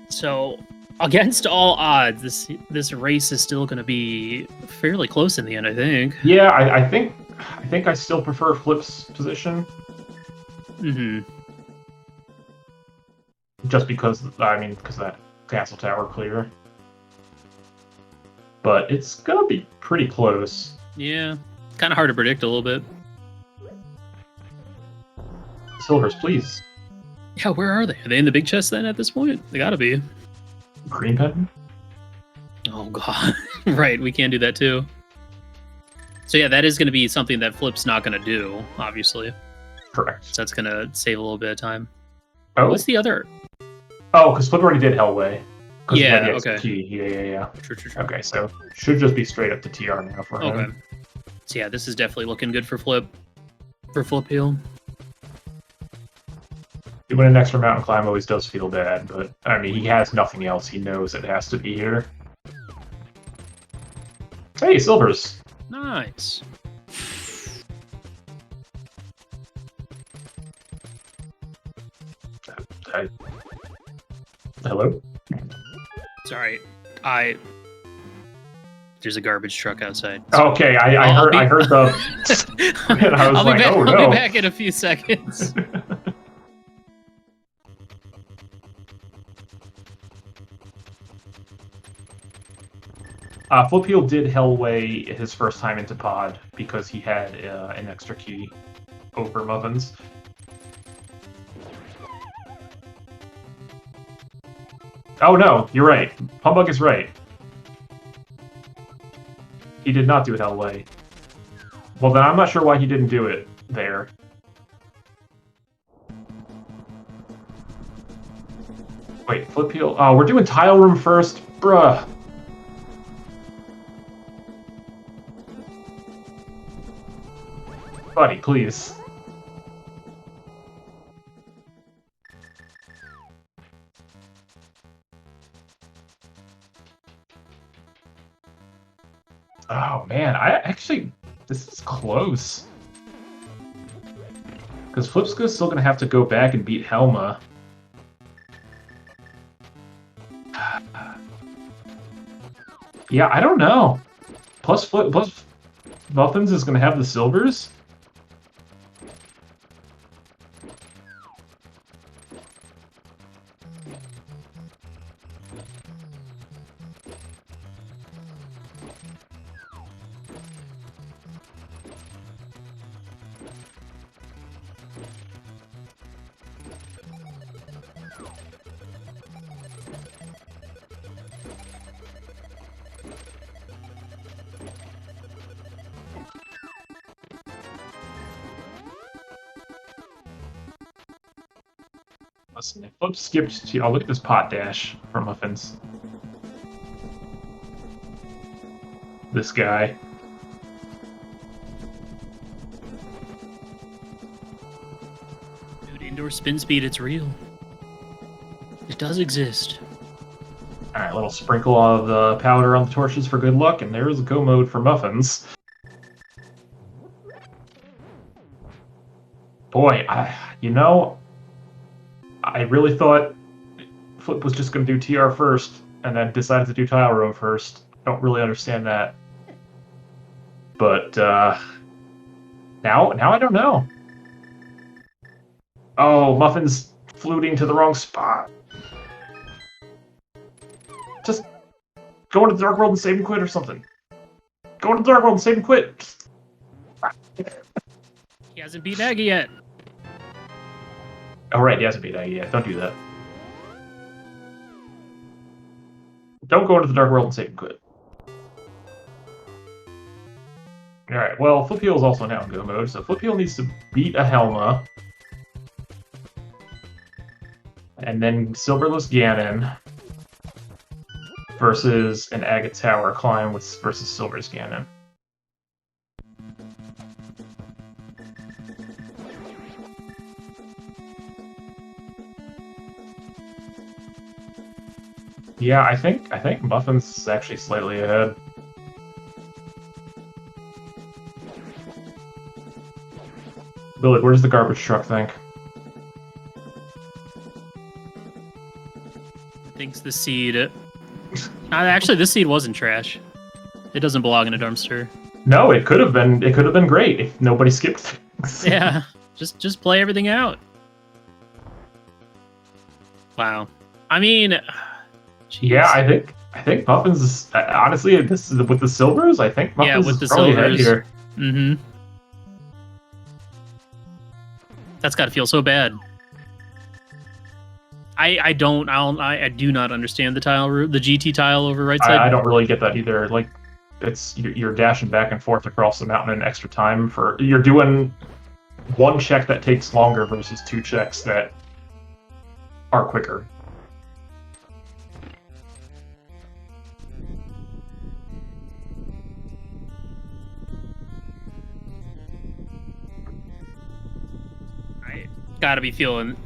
S2: So, against all odds, this race is still going to be fairly close in the end, I think.
S1: Yeah, I think I still prefer Flip's position.
S2: Mm-hmm.
S1: Just because of that Castle Tower clear. But it's gonna be pretty close.
S2: Yeah, kind of hard to predict a little bit.
S1: Silvers, please.
S2: Yeah, where are they? Are they in the big chest then at this point? They gotta be.
S1: Green pen?
S2: Oh god. Right, we can't do that too. So yeah, that is going to be something that Flip's not going to do, obviously.
S1: Correct.
S2: So that's going to save a little bit of time.
S1: Oh.
S2: What's the other?
S1: Oh, because Flip already did Hellway.
S2: Yeah,
S1: he had the
S2: okay.
S1: XP. Yeah.
S2: True.
S1: Okay, so should just be straight up to TR now for him.
S2: Okay. So yeah, this is definitely looking good for Flip. For Flipheal.
S1: Doing an extra mountain climb always does feel bad, but I mean, he has nothing else. He knows it has to be here. Hey, silvers.
S2: Nice.
S1: Hello?
S2: Sorry. There's a garbage truck outside.
S1: Okay, I heard the. And I was like, oh no.
S2: I'll be back in a few seconds.
S1: Flipheal did Hellway his first time into Pod because he had an extra key over Muffins. Oh no, you're right. Humbug is right. He did not do it Hellway. Well then I'm not sure why he didn't do it there. Wait, Flipheal? Oh, we're doing Tile Room first? Bruh. Buddy, please. Oh man, this is close. Because Flip's still gonna have to go back and beat Helma. Yeah, I don't know. Plus Muffins is gonna have the silvers. Listen, if Flip skipped, oh, look at this pot dash from Muffins. This guy.
S2: Dude, indoor spin speed, it's real. It does exist.
S1: Alright, a little sprinkle of the powder on the torches for good luck, and there's go mode for Muffins. Boy, I really thought Flip was just going to do TR first, and then decided to do Tile Room first. I don't really understand that. But, now I don't know. Oh, Muffins fluting to the wrong spot. Just go into the Dark World and save and quit or something. Go into the Dark World and save and quit.
S2: He hasn't beat Aggie yet.
S1: Oh, right, he hasn't beat Aggie yet. Don't do that. Don't go into the Dark World and save and quit. Alright, well, Flipheal is also now in go mode, so Flipheal needs to beat a Helma. And then Silverless Ganon versus an Agate Tower climb versus Silver's Ganon. Yeah, I think Muffins is actually slightly ahead. Billy, where does the garbage truck think?
S2: Thinks the seed. Actually, this seed wasn't trash. It doesn't belong in a dumpster.
S1: No, it could have been. It could have been great if nobody skipped things.
S2: Yeah, just play everything out. Wow. I mean, geez.
S1: Yeah, I think Muffins is honestly this is with the silvers. I think Muffins
S2: with the
S1: is probably ahead
S2: silvers.
S1: here.
S2: Mm-hmm. That's got to feel so bad. I do not understand the tile route, the GT tile over right side.
S1: I don't really get that either. Like, you're dashing back and forth across the mountain in extra time you're doing one check that takes longer versus two checks that are quicker.
S2: I gotta be feeling.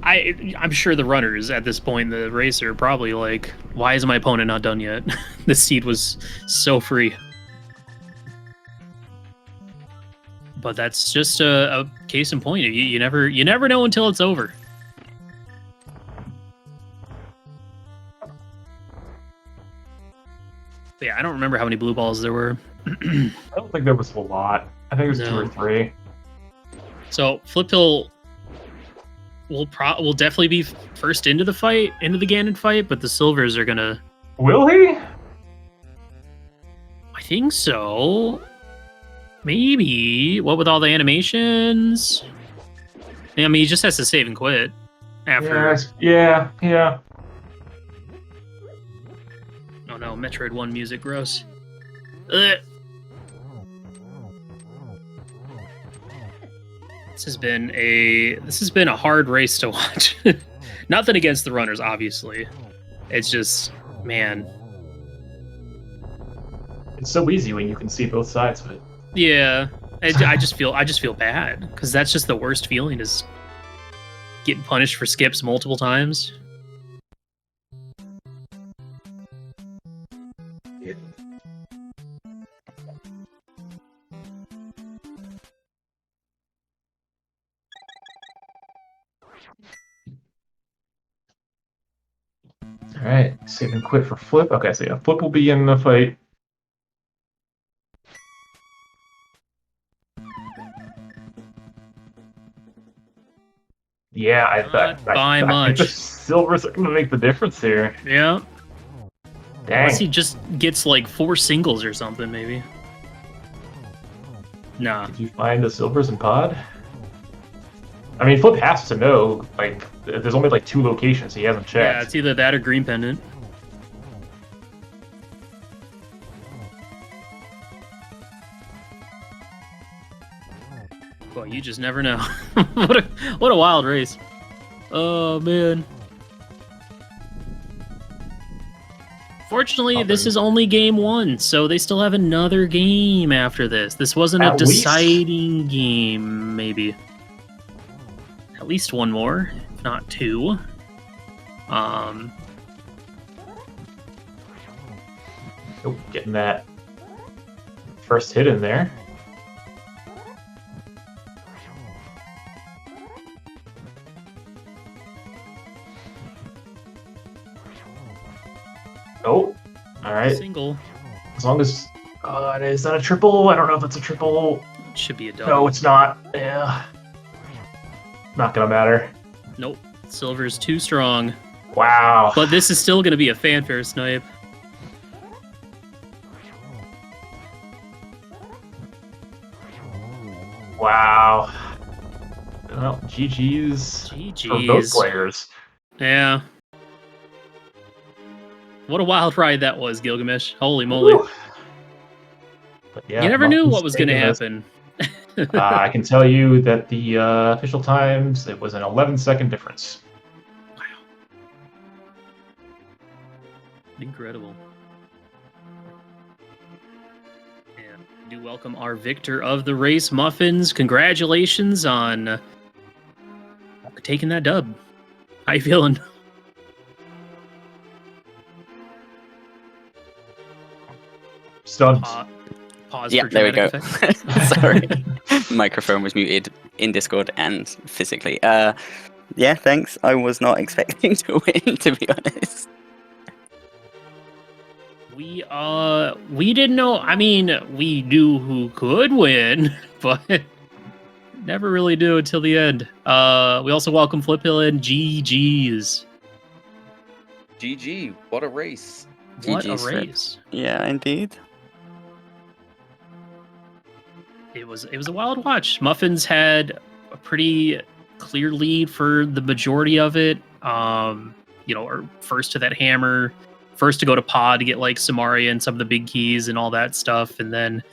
S2: I'm sure the runners at this point, the racer, probably like, why is my opponent not done yet? The seat was so free. But that's just a case in point. You never know until it's over. But yeah, I don't remember how many blue balls there were.
S1: I don't think there was a lot. I think it was 2 or 3.
S2: So Flipheal will definitely be first into the Ganon fight, but the silvers are gonna.
S1: Will he?
S2: I think so. Maybe. What with all the animations? I mean, he just has to save and quit after.
S1: Yeah.
S2: Oh no, Metroid 1 music, gross. Ugh. This has been a hard race to watch. Nothing against the runners, obviously. It's just, man.
S1: It's so easy when you can see both sides of it.
S2: Yeah, I just feel bad because that's just the worst feeling is getting punished for skips multiple times.
S1: Yeah. All right, save and quit for Flip. Okay, so yeah, Flip will be in the fight. Yeah, I think the silvers are going to make the difference here.
S2: Yeah.
S1: Dang.
S2: Unless he just gets like 4 singles or something, maybe. Nah.
S1: Did you find the silvers in pod? I mean, Flip has to know, like, there's only like 2 locations he hasn't checked.
S2: Yeah, it's either that or green pendant. Well, you just never know. what a wild race. Oh, man. Fortunately, this is only game 1, so they still have another game after this. This wasn't a deciding game, maybe. At least 1 more, if not 2.
S1: Oh, getting that first hit in there. Oh, all right.
S2: Single.
S1: As long as is that a triple? I don't know if it's a triple.
S2: It should be a double.
S1: No, it's not. Yeah. Not gonna matter.
S2: Nope. Silver's too strong.
S1: Wow.
S2: But this is still gonna be a fanfare snipe.
S1: Wow. Well, GG's for both players.
S2: Yeah. What a wild ride that was, Gilgamesh. Holy moly. Yeah, you never knew what was going to happen.
S1: I can tell you that the official times, it was an 11-second difference.
S2: Wow. Incredible. And we do welcome our victor of the race, Muffins. Congratulations on taking that dub. How you feeling?
S1: Stunned.
S2: Pause
S3: yeah,
S2: for
S3: there we go. Sorry.
S2: Sorry.
S3: Microphone was muted in Discord and physically. Yeah, thanks. I was not expecting to win, to be honest.
S2: We didn't know. I mean, we knew who could win, but never really do until the end. We also welcome Flipheal and GG's.
S4: GG, what a race.
S2: What
S3: GG's
S2: a race.
S3: Yeah, indeed.
S2: It was a wild watch. Muffins had a pretty clear lead for the majority of it. Or first to that hammer, first to go to pod to get like Samaria and some of the big keys and all that stuff, and then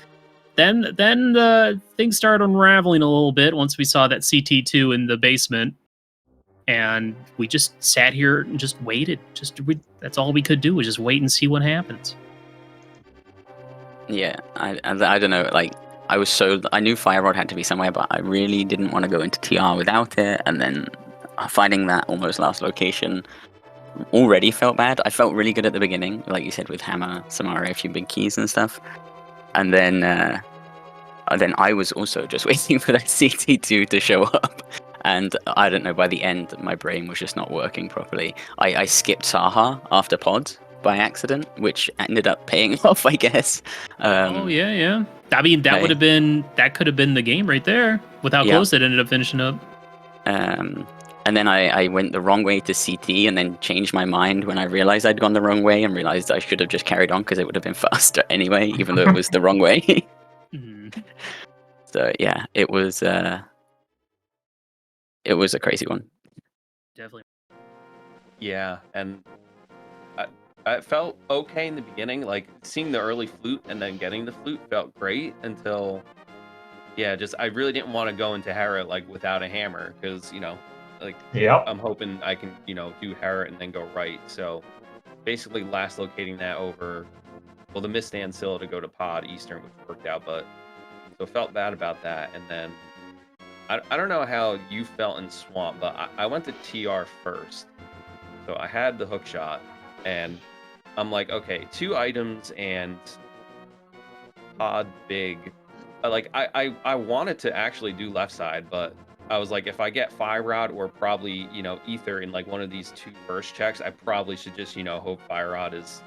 S2: the things started unraveling a little bit once we saw that CT2 in the basement, and we just sat here and just waited. That's all we could do, was just wait and see what happens.
S3: Yeah, I don't know. Like, I knew Fire Rod had to be somewhere, but I really didn't want to go into TR without it. And then finding that almost last location already felt bad. I felt really good at the beginning, like you said, with Hammer, Samara, a few big keys and stuff. And then I was also just waiting for that CT2 to show up. And I don't know, by the end, my brain was just not working properly. I skipped Saha after pod by accident, which ended up paying off, I guess.
S2: Yeah. I mean, that could have been the game right there with how close it ended up finishing up.
S3: And then I went the wrong way to CT and then changed my mind when I realized I'd gone the wrong way and realized I should have just carried on because it would have been faster anyway, even though it was the wrong way.
S2: Mm-hmm.
S3: So yeah, it was a crazy one.
S2: Definitely.
S4: Yeah, and I felt okay in the beginning. Like, seeing the early flute and then getting the flute felt great until, I really didn't want to go into Hera like without a hammer because I'm hoping I can do Hera and then go right. So basically last locating that over, the Mist and Scylla to go to pod Eastern, which worked out, but so felt bad about that. And then I don't know how you felt in Swamp, but I went to TR first. So I had the hook shot, and I'm like, okay, 2 items and pod big. Like, I wanted to actually do left side, but I was like, if I get Fire Rod or probably, Ether in like one of these 2 first checks, I probably should just, hope Fire Rod is,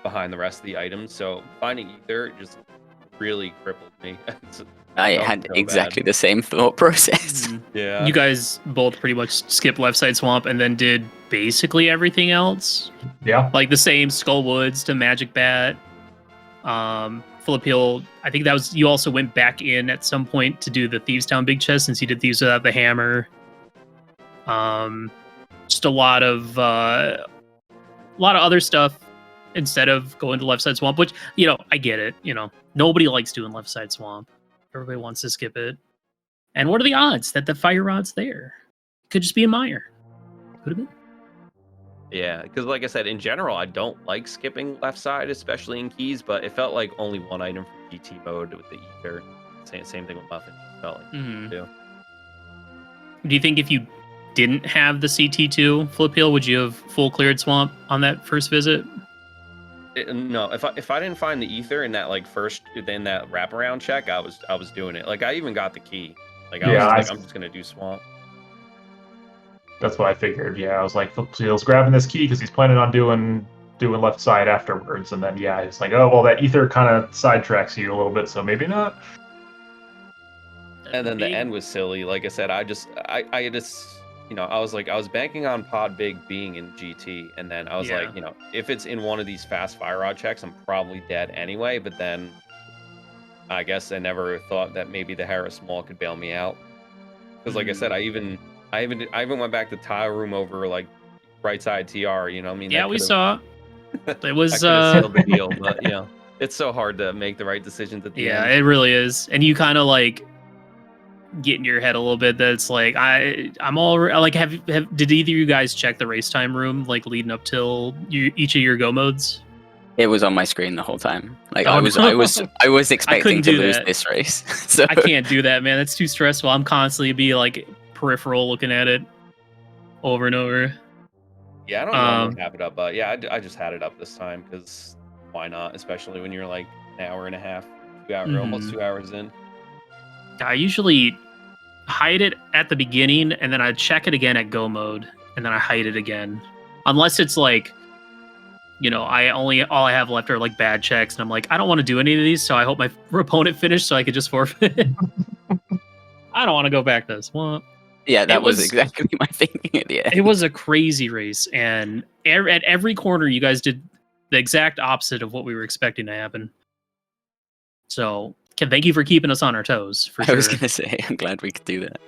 S4: behind the rest of the items. So finding Ether just really crippled me.
S3: I had exactly the same thought process.
S4: Yeah.
S2: You guys both pretty much skipped left side swamp and then did basically everything else.
S1: Yeah.
S2: Like the same Skull Woods to Magic Bat. Flipheal, I think that was, you also went back in at some point to do the Thieves Town Big Chest since you did Thieves without the hammer. Just a lot of other stuff instead of going to left side swamp, which, I get it. Nobody likes doing left side swamp. Everybody wants to skip it. And what are the odds that the Fire Rod's there? Could just be a mire. Could have been.
S4: Yeah, because like I said, in general, I don't like skipping left side, especially in keys, but it felt like only one item for GT mode with the Ether. Same thing with Muffins. Felt like too.
S2: Do you think if you didn't have the CT2 Flipheal, would you have full cleared swamp on that first visit?
S4: No, if I didn't find the Ether in that then that wraparound check, I was doing it. Like, I even got the key. Like, I'm just gonna do swamp.
S1: That's what I figured. Yeah, I was like, Flipheal's grabbing this key because he's planning on doing left side afterwards, and then it's like, oh well, that Ether kind of sidetracks you a little bit, so maybe not.
S4: And then the end was silly. Like I said, I just I was like, I was banking on pod big being in GT, and then I was like, if it's in one of these fast Fire Rod checks, I'm probably dead anyway. But then I guess I never thought that maybe the Hera Small could bail me out. Because like I said, I even went back to tile room over like right side TR. I mean,
S2: yeah, we saw. It was
S4: sealed the deal, but it's so hard to make the right decisions at the end.
S2: Yeah, it really is, and you kind of like get in your head a little bit that it's like I'm all like, did either of you guys check the race time room like leading up till each of your go modes?
S3: It was on my screen the whole time. Like, I was expecting to lose this race. So
S2: I can't do that, man. That's too stressful. I'm constantly be like peripheral looking at it over and over.
S4: Yeah, I don't normally have it up, but yeah, I just had it up this time because why not? Especially when you're like an hour and a half, 2 hours, almost 2 hours in. I
S2: usually hide it at the beginning and then I check it again at go mode and then I hide it again. Unless it's like, all I have left are like bad checks and I'm like, I don't want to do any of these, so I hope my opponent finished so I could just forfeit. I don't want to go back to this one.
S3: Yeah, that was exactly my thinking at the end.
S2: It was a crazy race, and at every corner you guys did the exact opposite of what we were expecting to happen. So thank you for keeping us on our toes.
S3: I was going to say, I'm glad we could do that.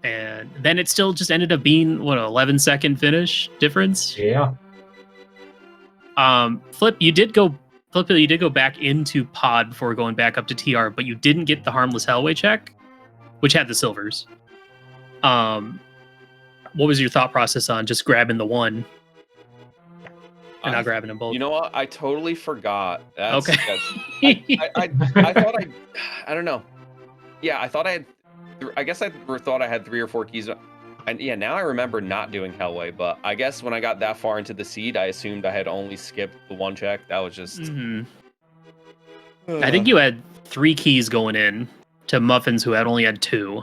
S2: And then it still just ended up being what, 11-second finish difference.
S1: Yeah.
S2: Flip, you did go back into pod before going back up to TR, but you didn't get the harmless hellway check, which had the silvers. What was your thought process on just grabbing the one and not grabbing them both?
S4: You know what? I totally forgot.
S2: Okay.
S4: I thought I don't know. Yeah, I thought I had. I guess I thought I had 3 or 4 keys. And yeah, now I remember not doing Hellway, but I guess when I got that far into the seed, I assumed I had only skipped the one check. That was just.
S2: I think you had 3 keys going in to Muffins, who had only had 2.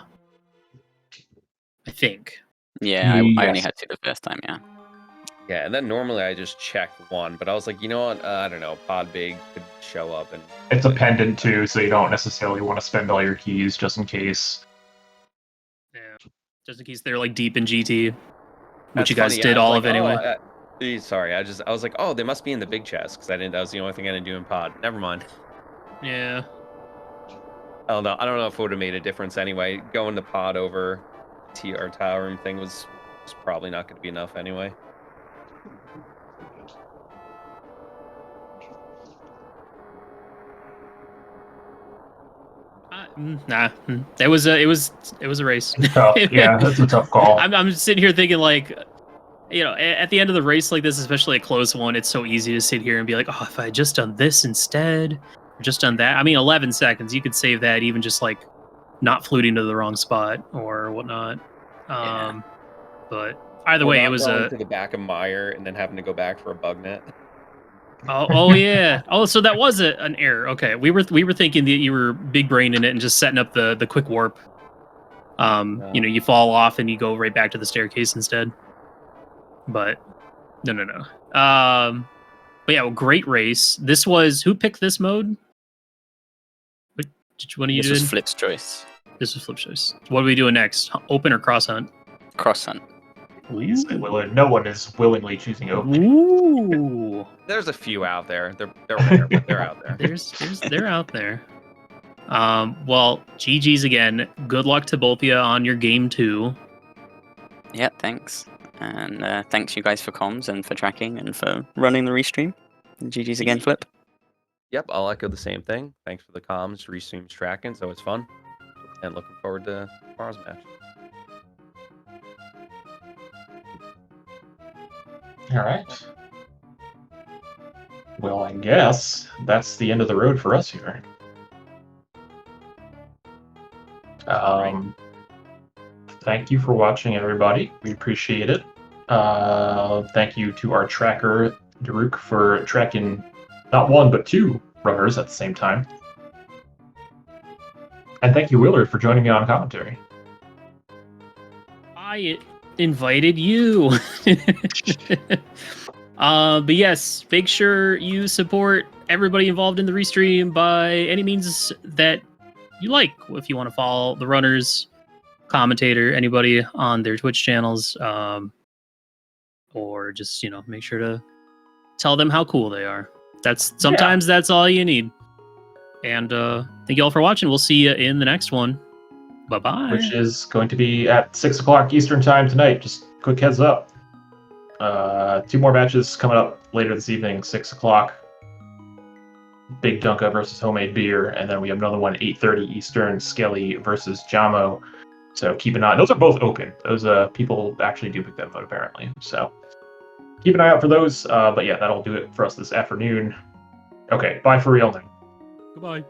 S2: I think.
S3: Yeah, I only had 2 the first time, yeah.
S4: Yeah, and then normally I just check 1, but I was like, you know what? I don't know. Pod Big could show up and.
S1: It's a pendant too, so you don't necessarily want to spend all your keys just in case.
S2: Yeah, just in case they're like deep in GT, which
S4: That's
S2: you guys
S4: funny,
S2: did
S4: I was
S2: all
S4: like,
S2: of anyway.
S4: Sorry, I was like, oh, they must be in the big chest because that was the only thing I didn't do in pod. Never mind.
S2: Yeah.
S4: I don't know if it would have made a difference anyway. Going to pod over TR tower room thing was probably not going to be enough anyway.
S2: Nah, it was a race.
S1: Tough. Yeah, that's a tough call.
S2: I'm sitting here thinking like, you know, at the end of the race like this, especially a close one, it's so easy to sit here and be like, oh, if I had just done this instead, or just done that. I mean, 11 seconds, you could save that even just like not fluting to the wrong spot or whatnot.
S3: Yeah.
S2: But either way, it was
S4: to the back of Meyer and then having to go back for a bug net.
S2: Oh yeah. Oh, so that was an error. Okay, we were thinking that you were big braining it and just setting up the quick warp. You know, you fall off and you go right back to the staircase instead. But no. But yeah, well, great race. This was, who picked this mode? Which one of you did?
S3: This was Flip's choice.
S2: This was Flip's choice. What are we doing next? Open or cross hunt?
S3: Cross hunt.
S1: No one is willingly choosing open.
S2: Ooh.
S4: There's a few out there. They're rare, but they're out there.
S2: They're out there. Well, GG's again. Good luck to both of you on your game 2.
S3: Yeah, thanks. And thanks you guys for comms and for tracking and for running the restream. And GG's again, Flip.
S4: Yep, I'll echo the same thing. Thanks for the comms, restreams, tracking, so it's fun. And looking forward to tomorrow's match.
S1: All right. Well, I guess that's the end of the road for us here. Thank you for watching, everybody. We appreciate it. Thank you to our tracker, Daruk, for tracking not 1, but 2 runners at the same time. And thank you, Willard, for joining me on commentary.
S2: I invited you. But yes, make sure you support everybody involved in the restream by any means that you like. If you want to follow the runners, commentator, anybody on their Twitch channels, or just, you know, make sure to tell them how cool they are. That's all you need. And thank you all for watching. We'll see you in the next one. Bye-bye.
S1: Which is going to be at 6 o'clock Eastern time tonight. Just quick heads up. 2 more matches coming up later this evening, 6 o'clock. Big Dunka versus Homemade Beer, and then we have another one, 8:30 Eastern, Skelly versus Jamo. So keep an eye. Those are both open. Those people actually do pick that vote apparently. So keep an eye out for those. But yeah, that'll do it for us this afternoon. Okay, bye for real now.
S2: Goodbye.